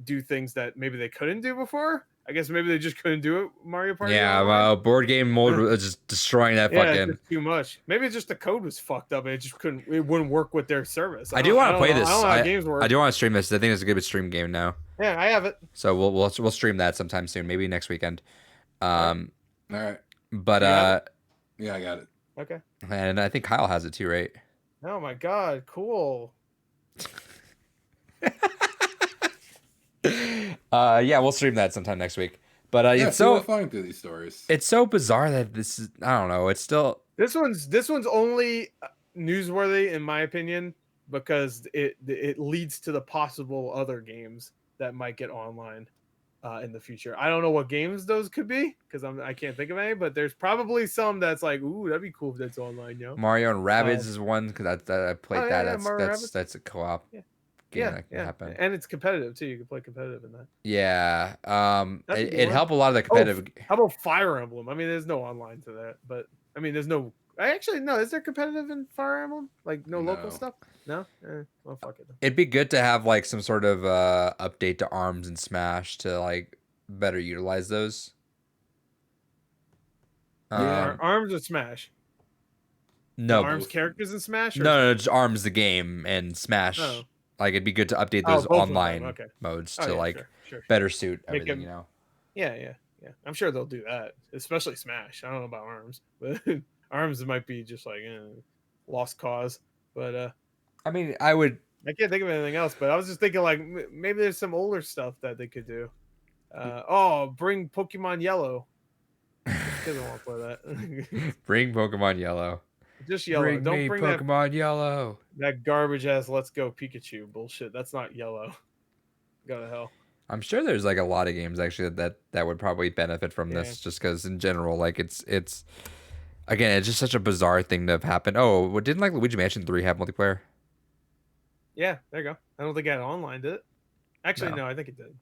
do things that maybe they couldn't do before. I guess maybe they just couldn't do it Mario Party. Yeah, Online. well, board game mode was just destroying that Yeah, it's fucking. just too much. Maybe it's just the code was fucked up. And it just couldn't. It wouldn't work with their service. I do want to play I this. don't know how games work. I do want to stream this. I think it's a good stream game now. Yeah, I have it. So we'll stream that sometime soon, maybe next weekend. All right. But Yeah, I got it. Okay. and I think Kyle has it too, right? Oh my god, cool. Yeah, we'll stream that sometime next week. But Yeah, it's so we're so flying through these stories. it's so bizarre that this is, I don't know. It's still This one's only newsworthy in my opinion because it leads to the possible other games that might get online in the future. I don't know what games those could be because I can't think of any, but there's probably some that's like, ooh, that'd be cool if that's online, yo. Mario and Rabbids is one because I played Oh, yeah, that. yeah, That's Mario that's Rabbids. that's a co-op Yeah. game Yeah, that can yeah, happen. and it's competitive too. You can play competitive in that. Yeah. That's a good It'd one. help a lot of the competitive. How about Fire Emblem? I mean, there's no online to that, but I mean, there's no. I actually no. Is there competitive in Fire Emblem? Like no local No. stuff? No. Well, fuck it. Then. It'd be good to have like some sort of update to Arms and Smash to like better utilize those. Yeah. Arms or Smash? No, Arms characters in Smash? Or no, just Arms the game and Smash. Oh. Like it'd be good to update Oh, those both of them, online okay. modes Oh, to yeah, like sure. better suit Make everything. them- You know. Yeah. I'm sure they'll do that, especially Smash. I don't know about Arms, but Arms might be just like lost cause. But I mean, I would. I can't think of anything else. But I was just thinking like maybe there's some older stuff that they could do. Bring Pokemon Yellow. Because I want to play that. Bring Pokemon Yellow. Just Yellow. Bring Don't me bring Pokemon Yellow. that garbage ass Let's Go Pikachu bullshit. That's not Yellow. Go to hell. I'm sure there's like a lot of games actually that would probably benefit from Yeah. this, just because in general, like it's again, it's just such a bizarre thing to have happened. Oh, what didn't like Luigi Mansion 3 have multiplayer? Yeah, there you go. I don't think it had online, did it? Actually, No. no, I think it did.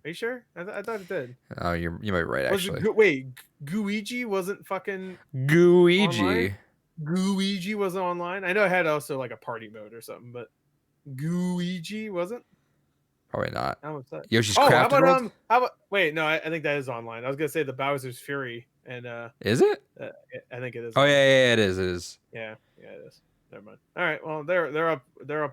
Are you sure? I thought it did. Oh, you might be right Was it actually. wait, Guigi wasn't fucking Gooigi. online? Guigi wasn't online. I know it had also like a party mode or something, but Guigi wasn't. Probably not. How was that? Yoshi's Oh, Crafted World? how about? Wait, no, I think that is online. I was gonna say the Bowser's Fury, and Is it? I think it is. Oh yeah, it is. It is. yeah, it is. Never mind. All right, well they're up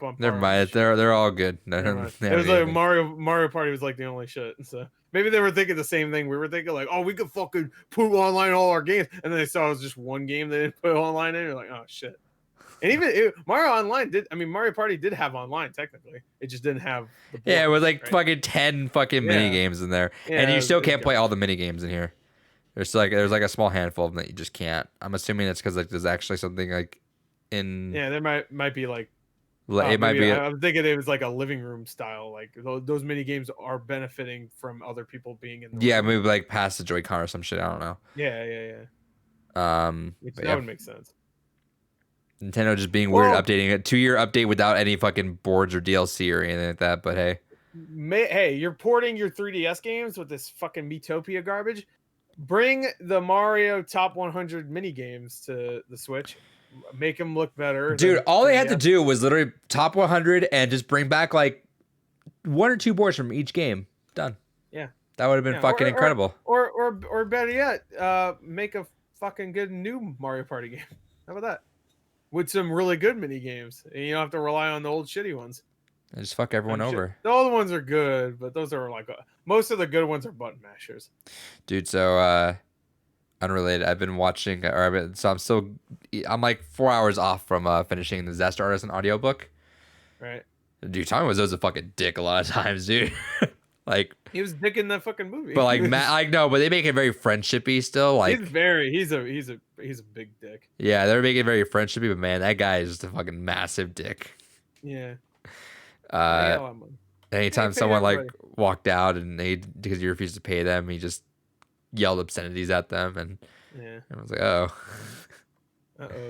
on. Never par mind. on shit. They're all good. No, Never no, mind. they It was haven't like anything. Mario Party was like the only shit. So maybe they were thinking the same thing we were thinking, like, oh, we could fucking put online all our games, and then they saw it was just one game they didn't put online in. You're like, oh shit. And even Mario Online did. I mean, Mario Party did have online technically. It just didn't have. The Yeah, it board, was like right? fucking 10 fucking Yeah. mini games in there, Yeah, and it you was- still it was can't play garbage. all the mini games in here. There's like a small handful of them that you just can't. I'm assuming it's because like there's actually something like in. Yeah, there might be like. It might maybe be. I'm thinking it was like a living room style. Like those mini games are benefiting from other people being in. The Yeah, room. maybe like past the Joy-Con or some shit. I don't know. Yeah. Which, But that yeah, would make sense. Nintendo just being weird, Well- updating it 2-year update without any fucking boards or DLC or anything like that. But hey, Hey, you're porting your 3DS games with this fucking Metopia garbage. Bring the Mario Top 100 mini games to the Switch. Make them look better. dude, than all they had to 3DS. do was literally top 100 and just bring back like 1 or 2 boards from each game. Done. Yeah. That would have been Yeah, fucking or- incredible. Or better yet, make a fucking good new Mario Party game. How about that? With some really good mini games, and you don't have to rely on the old shitty ones. And just fuck everyone I'm sure- over. The old ones are good, but those are like most of the good ones are button mashers. Dude, so unrelated. I've been watching, I'm like 4 hours off from finishing the Zest Artisan audiobook. Right. Dude, Tommy Wiseau's a fucking dick a lot of times, dude. Like, He was dicking that fucking movie. but like, I know, but they make it very friendshipy still. Like, he's a big dick. yeah, they're making it very friendshipy, but man, that guy is just a fucking massive dick. Yeah. Anytime pay someone like everybody. walked out and because he refused to pay them, he just yelled obscenities at them, and Yeah. I was like, oh,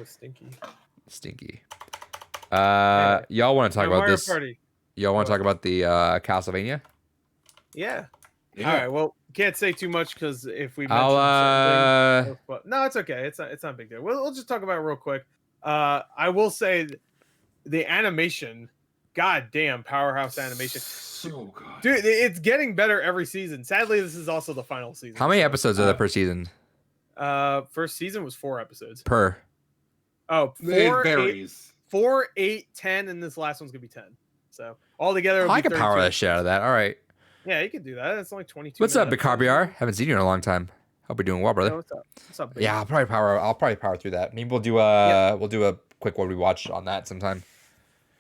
Stinky. stinky. Anyway. Y'all want to talk about Mario this? Party. Y'all want to What? talk about the Castlevania? Yeah. Yeah. All right. Well, can't say too much because if we mention I'll certain things, but no, it's okay. It's not a big deal. We'll just talk about it real quick. I will say the animation, goddamn powerhouse animation, So good. dude. It's getting better every season. Sadly, this is also the final season. How many so, episodes are there per season? First season was 4 episodes. Per. Oh, It 4, 8, varies. 4, 8, 10, and this last one's gonna be 10. So all together, it'll I be can power 32 that shit out of that. All right. Yeah, you can do that. It's only 22. What's up, minutes. Bicarbiar? Haven't seen you in a long time. Hope you're doing well, brother. Yeah, what's up? What's up, baby? Yeah, I'll probably power through that. Maybe we'll do a quick what we watched on that sometime.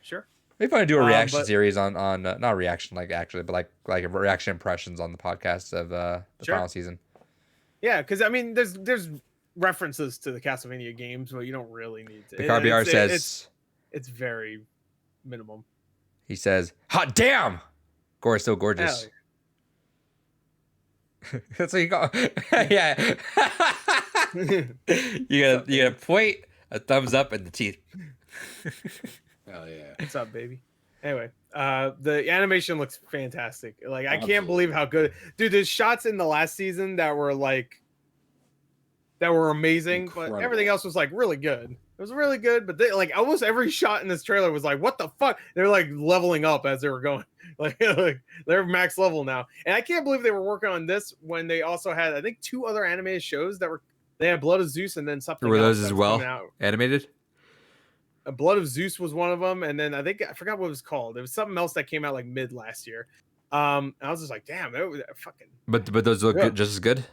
Sure. Maybe want to do a reaction but- series on not a reaction like actually, but like a reaction impressions on the podcast of the Sure. final season. Yeah, because I mean, there's references to the Castlevania games, but you don't really need to. Bicarbiar says it's very minimum. he says, "Hot damn, Gore is so gorgeous." Hell That's what you go. Yeah. you gotta point, a thumbs up, and the teeth. Hell yeah. What's up, baby? Anyway, the animation looks fantastic. Like I can't Absolutely. believe how good, dude. There's shots in the last season that were amazing, but Incredible. everything else was like really good. It was really good, but they, like almost every shot in this trailer was like, what the fuck? They're like leveling up as they were going. Like they're max level now. And I can't believe they were working on this when they also had, I think, 2 other animated shows they had Blood of Zeus and then something Were else those that as was well coming out. animated? Blood of Zeus was one of them, and then I forgot what it was called. There was something else that came out like mid last year. And I was just like, damn, that was fucking. But those look good, just as good.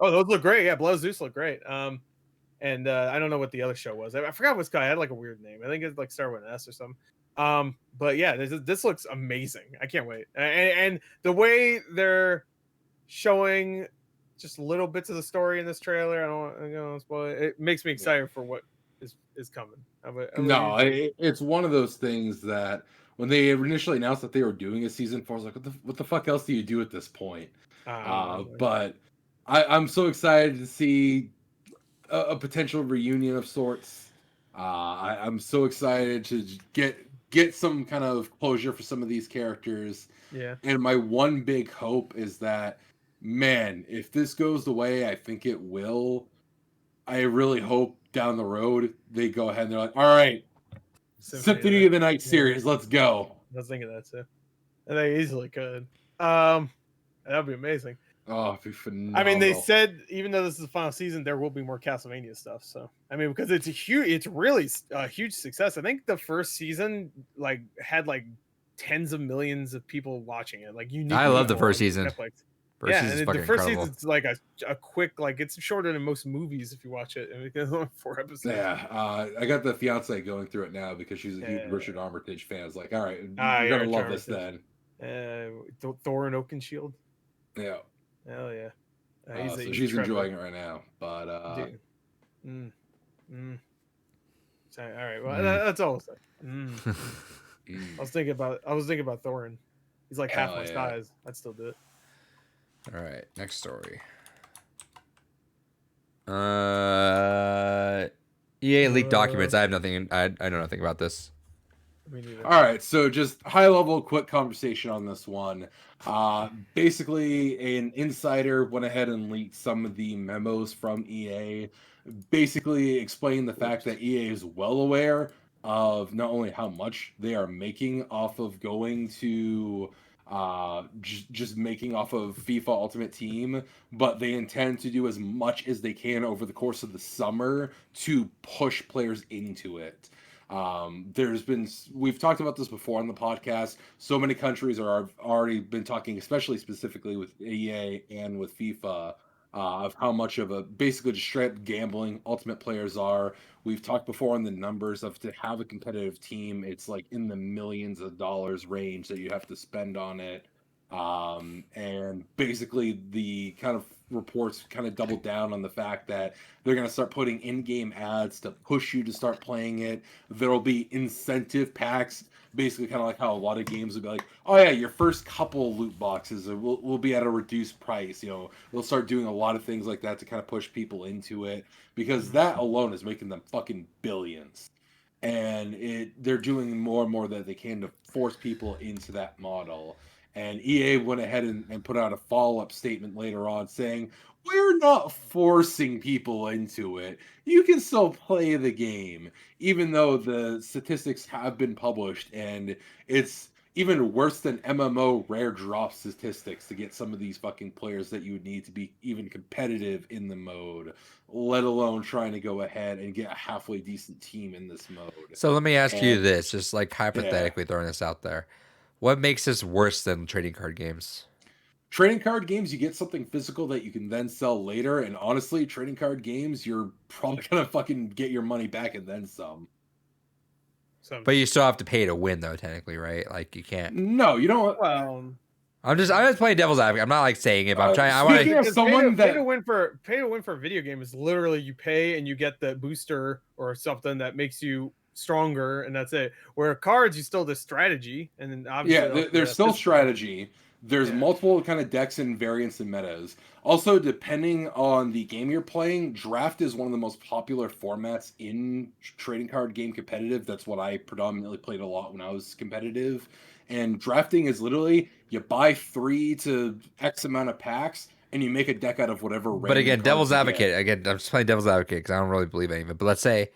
Oh, those look great. Yeah, Blood of Zeus look great. And I don't know what the other show was. I forgot what it's called. It had like a weird name. I think it's like started with an S or something. But yeah, this looks amazing. I can't wait. And the way they're showing just little bits of the story in this trailer, I don't want to spoil it. It makes me excited for what is coming. No, it's one of those things that when they initially announced that they were doing a season 4, I was like, what the fuck else do you do at this point? But I'm so excited to see a potential reunion of sorts. I'm so excited to get some kind of closure for some of these characters. Yeah. And my one big hope is that, man, if this goes the way I think it will, I really hope down the road they go ahead and they're like, all right, Symphony of the Night series, let's go. I was thinking that too. And they easily could. That'd be amazing. Oh, it'd be phenomenal. I mean, they said even though this is the final season, there will be more Castlevania stuff. So I mean, because it's really a huge success. I think the first season had tens of millions of people watching it. Like I love the first season. Netflix. First season's and fucking the first incredible. season's like a quick, it's shorter than most movies if you watch it. And it's only 4 episodes. Yeah, I got the fiance going through it now because she's a huge Richard Armitage fan. It's like, all right, you're gonna love this then. Thor and Oakenshield. Yeah. Hell yeah. So she's enjoying it right now, but Sorry, all right, well that's all I'll say. I was thinking about Thorin. He's like half my size. I'd still do it. All right, next story. EA leaked documents. I have nothing. I know nothing about this. Me neither. all right, so just high level quick conversation on this one. Basically an insider went ahead and leaked some of the memos from EA, basically explaining the fact that EA is well aware of not only how much they are making off of going to just making off of FIFA Ultimate Team, but they intend to do as much as they can over the course of the summer to push players into it. We've talked about this before on the podcast. So many countries are already been talking, especially specifically with EA and with FIFA, of how much of a basically just straight up gambling ultimate players are. We've talked before on the numbers of to have a competitive team, it's like in the millions of dollars range that you have to spend on it. And basically the kind of reports kind of double down on the fact that they're going to start putting in-game ads to push you to start playing it. There'll be incentive packs, basically kind of like how a lot of games will be like, oh yeah, your first couple loot boxes will be at a reduced price. You know, they'll start doing a lot of things like that to kind of push people into it, because that alone is making them fucking billions. And they're doing more and more that they can to force people into that model. And EA went ahead and put out a follow-up statement later on saying, we're not forcing people into it. You can still play the game, even though the statistics have been published, and it's even worse than MMO rare drop statistics to get some of these fucking players that you would need to be even competitive in the mode, let alone trying to go ahead and get a halfway decent team in this mode. So let me ask you And this, just like yeah, hypothetically throwing this out there. What makes this worse than trading card games? trading card games, you get something physical that you can then sell later. And honestly, trading card games, you're probably gonna fucking get your money back and then some. But you still have to pay to win, though, technically, right? Like you can't. No, you don't. Well, I'm just playing devil's advocate. I'm not like saying it, but I'm trying. I want speaking to. of someone pay that to win for a video game is literally you pay and you get the booster or something that makes you stronger, and that's it. Where cards, you still the strategy, and then obviously yeah, there's still strategy. There's Yeah. multiple kind of decks and variants and metas. Also, depending on the game you're playing, draft is one of the most popular formats in trading card game competitive. That's what I predominantly played a lot when I was competitive. And drafting is literally you buy 3 to X amount of packs and you make a deck out of whatever random But again, cards devil's you advocate. get. Again, I'm just playing devil's advocate because I don't really believe any of it. But let's say,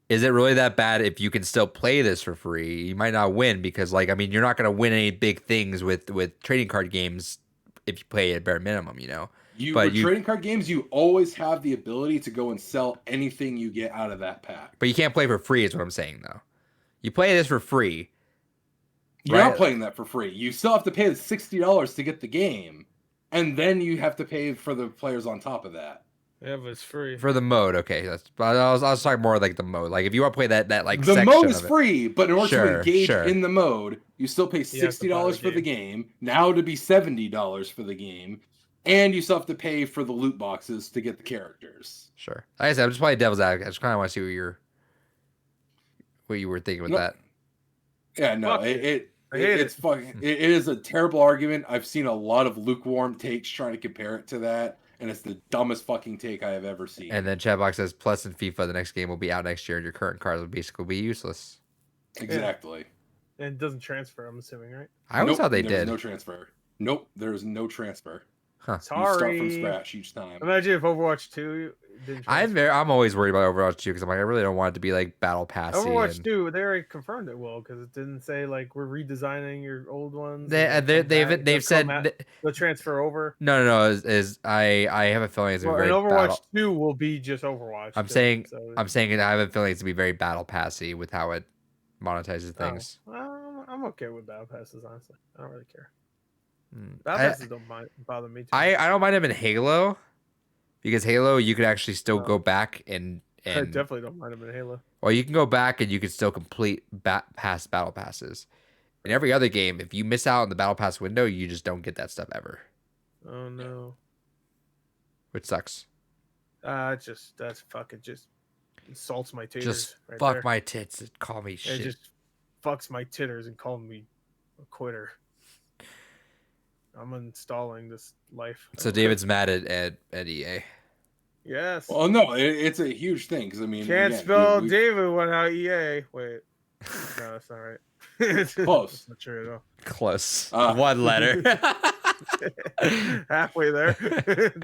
is it really that bad if you can still play this for free? You might not win because, like, I mean, you're not going to win any big things with trading card games if you play at bare minimum, you know. With trading card games, you always have the ability to go and sell anything you get out of that pack. But you can't play for free, is what I'm saying, though. You play this for free. You're not playing that for free. You still have to pay the $60 to get the game, and then you have to pay for the players on top of that. Yeah, but it's free For the mode, okay. But I was talking more like the mode. Like if you want to play that like the section mode is of it. free, but in order to engage sure. in the mode, you still pay $60 for the game. Now to be $70 for the game, and you still have to pay for the loot boxes to get the characters. Sure. Like I said, I'm just playing devil's advocate. I just kind of want to see what you were thinking with that. Yeah, no, it's fucking. It is a terrible argument. I've seen a lot of lukewarm takes trying to compare it to that, and it's the dumbest fucking take I have ever seen. And then Chatbox says, plus in FIFA, the next game will be out next year, and your current cards will basically be useless. Exactly. Yeah. And it doesn't transfer, I'm assuming, right? I always thought they did. No transfer. Nope, there's no transfer. Huh. Sorry. You start from scratch each time. Imagine if Overwatch 2 didn't transfer. I'm always worried about Overwatch 2 because I'm like, I really don't want it to be like battle passy. Overwatch 2, they already confirmed it will because it didn't say like we're redesigning your old ones. They've said they'll transfer over. No. I have a feeling it's Well, very Overwatch battle. 2 will be just Overwatch. I'm saying I have a feeling it's to be very battle passy with how it monetizes things. I'm okay with battle passes, honestly. I don't really care. Battle passes don't bother me too. I don't mind them in Halo because Halo you could actually still go back and I definitely don't mind them in Halo. Well, you can go back and you can still complete past battle passes. In every other game, if you miss out on the battle pass window, you just don't get that stuff ever. Oh no. Which sucks. That's fucking just insults my titters. Just right fuck there. my tits and call me shit. It just fucks my titters and calls me a quitter. I'm uninstalling this life. So David's mad at EA. Yes. Well, no, it's a huge thing because I mean, Can't spell David without EA. Wait, no, that's not right. Close. That's not true at all. Close. One letter. Halfway there.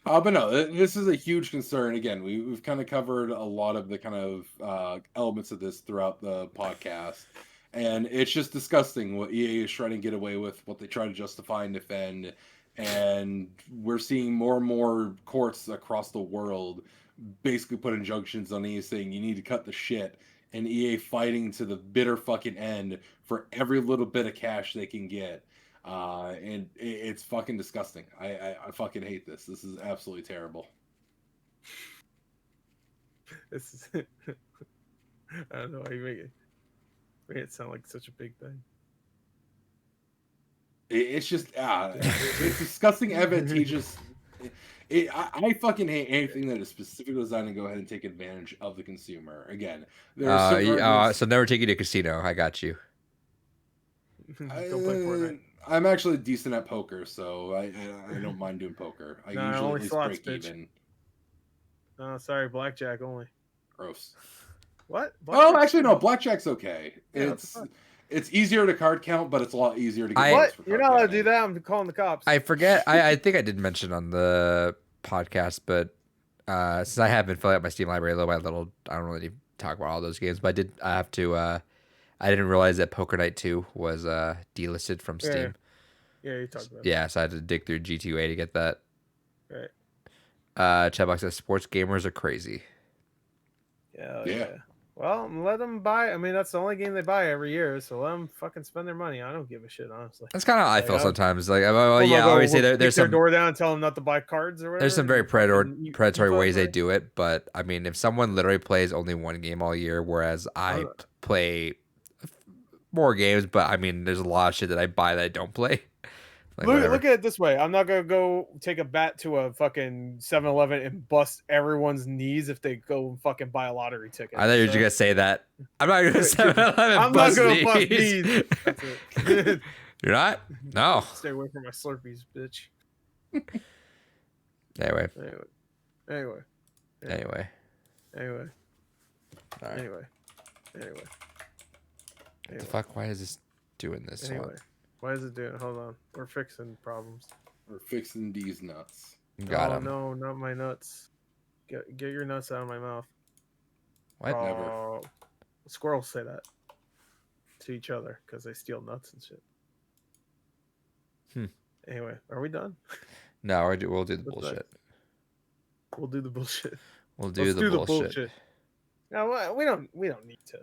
But no, this is a huge concern. Again, we've kind of covered a lot of the kind of elements of this throughout the podcast. And it's just disgusting what EA is trying to get away with, what they try to justify and defend. And we're seeing more and more courts across the world basically put injunctions on EA saying you need to cut the shit. And EA fighting to the bitter fucking end for every little bit of cash they can get. and it's fucking disgusting. I fucking hate this. This is absolutely terrible. This is. I don't know why you make it sound like such a big thing. It's just it's disgusting, advantageous. I fucking hate anything that is specifically designed to go ahead and take advantage of the consumer. Again, there are certain arguments. So never take you to casino. I got you. Don't play Fortnite. I'm actually decent at poker, so I don't mind doing poker. I No, usually only at least slots, break bitch. even. Oh, sorry, blackjack only. Gross. What? Oh, actually, no. Blackjack's okay. Yeah, It's easier to card count, but it's a lot easier to get. What? You're not allowed to do that. I'm calling the cops. I forget. I think I did mention on the podcast, but since I have been filling up my Steam library little by little, I don't really talk about all those games. But I have to. I didn't realize that Poker Night 2 was delisted from Steam. Yeah, you talked about. Yeah, so I had to dig through G2A to get that. Right. Chatbox says sports gamers are crazy. Yeah. Well, let them buy. I mean, that's the only game they buy every year, so let them fucking spend their money. I don't give a shit, honestly. That's kind of how I feel sometimes. Like, yeah, obviously there's their some door down and tell them not to buy cards or whatever. there's some very predatory ways they do it, but I mean, if someone literally plays only one game all year, whereas I play more games, but I mean, there's a lot of shit that I buy that I don't play. Like, look at it this way. I'm not going to go take a bat to a fucking 7-Eleven and bust everyone's knees if they go and fucking buy a lottery ticket. I thought you were just going to say that. I'm not going to 7-Eleven I'm not going to bust knees. That's it. You're not? No. Stay away from my Slurpees, bitch. Anyway. What the fuck? Why is this doing this? Anyway. Why is it doing? Hold on. We're fixing problems. We're fixing these nuts. Got him. No, not my nuts. Get your nuts out of my mouth. What? Never. Squirrels say that to each other because they steal nuts and shit. Anyway, are we done? No, we'll do the bullshit. We'll do the bullshit. Let's do the bullshit. No, we don't need to.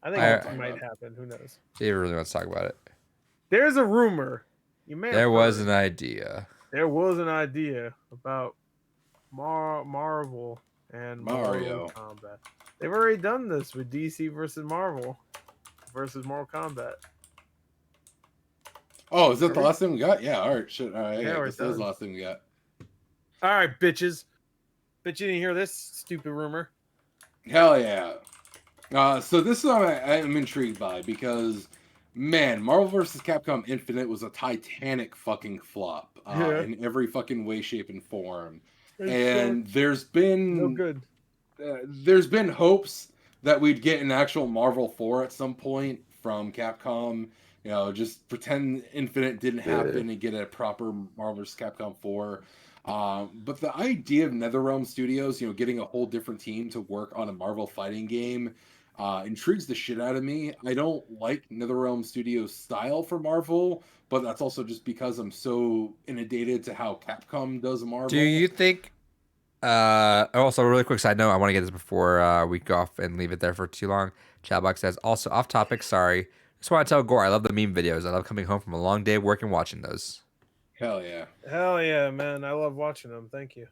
I think it might happen. Who knows? Dave really wants to talk about it. There's a rumor. There was an idea. There was an idea about Marvel and Mario Kombat. They've already done this with DC versus Marvel versus Mortal Kombat. Oh, is that the last thing we got? Yeah, all right. Shit. All right. Yeah, this is the last thing we got. All right, bitches. Bet you didn't hear this stupid rumor. Hell yeah. So this is what I'm intrigued by because, man, Marvel vs. Capcom Infinite was a titanic fucking flop in every fucking way, shape, and form. And there's been no good. There's been hopes that we'd get an actual Marvel 4 at some point from Capcom. You know, just pretend Infinite didn't happen and get a proper Marvel vs. Capcom 4. But the idea of NetherRealm Studios, you know, getting a whole different team to work on a Marvel fighting game intrigues the shit out of me. I don't like NetherRealm Studios' style for Marvel, but that's also just because I'm so inundated to how Capcom does Marvel. Do you think... also, a really quick side note, I want to get this before we go off and leave it there for too long. Chatbox says, also, off topic, sorry. Just want to tell Gore, I love the meme videos. I love coming home from a long day of work and watching those. Hell yeah. Hell yeah, man. I love watching them. Thank you.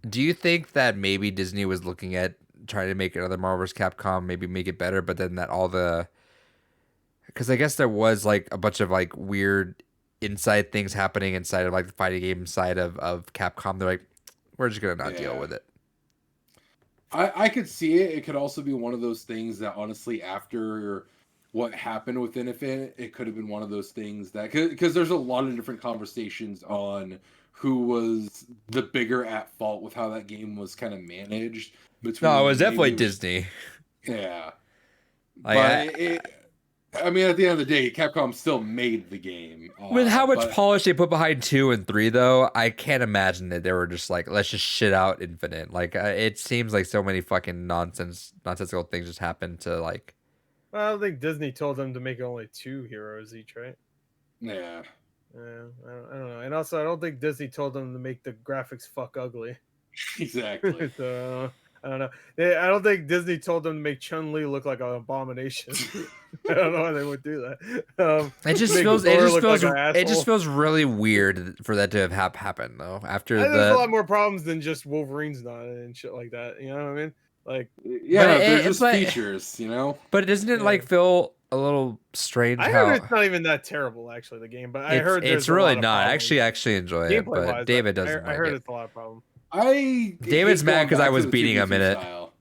Do you think that maybe Disney was looking at trying to make another Marvel vs. Capcom, maybe make it better, but then that all the... Because I guess there was like a bunch of like weird inside things happening inside of like the fighting game side of Capcom. They're like, we're just going to not deal with it. I could see it. It could also be one of those things that honestly after what happened with Infinite, it could have been one of those things that... Because there's a lot of different conversations on who was the bigger at fault with how that game was kind of managed. No, it was definitely Disney. Yeah. Like, I mean, at the end of the day, Capcom still made the game. With how much polish they put behind 2 and 3, though, I can't imagine that they were just like, let's just shit out Infinite. Like, it seems like so many fucking nonsensical things just happened to, like... Well, I don't think Disney told them to make only 2 heroes each, right? Yeah. I don't know. And also, I don't think Disney told them to make the graphics fuck ugly. Exactly. So, I don't know. I don't think Disney told them to make Chun-Li look like an abomination. I don't know why they would do that. It just make feels. Thor look like an It just asshole. feels really weird for that to have happened though. After I think there's a lot the. more problems than just Wolverine's not and shit like that. You know what I mean? Like, Yeah, But they're it- just but- features, you know. But doesn't it Yeah. like feel a little strange? I how heard it's not even that terrible actually. The game, but I heard it's there's a really lot of not. problems. I actually enjoy it, but Gameplay-wise, David I doesn't. I heard like it. it's a lot of problems. David's hate mad going 'cause I back was to the beating him in 2v2 it. style.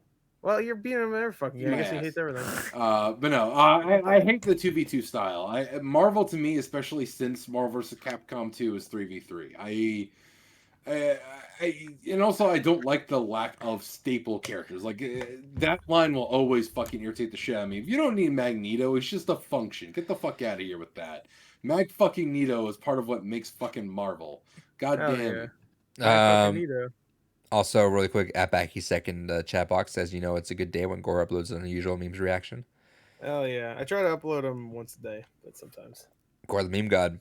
Well, you're beating him in every fucking game. I guess he Yes. hates everything. But no, I hate the 2v2 style. Marvel to me, especially since Marvel vs. Capcom 2 is 3v3. And also I don't like the lack of staple characters. Like that line will always fucking irritate the shit out of me. If you don't need Magneto, it's just a function. Get the fuck out of here with that. Mag fucking Nito is part of what makes fucking Marvel. God Hell damn yeah. it. I fucking need to. Also, really quick, at Backy's second chat box says, it's a good day when Gore uploads an unusual memes reaction. Hell yeah. I try to upload them once a day, but sometimes. Gore the meme god.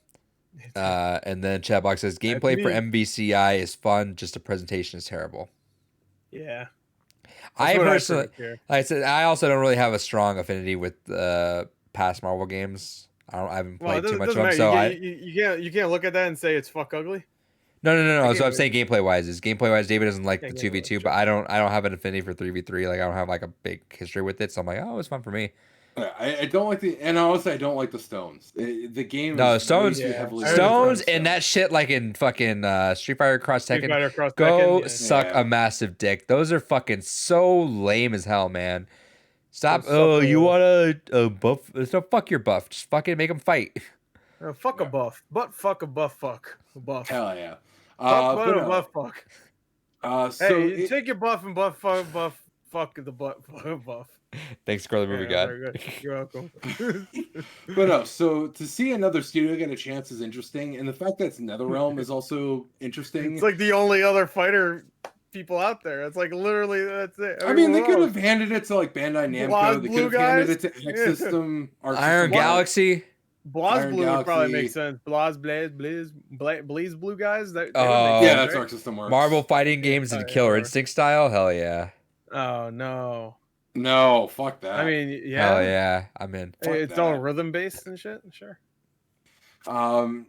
And then chat box says, That's gameplay for me. MVCI is fun, just the presentation is terrible. Yeah. I That's what personally, pretty care. like I said, I also don't really have a strong affinity with past Marvel games. I haven't Well, played it too much doesn't of them, matter. so You can't look at that and say it's fuck ugly. No. I So I'm can't saying gameplay wise, David doesn't like Yeah, the gameplay, 2v2, but I don't have an affinity for 3v3. Like I don't have like a big history with it, so I'm like, oh, it's fun for me. I don't like and honestly I don't like the stones. The game No, is stones- way too Yeah. heavily Stones based on and that shit like in fucking Street Fighter Cross Street Tekken. Fighter Cross Go Tekken, yeah. suck Yeah. a massive dick. Those are fucking so lame as hell, man. Stop. Those Oh, suck you a- want a buff? So fuck your buff. Just fucking make them fight. Fuck a buff. But fuck a buff fuck. A buff. Hell yeah. Fuck But but a no. buff fuck. So Hey, take your buff and buff fuck the butt buff. Thanks, Scarlet Movie Yeah, God. very good. You're welcome. But no, so to see another studio get a chance is interesting, and the fact that it's NetherRealm is also interesting. It's like the only other fighter people out there. It's like literally that's it. I mean, they who could else? have handed it to like Bandai Namco. Blonde They blue could have handed guys? it to X System, Arc Iron System. Galaxy. Blaz Iron Blue would probably Galaxy. make sense. Blaze Blue guys. They would Oh, make Yeah, sense, that's right? Arc System works. Marvel fighting games Oh, and yeah, Killer whatever. Instinct style. Hell yeah. Oh no. No, fuck that. I mean, yeah. Hell yeah. I'm in. Fuck It's that. all rhythm based and shit. Sure. I'm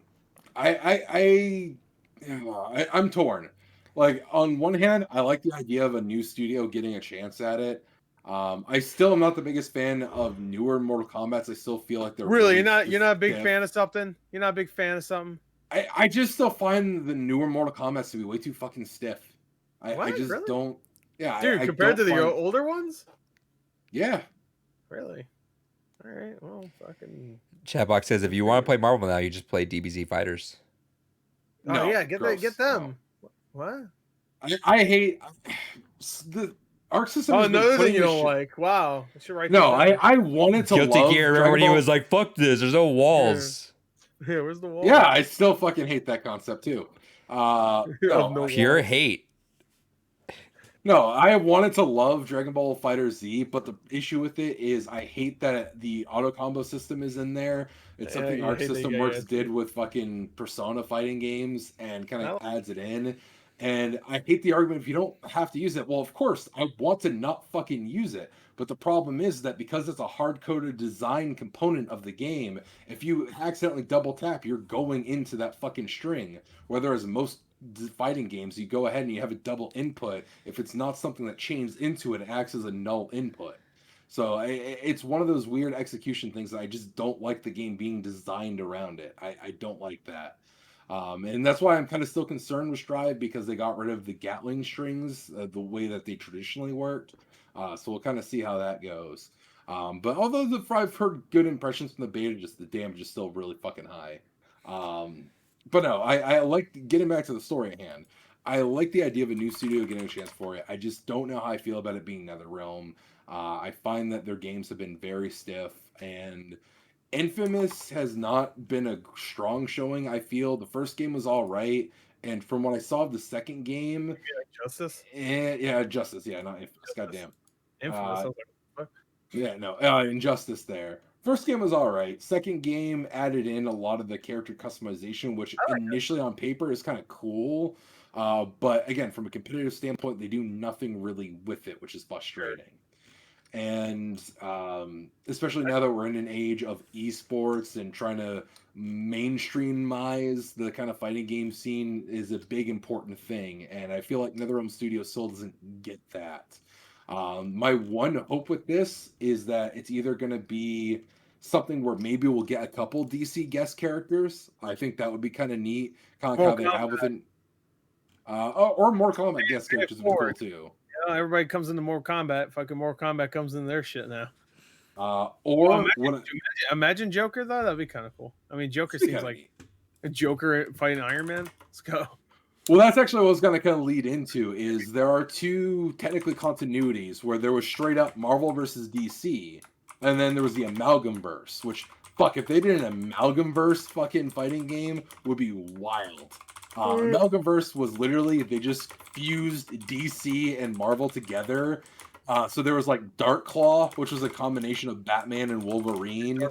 torn. Like on one hand, I like the idea of a new studio getting a chance at it. I still am not the biggest fan of newer Mortal Kombats. I still feel like they're Really, really you're not a big stiff. fan of something. You're not a big fan of something. I just still find the newer Mortal Kombats to be way too fucking stiff. I What? just Really? don't. Yeah, Dude, I compared to don't the find- older ones. Yeah, Really. All right. Well, fucking. Chatbox says if you want to play Marvel now, you just play DBZ Fighters. Oh No, yeah, get gross, them. What? I hate the Arc System. Oh, has been another thing putting you this don't shit- like. Wow. I should write No, that down. I wanted to Guilty love Gear. Remember Dragon when he Ball- was like, "Fuck this. There's no walls." Yeah, where's the wall? Yeah, I still fucking hate that concept too. Of No, no Pure walls. hate. No, I wanted to love Dragon Ball Fighter Z, but the issue with it is I hate that the auto combo system is in there. It's Yeah, something you Arc hate that System you Works gotta- did with fucking Persona fighting games and kind of Oh. adds it in. And I hate the argument if you don't have to use it. Well, of course, I want to not fucking use it. But the problem is that because it's a hard-coded design component of the game, if you accidentally double tap, you're going into that fucking string. Whereas most fighting games, you go ahead and you have a double input. If it's not something that chains into it, it acts as a null input. So it's one of those weird execution things that I just don't like the game being designed around it. I don't like that. And that's why I'm kind of still concerned with Strive because they got rid of the Gatling strings the way that they traditionally worked. So we'll kind of see how that goes. But although I've heard good impressions from the beta, just the damage is still really fucking high. But no, I like getting back to the story at hand. I like the idea of a new studio getting a chance for it. I just don't know how I feel about it being NetherRealm. I find that their games have been very stiff, and Infamous has not been a strong showing. I feel the first game was all right, and from what I saw of the second game, Justice. yeah, Justice, yeah, not Infamous. Goddamn. Infamous. I was like, Yeah, no, Injustice there. First game was all right. Second game added in a lot of the character customization, which I like initially on paper is kind of cool. But again, from a competitive standpoint, they do nothing really with it, which is frustrating. And especially now that we're in an age of esports and trying to mainstreamize the kind of fighting game scene is a big important thing. And I feel like NetherRealm Studios still doesn't get that. My one hope with this is that it's either going to be something where maybe we'll get a couple DC guest characters. I think that would be kind of neat, kind of like how they have within. Or more Kombat guest characters would be cool too. Yeah, everybody comes into Mortal Kombat. Fucking Mortal Kombat comes in their shit now. Imagine Joker though. That'd be kind of cool. I mean, Joker seems like neat. A Joker fighting Iron Man. Let's go. Well, that's actually what I was going to kind of lead into. Is there are two technically continuities where there was straight up Marvel versus DC, and then there was the Amalgamverse. Which fuck, if they did an Amalgamverse fucking fighting game, would be wild. Amalgamverse was literally they just fused DC and Marvel together. So there was like Dark Claw, which was a combination of Batman and Wolverine.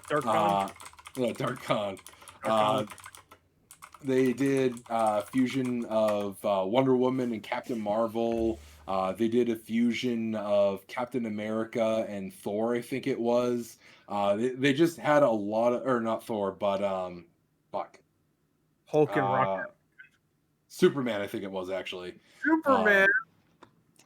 Dark Con. They did fusion of Wonder Woman and Captain Marvel. They did a fusion of Captain America and Thor, I think it was. They just had a lot of, or not Thor, but fuck. Hulk and Rocket. Superman, I think it was actually. Superman.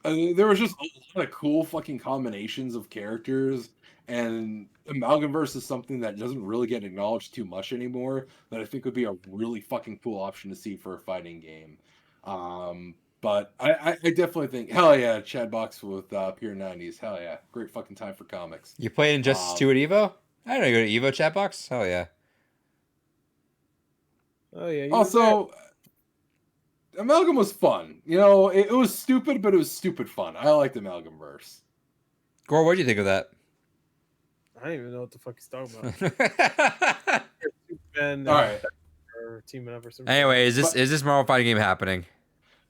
There was just a lot of cool fucking combinations of characters, and Amalgamverse is something that doesn't really get acknowledged too much anymore. That I think would be a really fucking cool option to see for a fighting game. But I definitely think, hell yeah, Chad Box with Pure 90s. Hell yeah, great fucking time for comics. You played Injustice 2 at Evo? I don't know, you go to Evo Chat Box? Hell yeah. Oh yeah. Also, Amalgam was fun. You know, it was stupid, but it was stupid fun. I liked Amalgamverse. Gore, what do you think of that? I don't even know what the fuck he's talking about. All right. Or teaming up or something. Anyway, is this Marvel fighting game happening?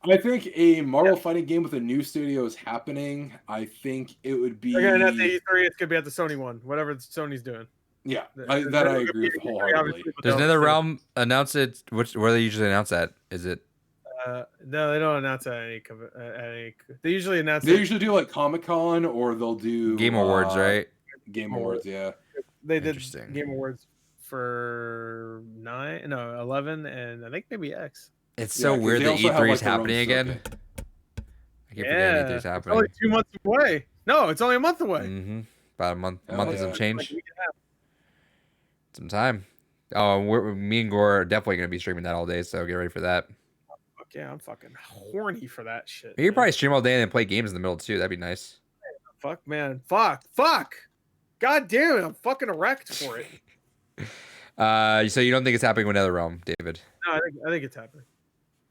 I think a Marvel fighting game with a new studio is happening. I think it would be. They're gonna have the E3. It's gonna be at the Sony one, whatever Sony's doing. Yeah, I agree with wholeheartedly. Does NetherRealm announce it? Where do they usually announce that? Is it? No, they don't announce that at any. They usually announce. They usually do like Comic-Con, or they'll do Game Awards, right? Game Awards, yeah. They did Game Awards for 11, and I think maybe X. It's so weird that E3 is happening again. I keep forgetting E3 is happening. It's only 2 months away. No, it's only a month away. Mm-hmm. About a month. A month and some change. Like some time. Oh, me and Gore are definitely going to be streaming that all day, so get ready for that. Fuck yeah, I'm fucking horny for that shit. You could probably stream all day and then play games in the middle too. That'd be nice. Fuck, man. Fuck. God damn it, I'm fucking erect for it. So you don't think it's happening with NetherRealm, David? No, I think it's happening.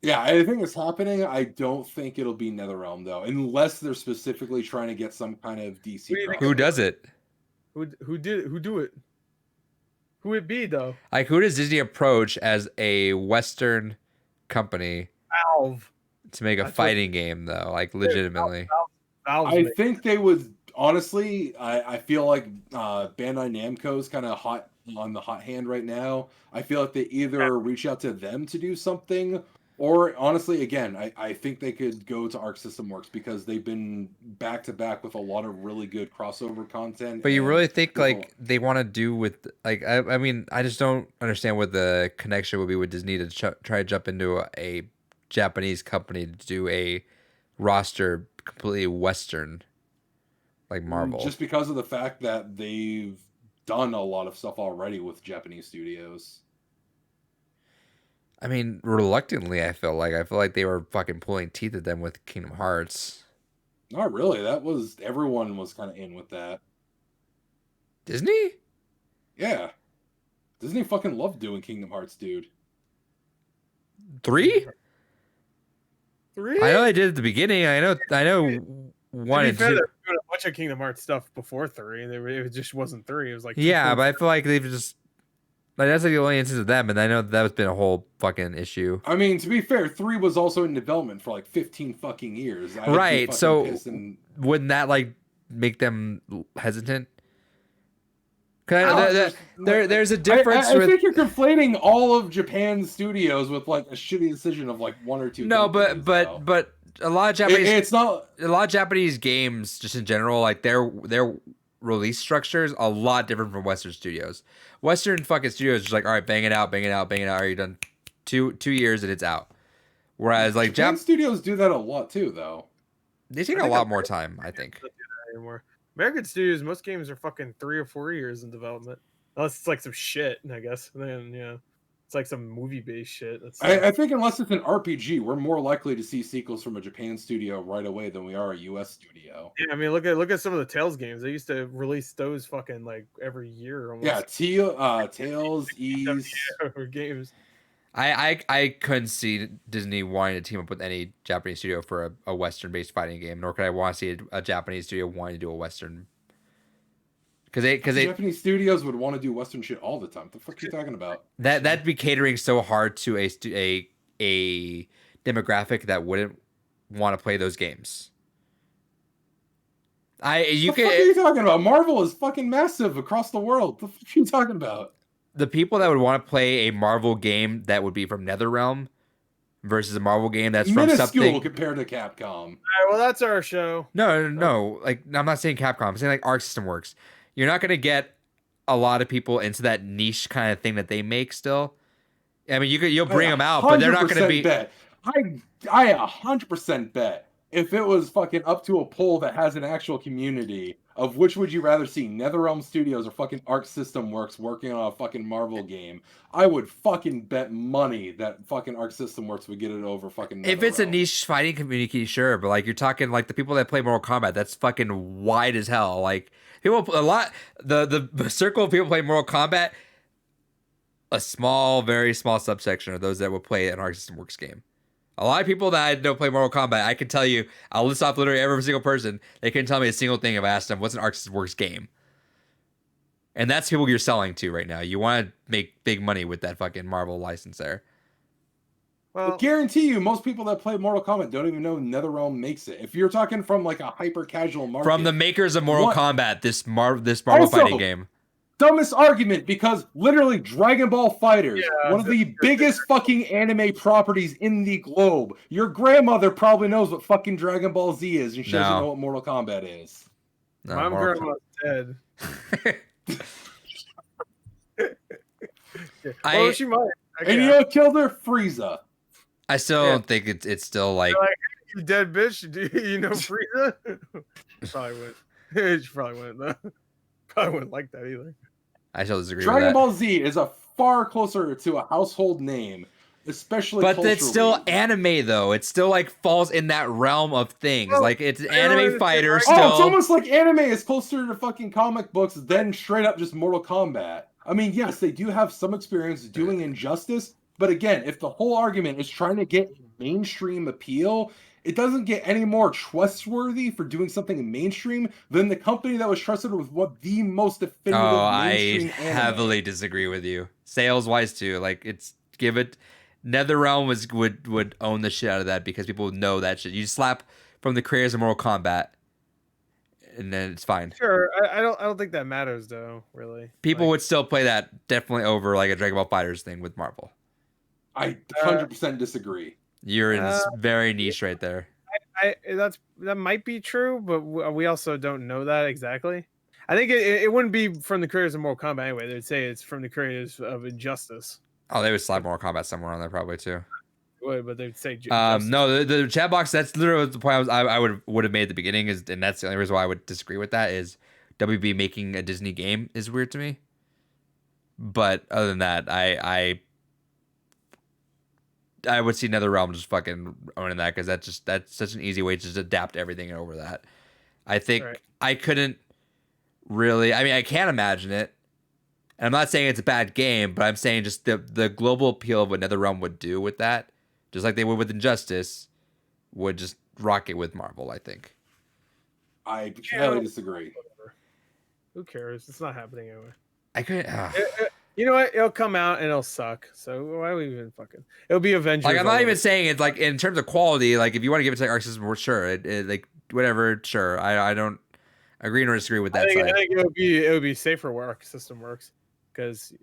Yeah, I think it's happening. I don't think it'll be NetherRealm though, unless they're specifically trying to get some kind of DC. Who does it? Who do it? Who would it be though? Like, who does Disney approach as a Western company? Valve. To make a fighting game though, like legitimately. I think they would. Honestly, I feel like Bandai Namco's kind of hot on the hot hand right now. I feel like they either reach out to them to do something, or honestly, again, I think they could go to Arc System Works because they've been back to back with a lot of really good crossover content. But you really think like they want to do with like I mean I just don't understand what the connection would be with Disney to try to jump into a Japanese company to do a roster completely Western. Like Marvel. Just because of the fact that they've done a lot of stuff already with Japanese studios. I mean, reluctantly, I feel like they were fucking pulling teeth at them with Kingdom Hearts. Not really. Everyone was kind of in with that. Disney? Yeah. Disney fucking loved doing Kingdom Hearts, dude. 3? I know they did at the beginning. I know 1 and 2. They're doing a bunch of Kingdom Hearts stuff before 3. It just wasn't 3. It was like but I feel like they've just that's like the only instance of them, and I know that's been a whole fucking issue. I mean, to be fair, 3 was also in development for like 15 fucking years. Right. So wouldn't that like make them hesitant? There's a difference I with. think you're conflating all of Japan's studios with like a shitty decision of like one or two. No, companies, but a lot of Japanese. It's not a lot of Japanese games, just in general, like their release structure is a lot different from Western studios. Western fucking studios just like, all right, bang it out. All right, you're done. 2 years and it's out. Whereas like Japan studios do that a lot too, though. They take a lot more time, I think. Don't do that anymore. American studios, most games are fucking 3 or 4 years in development, unless it's like some shit. I guess then it's like some movie based shit. I think unless it's an RPG, we're more likely to see sequels from a Japan studio right away than we are a U.S. studio. Yeah, I mean, look at some of the Tales games. They used to release those fucking like every year almost. Yeah, Tales, Ease, games. I couldn't see Disney wanting to team up with any Japanese studio for a Western-based fighting game, nor could I want to see a Japanese studio wanting to do a Western. Because Japanese studios would want to do Western shit all the time. What the fuck are you talking about? That'd be catering so hard to a demographic that wouldn't want to play those games. What the fuck are you talking about? Marvel is fucking massive across the world. What the fuck are you talking about? The people that would want to play a Marvel game that would be from NetherRealm versus a Marvel game that's from something compared to Capcom. All right, well, that's our show. No. Like, I'm not saying Capcom. I'm saying like Arc System Works. You're not gonna get a lot of people into that niche kind of thing that they make. Still, I mean, you'll bring them out, but they're not gonna be. Bet. I 100% bet if it was fucking up to a poll that has an actual community of which would you rather see, NetherRealm Studios or fucking Arc System Works working on a fucking Marvel game, I would fucking bet money that fucking Arc System Works would get it over fucking NetherRealm. If it's a niche fighting community, sure, but like you're talking like the people that play Mortal Kombat, that's fucking wide as hell. Like people a lot the circle of people playing Mortal Kombat, a small, very small subsection of those that would play an Arc System Works game. A lot of people that I know play Mortal Kombat, I can tell you, I'll list off literally every single person. They couldn't tell me a single thing if I asked them, what's an Arc System Works game? And that's people you're selling to right now. You want to make big money with that fucking Marvel license there. Well, I guarantee you, most people that play Mortal Kombat don't even know NetherRealm makes it. If you're talking from like a hyper casual market, from the makers of Mortal Kombat, this Marvel fighting game. Dumbest argument, because literally Dragon Ball FighterZ, one of the biggest fucking anime properties in the globe. Your grandmother probably knows what fuking Dragon Ball Z is, and she doesn't know what Mortal Kombat is. No, my grandma's dead. She might. And you know what killed her? Frieza. I still don't think it's still like, hey, you dead bitch. Do you know Frieza? Probably wouldn't. She probably wouldn't though. Probably wouldn't like that either. I still disagree Dragon with that. Ball Z is a far closer to a household name, especially but it's still anime though. It still like falls in that realm of things. Well, like it's anime fighter still. Oh, it's almost like anime is closer to fucking comic books than straight up just Mortal Kombat. I mean, yes, they do have some experience doing Injustice, but again, if the whole argument is trying to get mainstream appeal, it doesn't get any more trustworthy for doing something mainstream than the company that was trusted with what the most definitive mainstream I heavily disagree with you. Sales wise too. Like NetherRealm would own the shit out of that because people know that shit. You slap from the creators of Mortal Kombat and then it's fine. Sure. I don't think that matters though, really. People would still play that definitely over like a Dragon Ball FighterZ thing with Marvel. I 100% disagree. You're in this very niche right there. That might be true, but we also don't know that exactly. I think it wouldn't be from the creators of Mortal Kombat anyway. They'd say it's from the creators of Injustice. Oh, they would slap Mortal Kombat somewhere on there probably too. But they'd say no, the chat box. That's literally the point I would have made at the beginning and that's the only reason why I would disagree with that is WB making a Disney game is weird to me. But other than that, I would see NetherRealm just fucking owning that because that's such an easy way to just adapt everything over that. I think I couldn't really. I mean, I can't imagine it. And I'm not saying it's a bad game, but I'm saying just the global appeal of what NetherRealm would do with that, just like they would with Injustice, would just rock it with Marvel. I think. I highly disagree. Who cares? It's not happening anyway. I couldn't. You know what? It'll come out and it'll suck. So why are we even fucking? It'll be Avengers. Like I'm not even saying it's like in terms of quality. Like if you want to give it to like Arc System, sure. Like whatever, sure. I Agree or disagree with I that think, side? I think it would be safer where Arc System works, because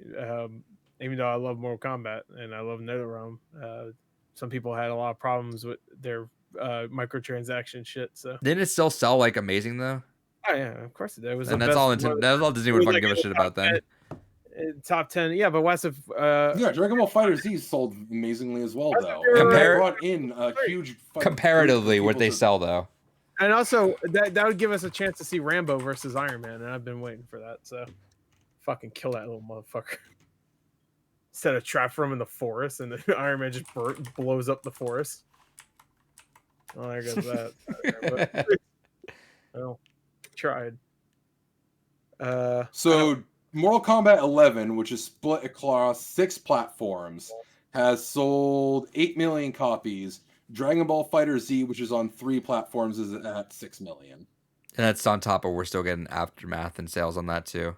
even though I love Mortal Kombat and I love NetherRealm, some people had a lot of problems with their microtransaction shit. So Didn't it still sell like amazing though? oh yeah, of course it did. It was And the that's best. all. That's all Disney It would was fucking like give a in the shit top about then. 10, top 10. Yeah, but what's if Yeah, Dragon Ball Fighter Z sold amazingly as well, though. they And were- that brought in a huge Comparatively, group what of they people sell though. And also that would give us a chance to see Rambo versus Iron Man, and I've been waiting for that. So fucking kill that little motherfucker. Set a trap for him in the forest, and the Iron Man just blows up the forest. Oh, there goes that. Well, tried. So Mortal Kombat 11, which is split across 6 platforms, has sold 8 million copies. Dragon Ball Fighter Z, which is on 3 platforms, is at 6 million. And that's on top of we're still getting aftermath and sales on that too.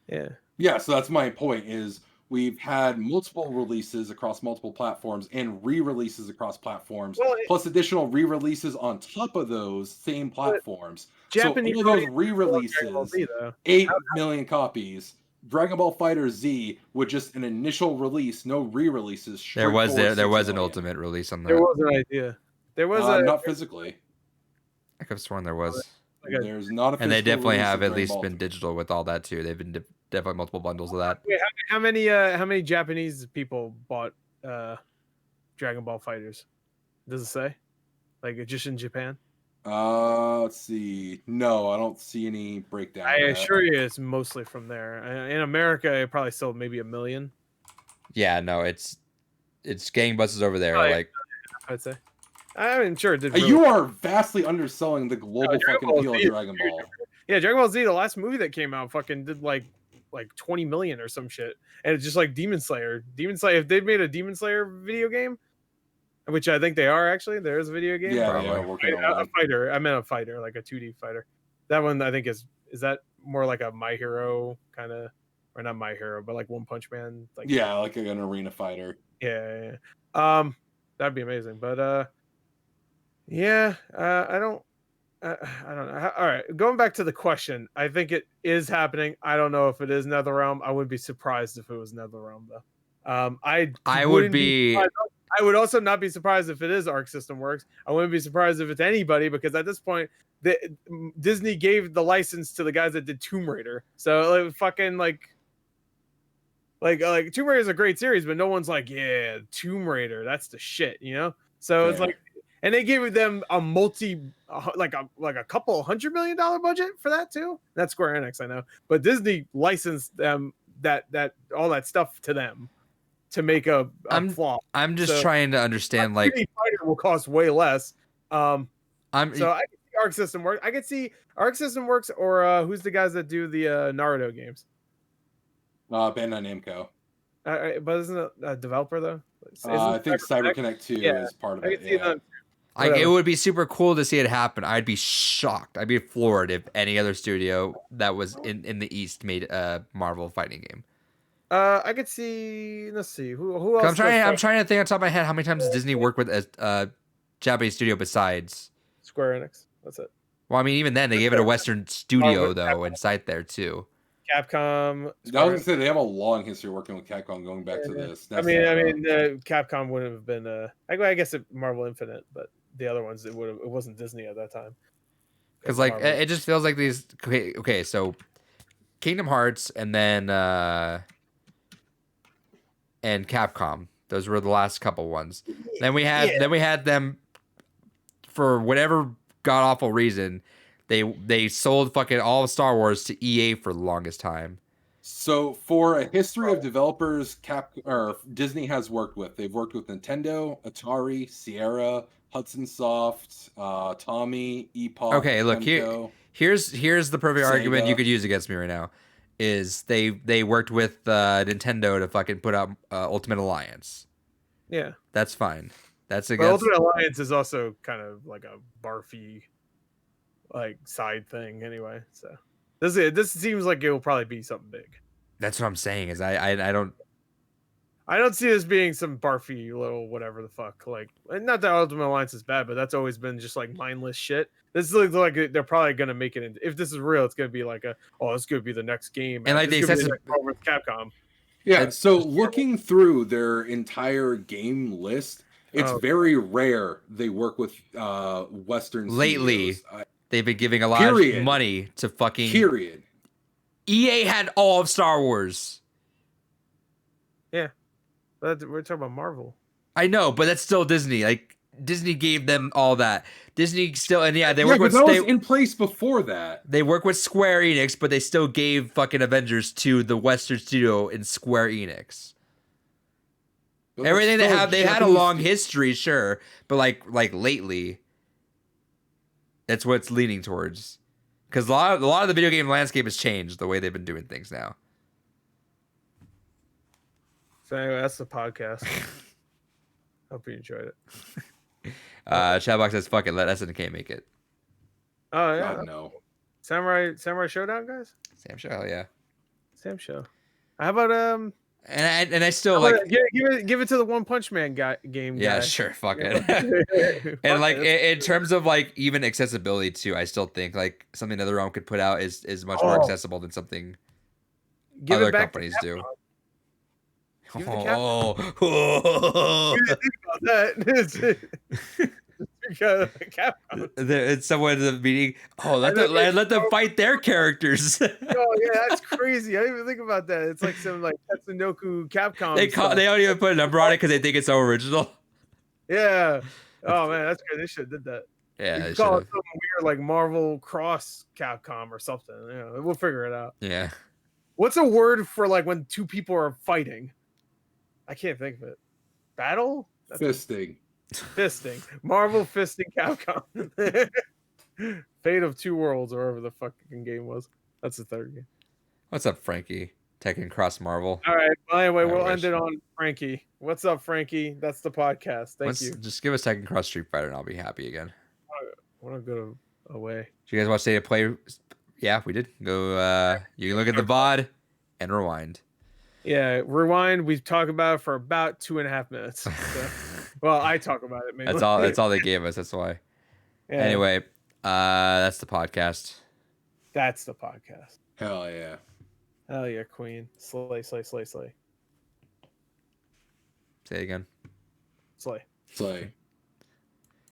Yeah. Yeah, so that's my point, is we've had multiple releases across multiple platforms and re-releases across platforms, Well, plus additional re-releases on top of those same platforms. Japanese so all those Dragon Ball re-releases, Z, though. 8 million copies. Dragon Ball Fighter Z with just an initial release, no re-releases. There was an 6 million. ultimate release on that. There was an idea. There was not physically. I could have sworn there was. There's not a physical And they definitely release have of at Dragon least Ball been digital with all that too. They've been definitely multiple bundles of that. Wait, how many Japanese people bought Dragon Ball Fighters? Does it say? Like just in Japan? Let's see. No, I don't see any breakdown. I of that. assure you, it's mostly from there. In America, it probably sold maybe 1 million. Yeah, no, it's gangbusters over there. Oh, yeah. Like I'd say. I mean, sure. It did You are vastly underselling the global fucking appeal of Dragon Ball. Yeah, Dragon Ball Z, the last movie that came out, fucking did like 20 million or some shit, and it's just like Demon Slayer. Demon Slayer. If they've made a Demon Slayer video game, which I think they are actually, there is a video game. Yeah, Probably. they are working on A one. fighter. I meant a fighter, like a 2D fighter. That one I think is that more like a My Hero kind of, or not My Hero, but like One Punch Man. Like Yeah, like an arena fighter. yeah. That'd be amazing. But yeah, I don't know. All right, going back to the question, I think it is happening. I don't know if it is NetherRealm. I wouldn't be surprised if it was NetherRealm though. I would be. I would also not be surprised if it is Arc System Works. I wouldn't be surprised if it's anybody, because at this point, Disney gave the license to the guys that did Tomb Raider. So like, fucking like Tomb Raider is a great series, but no one's like, yeah, Tomb Raider, that's the shit, you know. So it's like, and they gave them a like a couple $100 million budget for that too. That's Square Enix, I know, but Disney licensed them that all that stuff to them to make a flop. I'm just trying to understand, like, Fighter will cost way less. So I can see Arc System Works. I could see Arc System Works, or who's the guys that do the Naruto games? Bandai Namco. But isn't it a developer though? I think CyberConnect 2 is part of it. Yeah. It would be super cool to see it happen. I'd be shocked. I'd be floored if any other studio that was in the East made a Marvel fighting game. I could see. Let's see who else. I'm trying to think on top of my head how many times has Disney worked with a Japanese studio besides Square Enix. That's it. Well, I mean, even then they gave it a Western studio though inside there too. Capcom. I was gonna say they have a long history working with Capcom going back to this. I mean, Capcom wouldn't have been. I guess Marvel Infinite, but the other ones it wasn't Disney at that time. Because like it just feels like these. Okay, so Kingdom Hearts and then and Capcom. Those were the last couple ones. Then we had them for whatever god awful reason. They sold fucking all of Star Wars to EA for the longest time. So for a history of developers, Disney has worked with. They've worked with Nintendo, Atari, Sierra, Hudson Soft, Tommy, Epoch. Okay, look here's the perfect Sega. argument you could use against me right now. Is they worked with Nintendo to fucking put out Ultimate Alliance. Yeah, that's fine. That's but Ultimate Alliance is also kind of like a barfy, like side thing anyway. So this seems like it will probably be something big. That's what I'm saying. Is I don't. I don't see this being some barfy little whatever the fuck. Like, and not that Ultimate Alliance is bad, but that's always been just like mindless shit. This looks like they're probably gonna make it. If this is real, it's gonna be like it's gonna be the next game. And like this they is gonna said, be the next Marvel with Capcom. Yeah, And- so looking through their entire game list, it's very rare they work with Western lately studios. they've been giving a lot of money to fucking. Period. EA had all of Star Wars. Yeah, but we're talking about Marvel. I know, but that's still Disney. Like Disney gave them all that. Disney still, and yeah, they work with. That was in place before that. They work with Square Enix, but they still gave fucking Avengers to the Western studio in Square Enix. But Everything they still have, they had a Japanese long history, sure, but like lately, that's what it's leaning towards. Because a lot of the video game landscape has changed the way they've been doing things now. So anyway, that's the podcast. Hope you enjoyed it. Chatbox says, "Fuck it, let SNK make it." Oh yeah, God, no. Samurai Showdown, guys. Sam Show, hell yeah. Sam Show. How about And I still how like. about- give it to the One Punch Man game. Yeah, guy. sure, fuck Yeah. it. And like Fuck it. in terms of like even accessibility too, I still think like something NetherRealm could put out is much more accessible than something Give other it back to companies do. Give it to Oh, You didn't think about that. Because Capcom. it's someone in the meeting. Oh, let them fight their characters. Oh yeah, that's crazy. I didn't even think about that. It's like some like Tatsunoko Capcom. They don't even put a number on it because they think it's so original. Yeah. Oh man, that's good. They should have did that. Yeah, You they could call it should've. something weird like Marvel Cross Capcom or something. Yeah, we'll figure it out. Yeah. What's a word for like when two people are fighting? I can't think of it. Battle? That's Fisting. fisting. Marvel fisting Capcom. Fate of Two Worlds, or whatever the fucking game was. That's the third game. What's up, Frankie? Tekken Cross Marvel. All right. Well, anyway, I we'll wish. end it on Frankie. What's up, Frankie? That's the podcast. Thank you. Just give us Tekken Cross Street Fighter and I'll be happy again. I want to go away. Did you guys watch State of Play? Yeah, we did. Go. You can look at the VOD and rewind. Yeah, rewind. We talk about it for about 2.5 minutes. So, well, I talk about it. Mainly. That's all they gave us. That's why. Yeah, Anyway, that's the podcast. that's the podcast. Hell yeah. Hell yeah, Queen. Slay, slay, slay, slay, Say it again. slay. It's like